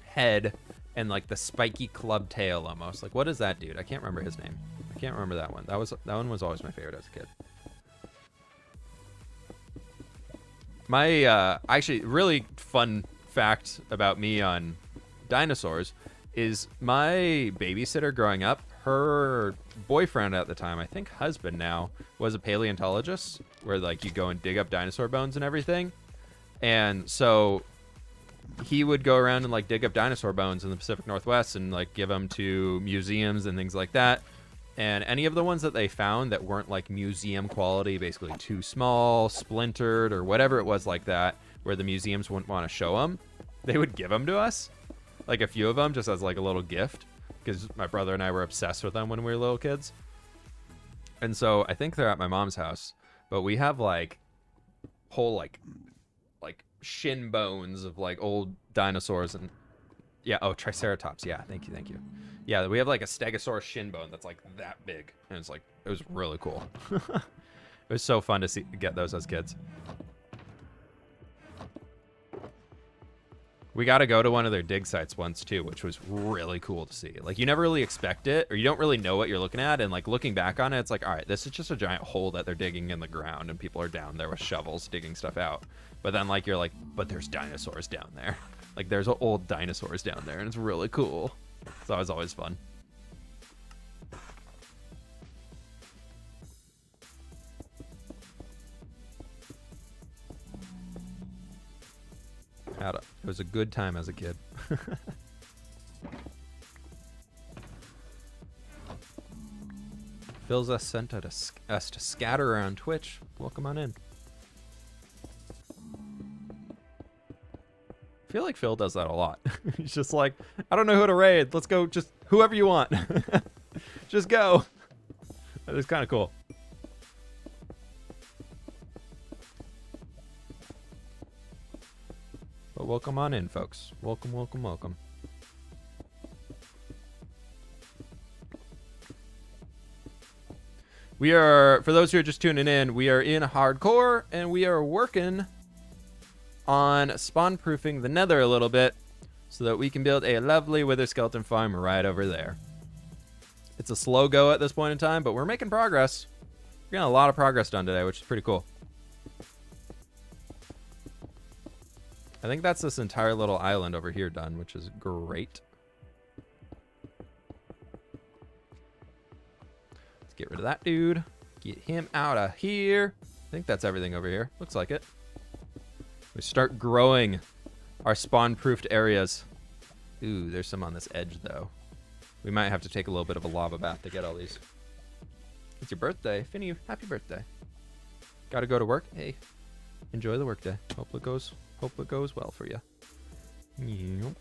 head and like the spiky club tail almost? Like, what is that dude? I can't remember his name. I can't remember that one. That one was always my favorite as a kid. My actually really fun fact about me on dinosaurs is my babysitter growing up, her boyfriend at the time, I think husband now, was a paleontologist where like you go and dig up dinosaur bones and everything. And so he would go around and like dig up dinosaur bones in the Pacific Northwest and like give them to museums and things like that. And any of the ones that they found that weren't like museum quality, basically too small, splintered, or whatever it was like that, where the museums wouldn't want to show them, they would give them to us. Like a few of them just as like a little gift, because my brother and I were obsessed with them when we were little kids. And so I think they're at my mom's house, but we have like whole like shin bones of like old dinosaurs. And yeah, oh, triceratops, yeah, thank you. Yeah, we have like a stegosaurus shin bone that's like that big, and it's like, it was really cool. It was so fun to get those as kids. We got to go to one of their dig sites once too, which was really cool to see. Like, you never really expect it, or you don't really know what you're looking at, and like looking back on it, it's like, all right, this is just a giant hole that they're digging in the ground, and people are down there with shovels digging stuff out. But then like you're like, but there's dinosaurs down there. Like there's old dinosaurs down there, and it's really cool. So it was always fun. It was a good time as a kid. Phil's sent us to scatter around Twitch. Welcome on in. I feel like Phil does that a lot. He's just like, I don't know who to raid. Let's go, just whoever you want. Just go. That is kind of cool. But welcome on in, folks. Welcome. We are, for those who are just tuning in, we are in hardcore, and we are working on spawn-proofing the Nether a little bit so that we can build a lovely wither skeleton farm right over there. It's a slow go at this point in time, but we're making progress. We're getting a lot of progress done today, which is pretty cool. I think that's this entire little island over here done, which is great. Let's get rid of that dude. Get him out of here. I think that's everything over here. Looks like it. We start growing our spawn-proofed areas. Ooh, there's some on this edge, though. We might have to take a little bit of a lava bath to get all these. It's your birthday. Finny, happy birthday. Gotta go to work? Hey, enjoy the workday. Hope it goes well for you. Yep.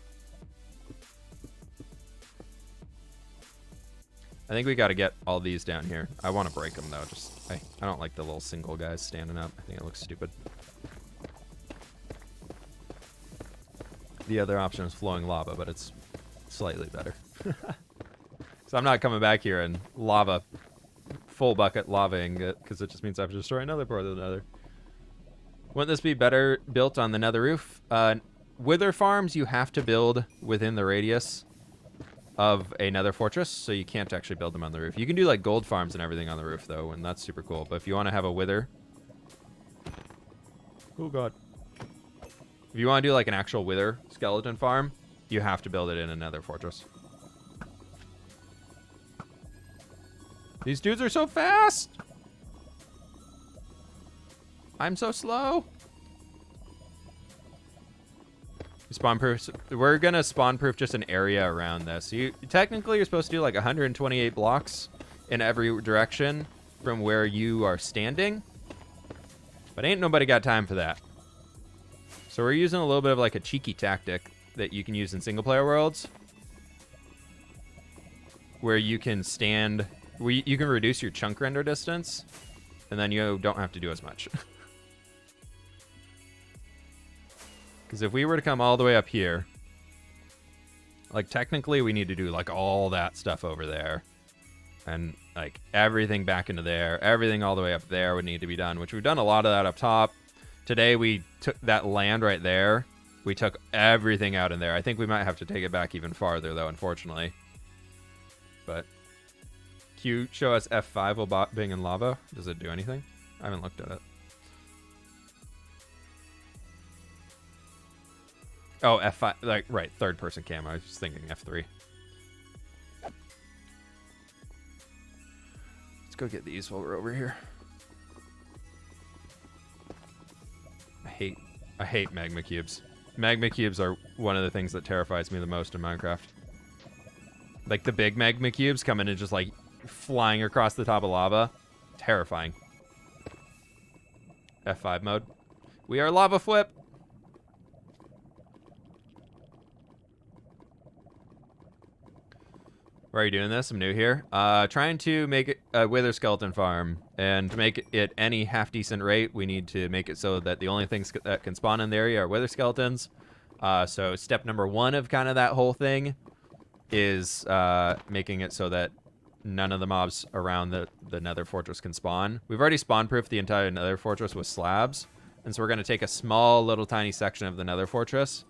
I think we got to get all these down here. I want to break them though. I don't like the little single guys standing up. I think it looks stupid. The other option is flowing lava, but it's slightly better. So I'm not coming back here and full bucket lavaing it, because it just means I have to destroy another part of the Nether. Wouldn't this be better built on the Nether roof? Wither farms you have to build within the radius of a Nether fortress, so you can't actually build them on the roof. You can do like gold farms and everything on the roof though, and that's super cool. But if you want to have a wither, oh god, if you want to do like an actual wither skeleton farm, you have to build it in a Nether fortress. These dudes are so fast. I'm so slow. We're gonna spawn proof just an area around this. Technically you're supposed to do like 128 blocks in every direction from where you are standing, but ain't nobody got time for that. So we're using a little bit of like a cheeky tactic that you can use in single player worlds, where you can you can reduce your chunk render distance, and then you don't have to do as much. Because if we were to come all the way up here, like technically we need to do like all that stuff over there, and like everything back into there, everything all the way up there would need to be done, which we've done a lot of that up top. Today we took that land right there, we took everything out in there. I think we might have to take it back even farther though, unfortunately. But Q, show us F5 while being in lava. Does it do anything? I haven't looked at it. Oh, F5, like, right, third person cam. I was just thinking F3. Let's go get these while we're over here. I hate magma cubes. Magma cubes are one of the things that terrifies me the most in Minecraft. Like the big magma cubes come in and just like flying across the top of lava. Terrifying. F5 mode. We are lava flip. Why are you doing this? I'm new here. Trying to make it a wither skeleton farm. And to make it any half-decent rate, we need to make it so that the only things that can spawn in the area are wither skeletons. So step number 1 of kind of that whole thing is making it so that none of the mobs around the nether fortress can spawn. We've already spawn-proofed the entire nether fortress with slabs. And so we're going to take a small little tiny section of the nether fortress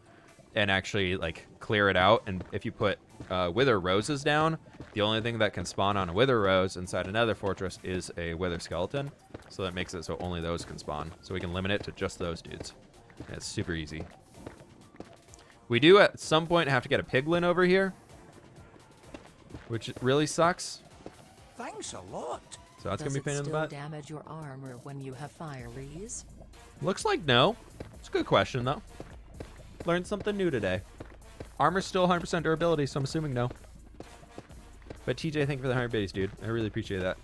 and actually like clear it out. And if you put wither roses down, the only thing that can spawn on a wither rose inside a nether fortress is a wither skeleton. So that makes it so only those can spawn. So we can limit it to just those dudes. And it's super easy. We do at some point have to get a piglin over here, which really sucks. Thanks a lot. So that's going to be a pain in the Does it butt. still damage your armor when you have fireys? Looks like no. It's a good question, though. Learned something new today. Armor's still 100% durability, so I'm assuming no. But TJ, thank you for the 100 base, dude. I really appreciate that.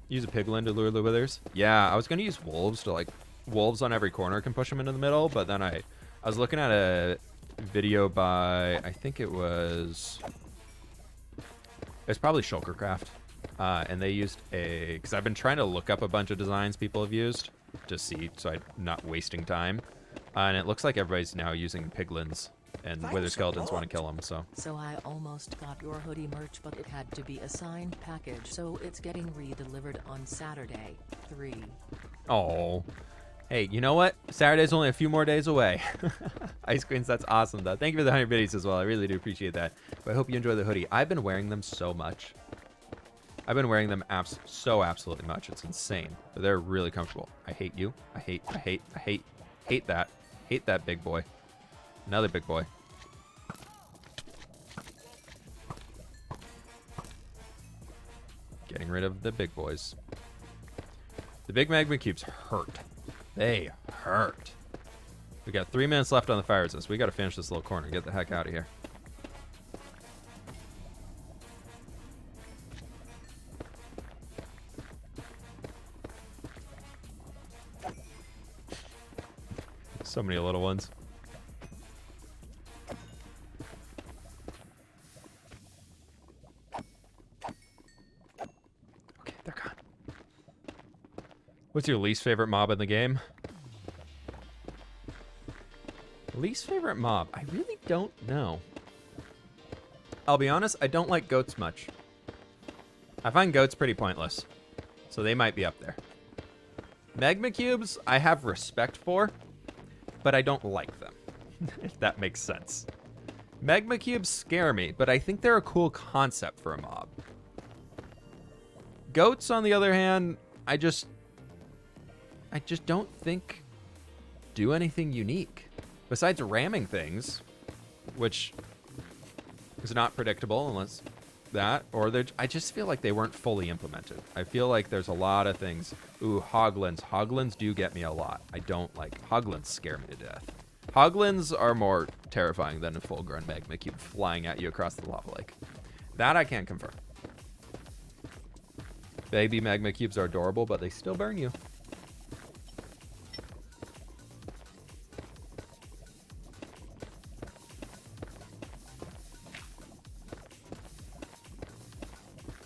Use a piglin to lure the withers. Yeah, I was going to use wolves to, like, wolves on every corner can push them into the middle, but then I was looking at a video by, I think it was probably Shulkercraft. And they used because I've been trying to look up a bunch of designs people have used to see, so I'm not wasting time. And it looks like everybody's now using piglins, and wither skeletons want to kill them, so. So I almost got your hoodie merch, but it had to be a signed package, so it's getting re-delivered on Saturday. 3. Oh. Hey, you know what? Saturday's only a few more days away. Ice Queens, that's awesome, though. Thank you for the 100 biddies as well. I really do appreciate that. But I hope you enjoy the hoodie. I've been wearing them so much. I've been wearing them so absolutely much. It's insane. But they're really comfortable. I hate you. I hate that. Hate that big boy. Another big boy. Getting rid of the big boys. The big magma cubes hurt. They hurt. We got 3 minutes left on the fire resist. We got to finish this little corner. Get the heck out of here. So many little ones. Okay, they're gone. What's your least favorite mob in the game? Least favorite mob? I really don't know. I'll be honest, I don't like goats much. I find goats pretty pointless. So they might be up there. Magma cubes, I have respect for, but I don't like them, if that makes sense. Magma cubes scare me, but I think they're a cool concept for a mob. Goats, on the other hand, I just don't think do anything unique. Besides ramming things, which is not predictable unless that, or I just feel like they weren't fully implemented. I feel like there's a lot of things. Ooh, hoglins. Hoglins do get me a lot. I don't like, hoglins scare me to death. Hoglins are more terrifying than a full-grown magma cube flying at you across the lava lake. That I can't confirm. Baby magma cubes are adorable, but they still burn you.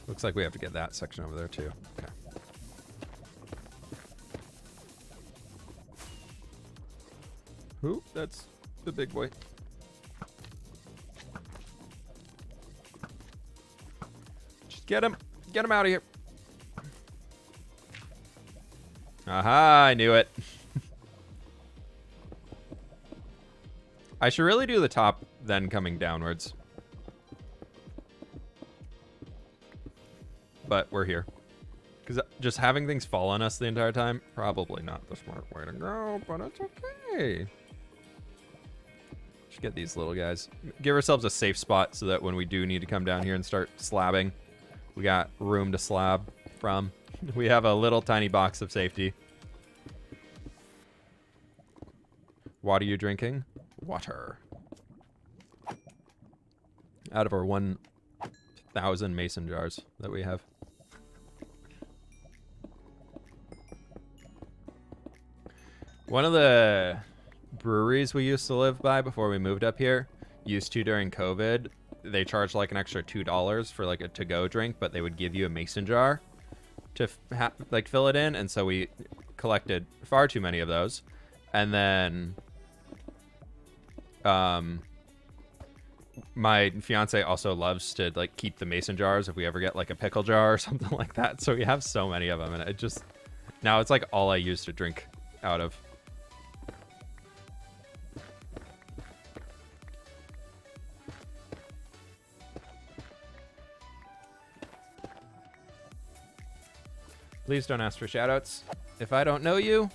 Looks like we have to get that section over there too. Okay. Ooh, that's the big boy. Just get him. Get him out of here. Aha, I knew it. I should really do the top, then coming downwards. But we're here. Because just having things fall on us the entire time, probably not the smart way to go, but it's okay. Just get these little guys. Give ourselves a safe spot so that when we do need to come down here and start slabbing, we got room to slab from. We have a little tiny box of safety. What are you drinking? Water. Out of our 1,000 mason jars that we have. One of the breweries we used to live by before we moved up here used to during COVID. They charged like an extra $2 for like a to-go drink, but they would give you a mason jar to like fill it in, and so we collected far too many of those, and then my fiance also loves to like keep the mason jars if we ever get like a pickle jar or something like that, so we have so many of them, and it just now it's like all I use to drink out of. Please don't ask for shoutouts. If I don't know you,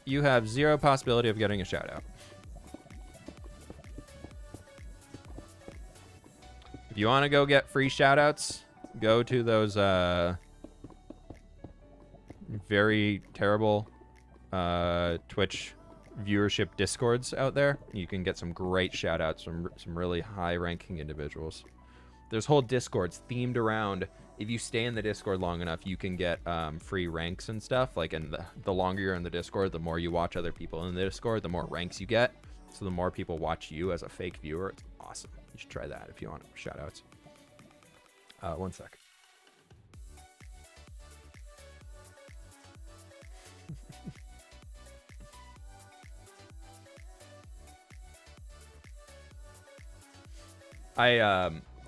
you have zero possibility of getting a shoutout. If you want to go get free shoutouts, go to those very terrible Twitch viewership discords out there. You can get some great shoutouts from some really high-ranking individuals. There's whole discords themed around. If you stay in the Discord long enough, you can get free ranks and stuff. Like, and the longer you're in the Discord, the more you watch other people in the Discord, the more ranks you get. So the more people watch you as a fake viewer, it's awesome. You should try that if you want shoutouts. 1 sec.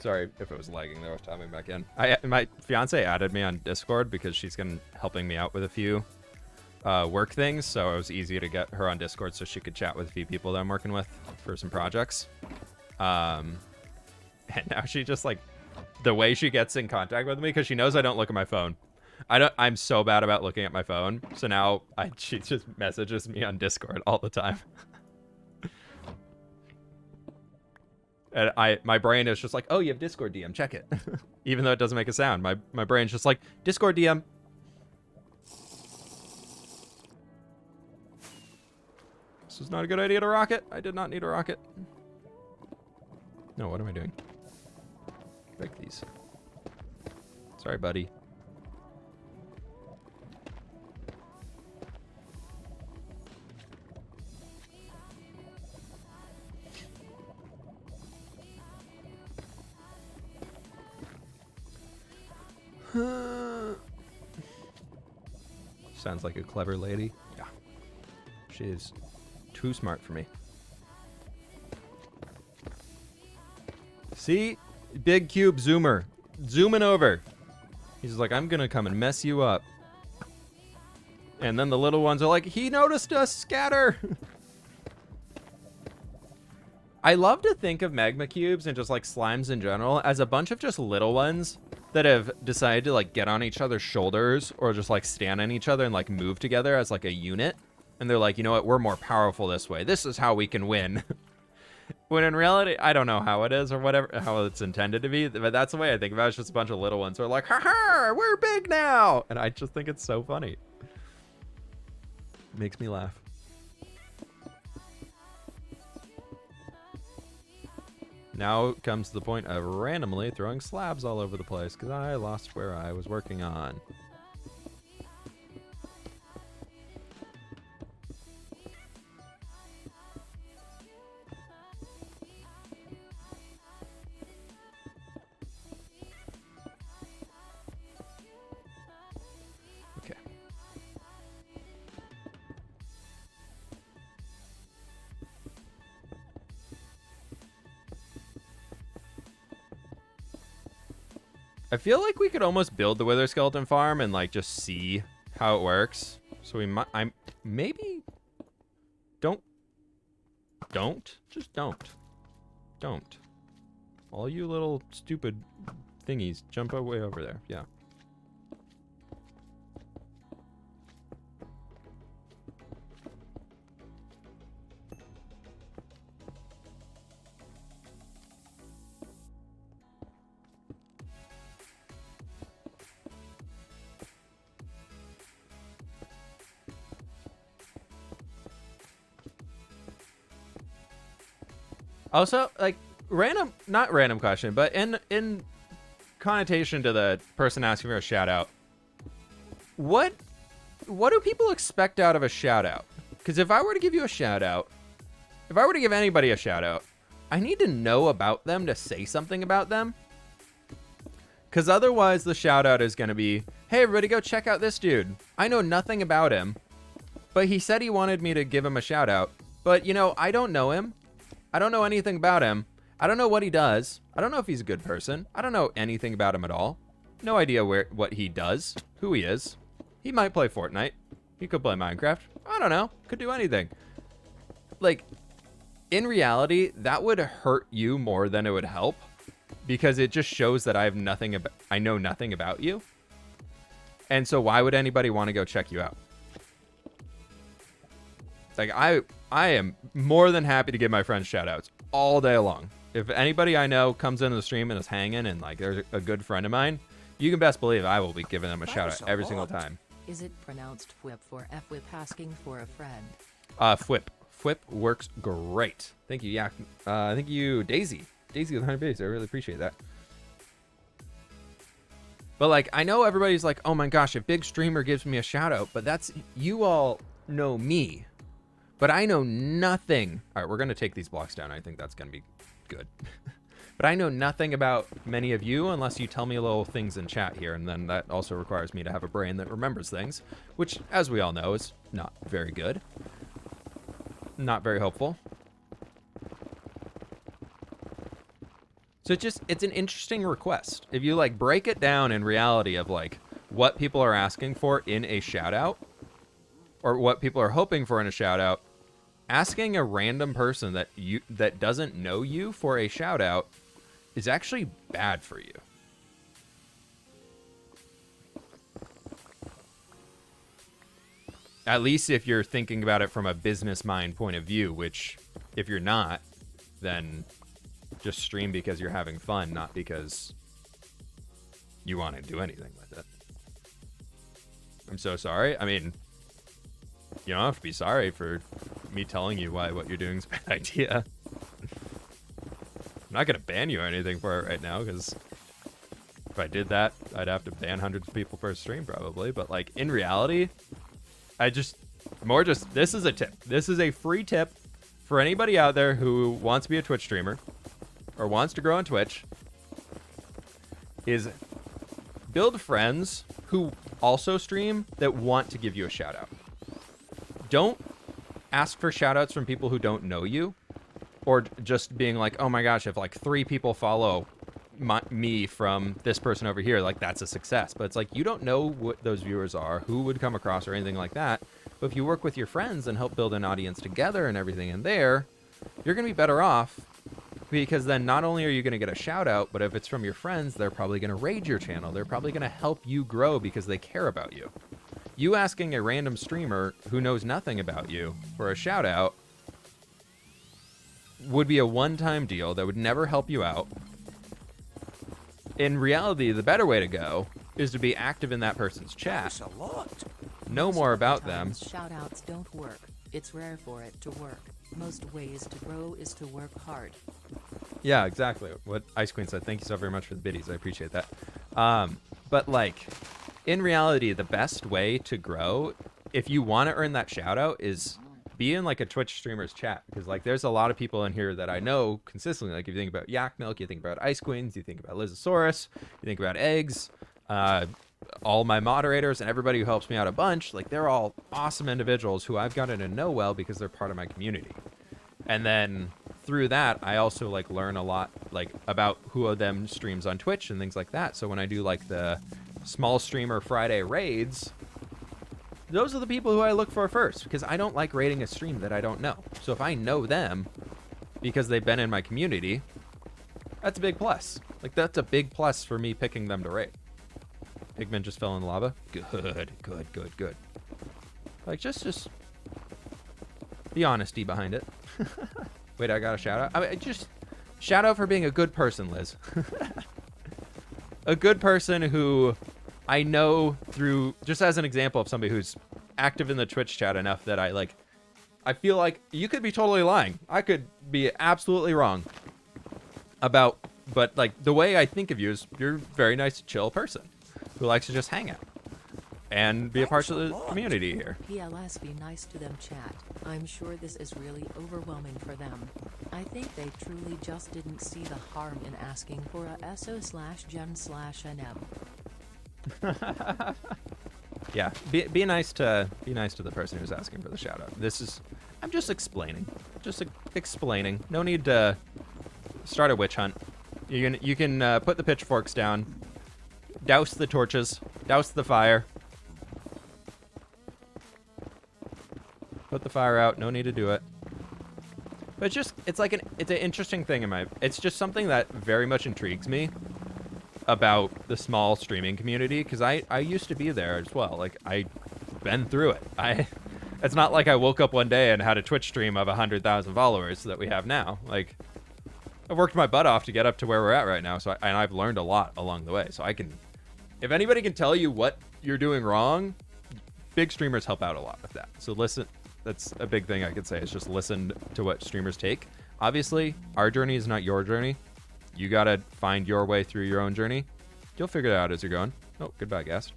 Sorry if it was lagging there. I was tapping back in. My fiance added me on Discord because she's helping me out with a few work things, so it was easy to get her on Discord so she could chat with a few people that I'm working with for some projects. And now she just like the way she gets in contact with me, because she knows I don't look at my phone. I'm so bad about looking at my phone, so now she just messages me on Discord all the time. And my brain is just like, oh, you have Discord DM, check it. Even though it doesn't make a sound. My brain's just like, Discord DM. This is not a good idea to rocket. I did not need a rocket. No, what am I doing? Break these. Sorry, buddy. Sounds like a clever lady. Yeah. She is too smart for me. See? Big cube zoomer. Zooming over. He's like, I'm gonna come and mess you up. And then the little ones are like, he noticed us, scatter! I love to think of magma cubes and just like slimes in general as a bunch of just little ones that have decided to like get on each other's shoulders or just like stand on each other and like move together as like a unit. And they're like, you know what, we're more powerful this way. This is how we can win. When in reality, I don't know how it is or whatever, how it's intended to be, but that's the way I think about it. It's just a bunch of little ones who are like, ha ha, we're big now. And I just think it's so funny. It makes me laugh. Now comes the point of randomly throwing slabs all over the place because I lost where I was working on. Okay. I feel like we could almost build the Wither Skeleton farm and like just see how it works. So we might, maybe don't, just don't. All you little stupid thingies, jump way over there. Yeah. Also, like, not random question, but in connotation to the person asking for a shout out, what do people expect out of a shout out? Because if I were to give you a shout out, if I were to give anybody a shout out, I need to know about them to say something about them. Because otherwise the shout out is going to be, hey, everybody go check out this dude. I know nothing about him, but he said he wanted me to give him a shout out. But, you know, I don't know him. I don't know anything about him. I don't know what he does. I don't know if he's a good person. I don't know anything about him at all. No idea what he does, who he is. He might play Fortnite. He could play Minecraft. I don't know. Could do anything. Like, in reality, that would hurt you more than it would help, because it just shows that I know nothing about you. And so why would anybody want to go check you out? Like, I am more than happy to give my friends shout outs all day long. If anybody I know comes into the stream and is hanging and like there's a good friend of mine, you can best believe I will be giving them a shout out every single time. Is it pronounced whip for F-whip asking for a friend? Fwip. Fwip works great. Thank you, Yak. Thank you, Daisy. Daisy with 100 bits. I really appreciate that. But like, I know everybody's like, oh my gosh, a big streamer gives me a shout out, but that's, you all know me, but I know nothing. All right, we're going to take these blocks down. I think that's going to be good. But I know nothing about many of you unless you tell me little things in chat here, and then that also requires me to have a brain that remembers things, which, as we all know, is not very good. Not very hopeful. So it's an interesting request. If you like break it down in reality of like what people are asking for in a shout out, or what people are hoping for in a shout out, asking a random person that doesn't know you for a shout out is actually bad for you. At least if you're thinking about it from a business mind point of view, which if you're not, then just stream because you're having fun, not because you want to do anything with it. I'm so sorry. I mean, you don't have to be sorry for me telling you why what you're doing is a bad idea. I'm not going to ban you or anything for it right now, because if I did that, I'd have to ban hundreds of people per stream probably. But like in reality, this is a tip. This is a free tip for anybody out there who wants to be a Twitch streamer or wants to grow on Twitch, is build friends who also stream that want to give you a shout out. Don't ask for shout outs from people who don't know you, or just being like, oh my gosh, if like 3 people follow me from this person over here, like that's a success. But it's like, you don't know what those viewers are, who would come across or anything like that. But if you work with your friends and help build an audience together and everything in there, you're going to be better off, because then not only are you going to get a shout out, but if it's from your friends, they're probably going to raid your channel. They're probably going to help you grow because they care about you. You asking a random streamer who knows nothing about you for a shout out would be a one-time deal that would never help you out. In reality, the better way to go is to be active in that person's chat. Thanks a lot. Know more about them. Shout outs don't work. It's rare for it to work. Most ways to grow is to work hard. Yeah, exactly. What Ice Queen said. Thank you so very much for the biddies. I appreciate that. But like, in reality, the best way to grow, if you want to earn that shout out, is be in like a Twitch streamer's chat, because like there's a lot of people in here that I know consistently. Like if you think about Yak Milk, you think about Ice Queens, you think about Lizosaurus, you think about Eggs, all my moderators and everybody who helps me out a bunch. Like they're all awesome individuals who I've gotten to know well because they're part of my community. And then through that, I also like learn a lot like about who of them streams on Twitch and things like that. So when I do like the small streamer Friday raids, those are the people who I look for first, because I don't like raiding a stream that I don't know. So if I know them because they've been in my community, that's a big plus. Like that's a big plus for me picking them to raid. Pigman just fell in the lava. Good. Like just the honesty behind it. Wait, I got a shout out. I mean, just shout out for being a good person, Liz. A good person who I know through, just as an example of somebody who's active in the Twitch chat enough that I feel like you could be totally lying. I could be absolutely wrong about, but like the way I think of you is you're a very nice, chill person who likes to just hang out. and be a part of Thanks a the lot. community here. PLS be nice to them, chat. I'm sure this is really overwhelming for them. I think they truly just didn't see the harm in asking for a SO/Gen/NM. Yeah, be nice to the person who's asking for the shout out. I'm just explaining. Explaining. No need to start a witch hunt. You can put the pitchforks down, douse the torches, douse the fire. Put the fire out. No need to do it. But it's an interesting thing it's just something that very much intrigues me about the small streaming community, because I used to be there as well. Like, I've been through it. It's not like I woke up one day and had a Twitch stream of 100,000 followers that we have now. Like, I've worked my butt off to get up to where we're at right now, and I've learned a lot along the way. So if anybody can tell you what you're doing wrong, big streamers help out a lot with that. So listen, that's a big thing I could say, is just listen to what streamers take. Obviously, our journey is not your journey. You gotta find your way through your own journey. You'll figure it out as you're going. Oh, goodbye, guest.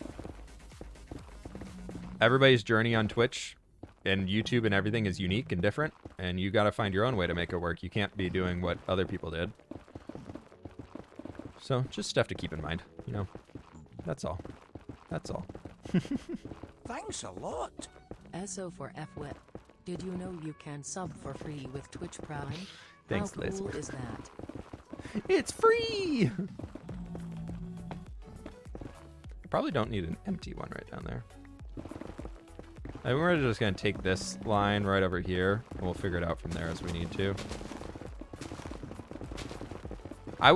Everybody's journey on Twitch and YouTube and everything is unique and different, and you gotta find your own way to make it work. You can't be doing what other people did. So, just stuff to keep in mind, you know. That's all. That's all. Thanks a lot. SO for FWIP. Did you know you can sub for free with Twitch Prime? Thanks, How Liz. cool is that? It's free! I probably don't need an empty one right down there. I think we're just going to take this line right over here, and we'll figure it out from there as we need to. I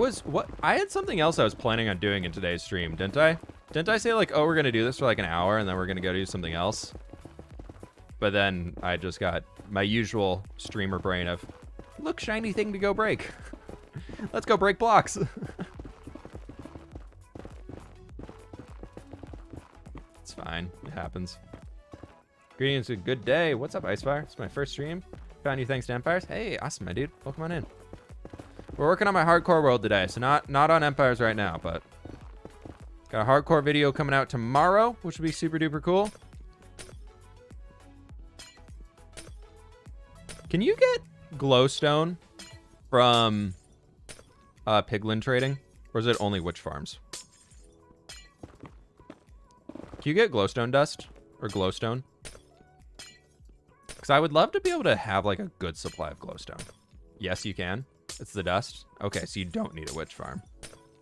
had something else I was planning on doing in today's stream, didn't I? Didn't I say, like, oh, we're going to do this for like an hour, and then we're going to go do something else? But then I just got my usual streamer brain of, look, shiny thing to go break. Let's go break blocks. It's fine. It happens. Greetings, a good day. What's up, Icefire? It's my first stream. Found you thanks to Empires. Hey, awesome, my dude. Welcome on in. We're working on my hardcore world today, so not on Empires right now, but got a hardcore video coming out tomorrow, which will be super duper cool. Can you get glowstone from piglin trading, or is it only witch farms? Can you get glowstone dust or glowstone? Because I would love to be able to have like a good supply of glowstone. Yes, you can. It's the dust. Okay, so you don't need a witch farm.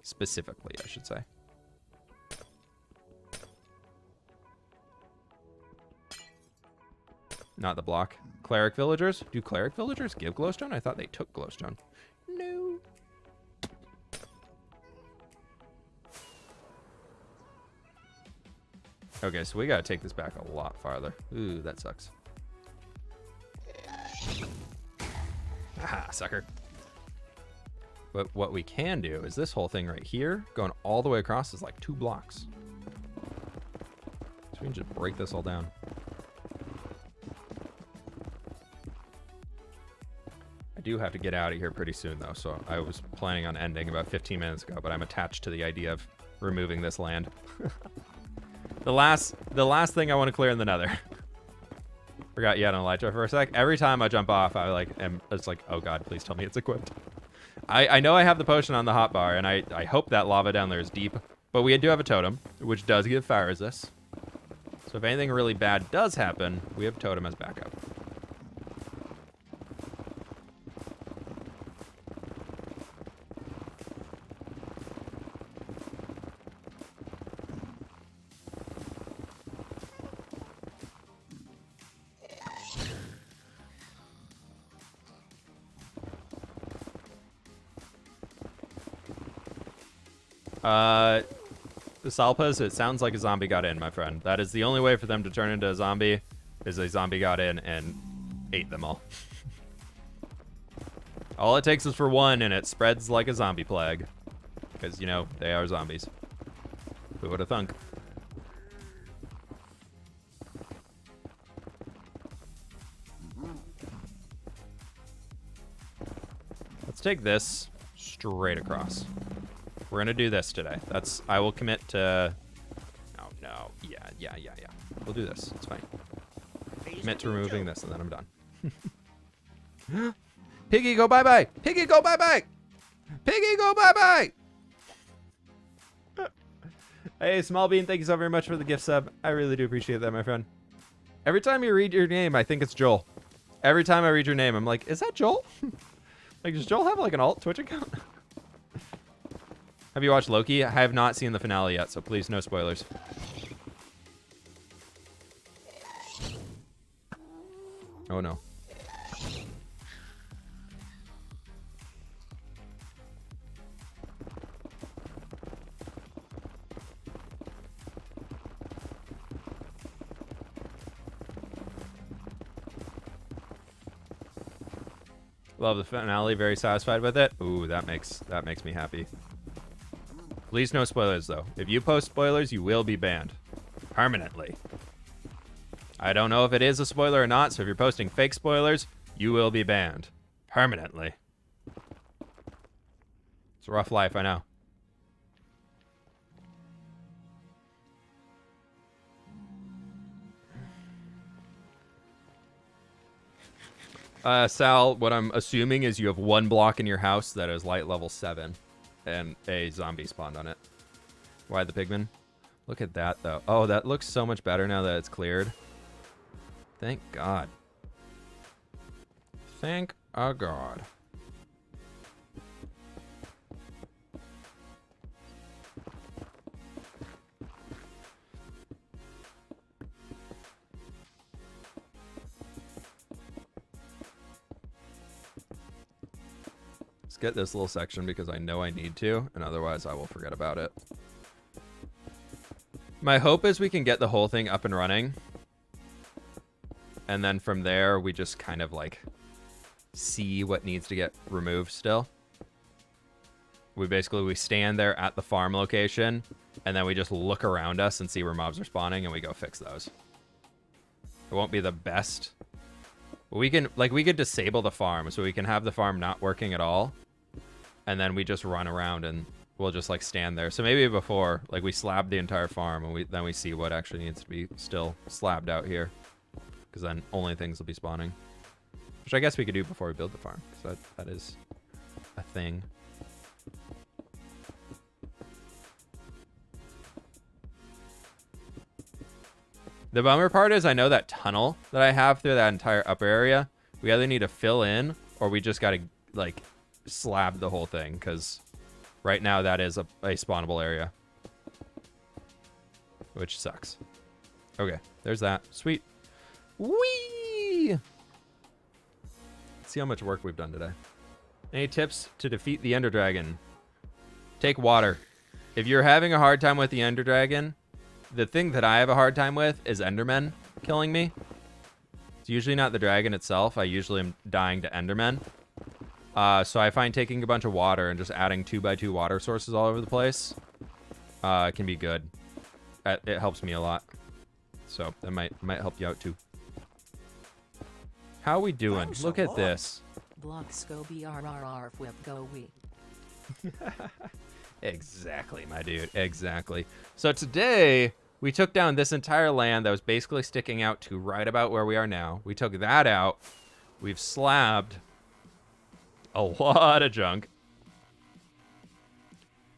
Specifically, I should say. Not the block. Cleric villagers? Do cleric villagers give glowstone? I thought they took glowstone. No. Okay, so we gotta take this back a lot farther. Ooh, that sucks. Ah, sucker. But what we can do is this whole thing right here, going all the way across, is like 2 blocks. So we can just break this all down. I do have to get out of here pretty soon, though, so I was planning on ending about 15 minutes ago, but I'm attached to the idea of removing this land. The last thing I want to clear in the Nether. Forgot you had an elytra for a sec. Every time I jump off, it's like, oh god, please tell me it's equipped. I know I have the potion on the hotbar, and I hope that lava down there is deep, but we do have a totem, which does give fire resist. So if anything really bad does happen, we have totem as backup. The Salpas, it sounds like a zombie got in, my friend. That is the only way for them to turn into a zombie, is a zombie got in and ate them all. All it takes is for one, and it spreads like a zombie plague. Because, you know, they are zombies. Who would have thunk? Let's take this straight across. We're gonna do this today. I will commit to... no. Yeah. We'll do this. It's fine. Commit to removing this, and then I'm done. Piggy, go bye-bye. Piggy, go bye-bye. Piggy, go bye-bye. Hey, Small Bean, thank you so very much for the gift sub. I really do appreciate that, my friend. Every time you read your name, I think it's Joel. Every time I read your name, I'm like, is that Joel? Like, does Joel have like an alt Twitch account? Have you watched Loki? I have not seen the finale yet, so please, no spoilers. Oh, no. Love the finale. Very satisfied with it. Ooh, that makes me happy. Please no spoilers, though. If you post spoilers, you will be banned. Permanently. I don't know if it is a spoiler or not, so if you're posting fake spoilers, you will be banned. Permanently. It's a rough life, I know. Sal, what I'm assuming is you have one block in your house that is light level 7 and a zombie spawned on it. Why the pigman? Look at that, though. Oh, that looks so much better now that it's cleared. Thank God. Thank a God. Let's get this little section because I know I need to, and otherwise I will forget about it. My hope is we can get the whole thing up and running. And then from there, we just kind of like see what needs to get removed still. We stand there at the farm location, and then we just look around us and see where mobs are spawning, and we go fix those. It won't be the best. But we could disable the farm, so we can have the farm not working at all. And then we just run around and we'll just like stand there. So maybe before, like we slab the entire farm and then we see what actually needs to be still slabbed out here. Because then only things will be spawning. Which I guess we could do before we build the farm. Because that is a thing. The bummer part is I know that tunnel that I have through that entire upper area, we either need to fill in or we just got to like slab the whole thing. Because right now that is a spawnable area. Which sucks. Okay, there's that. Sweet. Whee! Let's see how much work we've done today. Any tips to defeat the Ender Dragon? Take water. If you're having a hard time with the Ender Dragon, the thing that I have a hard time with is Endermen killing me. It's usually not the dragon itself. I usually am dying to Endermen. So I find taking a bunch of water and just adding 2x2 water sources all over the place can be good. It helps me a lot. So that might help you out too. How we doing? Thanks Look a at lot. this. Block Scoby RRR whip go we. Exactly, my dude. Exactly. So today, we took down this entire land that was basically sticking out to right about where we are now. We took that out. We've slabbed a lot of junk.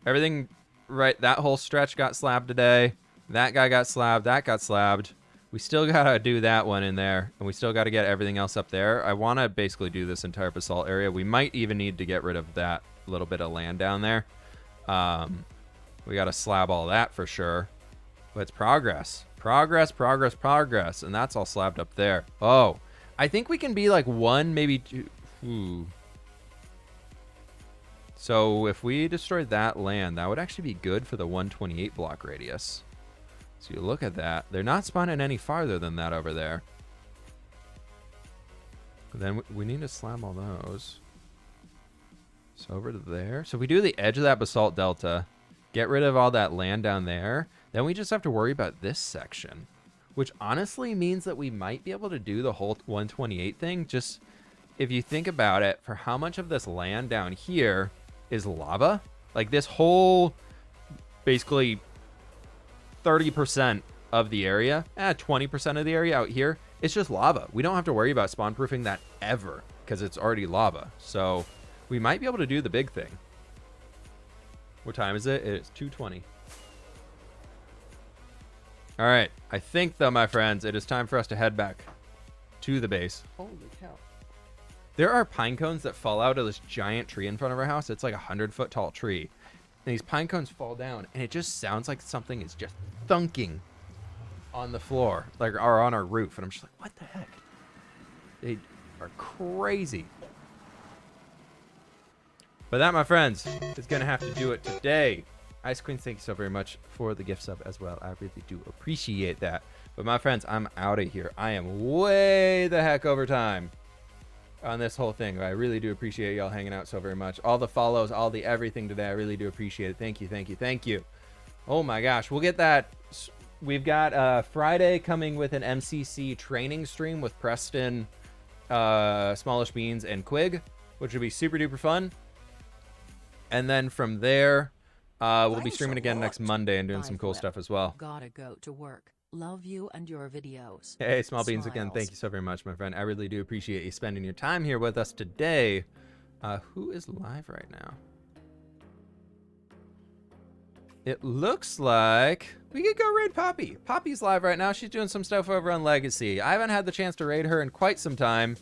Everything, right, that whole stretch got slabbed today. That guy got slabbed. That got slabbed. We still got to do that one in there, and we still got to get everything else up there. I want to basically do this entire basalt area. We might even need to get rid of that little bit of land down there. We got to slab all that for sure. But it's progress. Progress, progress, progress. And that's all slabbed up there. Oh, I think we can be like one, maybe two. Ooh. So if we destroyed that land, that would actually be good for the 128 block radius. So you look at that. They're not spawning any farther than that over there. Then we need to slab all those. So over to there. So if we do the edge of that basalt delta, get rid of all that land down there, then we just have to worry about this section, which honestly means that we might be able to do the whole 128 thing. Just if you think about it, for how much of this land down here is lava, like this whole basically 30% of the area, 20% of the area out here, it's just lava. We don't have to worry about spawn proofing that ever because it's already lava. So we might be able to do the big thing. What time is it? It's 2:20. All right. I think, though, my friends, it is time for us to head back to the base. Holy cow. There are pine cones that fall out of this giant tree in front of our house. It's like a 100-foot tall tree. And these pine cones fall down, and it just sounds like something is just thunking on the floor, like, or on our roof. And I'm just like, what the heck? They are crazy. But that, my friends, is going to have to do it today. Ice Queen, thank you so very much for the gift sub as well. I really do appreciate that. But my friends, I'm out of here. I am way the heck over time on this whole thing. I really do appreciate y'all hanging out so very much. All the follows, all the everything today. I really do appreciate it. Thank you, thank you, thank you. Oh my gosh, we'll get that. We've got Friday coming with an MCC training stream with Preston, Smallish Beans, and Quig, which will be super duper fun. And then from there, we'll be streaming again next Monday and doing some cool stuff as well. Gotta go to work. Love you and your videos. Hey, Small Beans, again, thank you so very much, my friend. I really do appreciate you spending your time here with us today. Who is live right now? It looks like we could go raid Poppy. Poppy's live right now. She's doing some stuff over on Legacy. I haven't had the chance to raid her in quite some time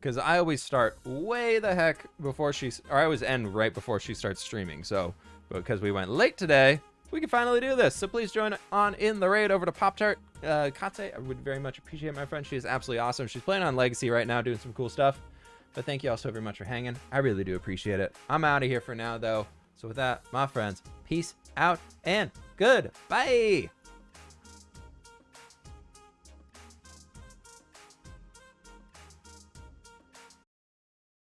because I always start way the heck before I always end right before she starts streaming. So because we went late today, we can finally do this. So please join on in the raid over to Pop-Tart. Katse, I would very much appreciate my friend. She is absolutely awesome. She's playing on Legacy right now, doing some cool stuff. But thank you all so very much for hanging. I really do appreciate it. I'm out of here for now, though. So with that, my friends, peace out and goodbye.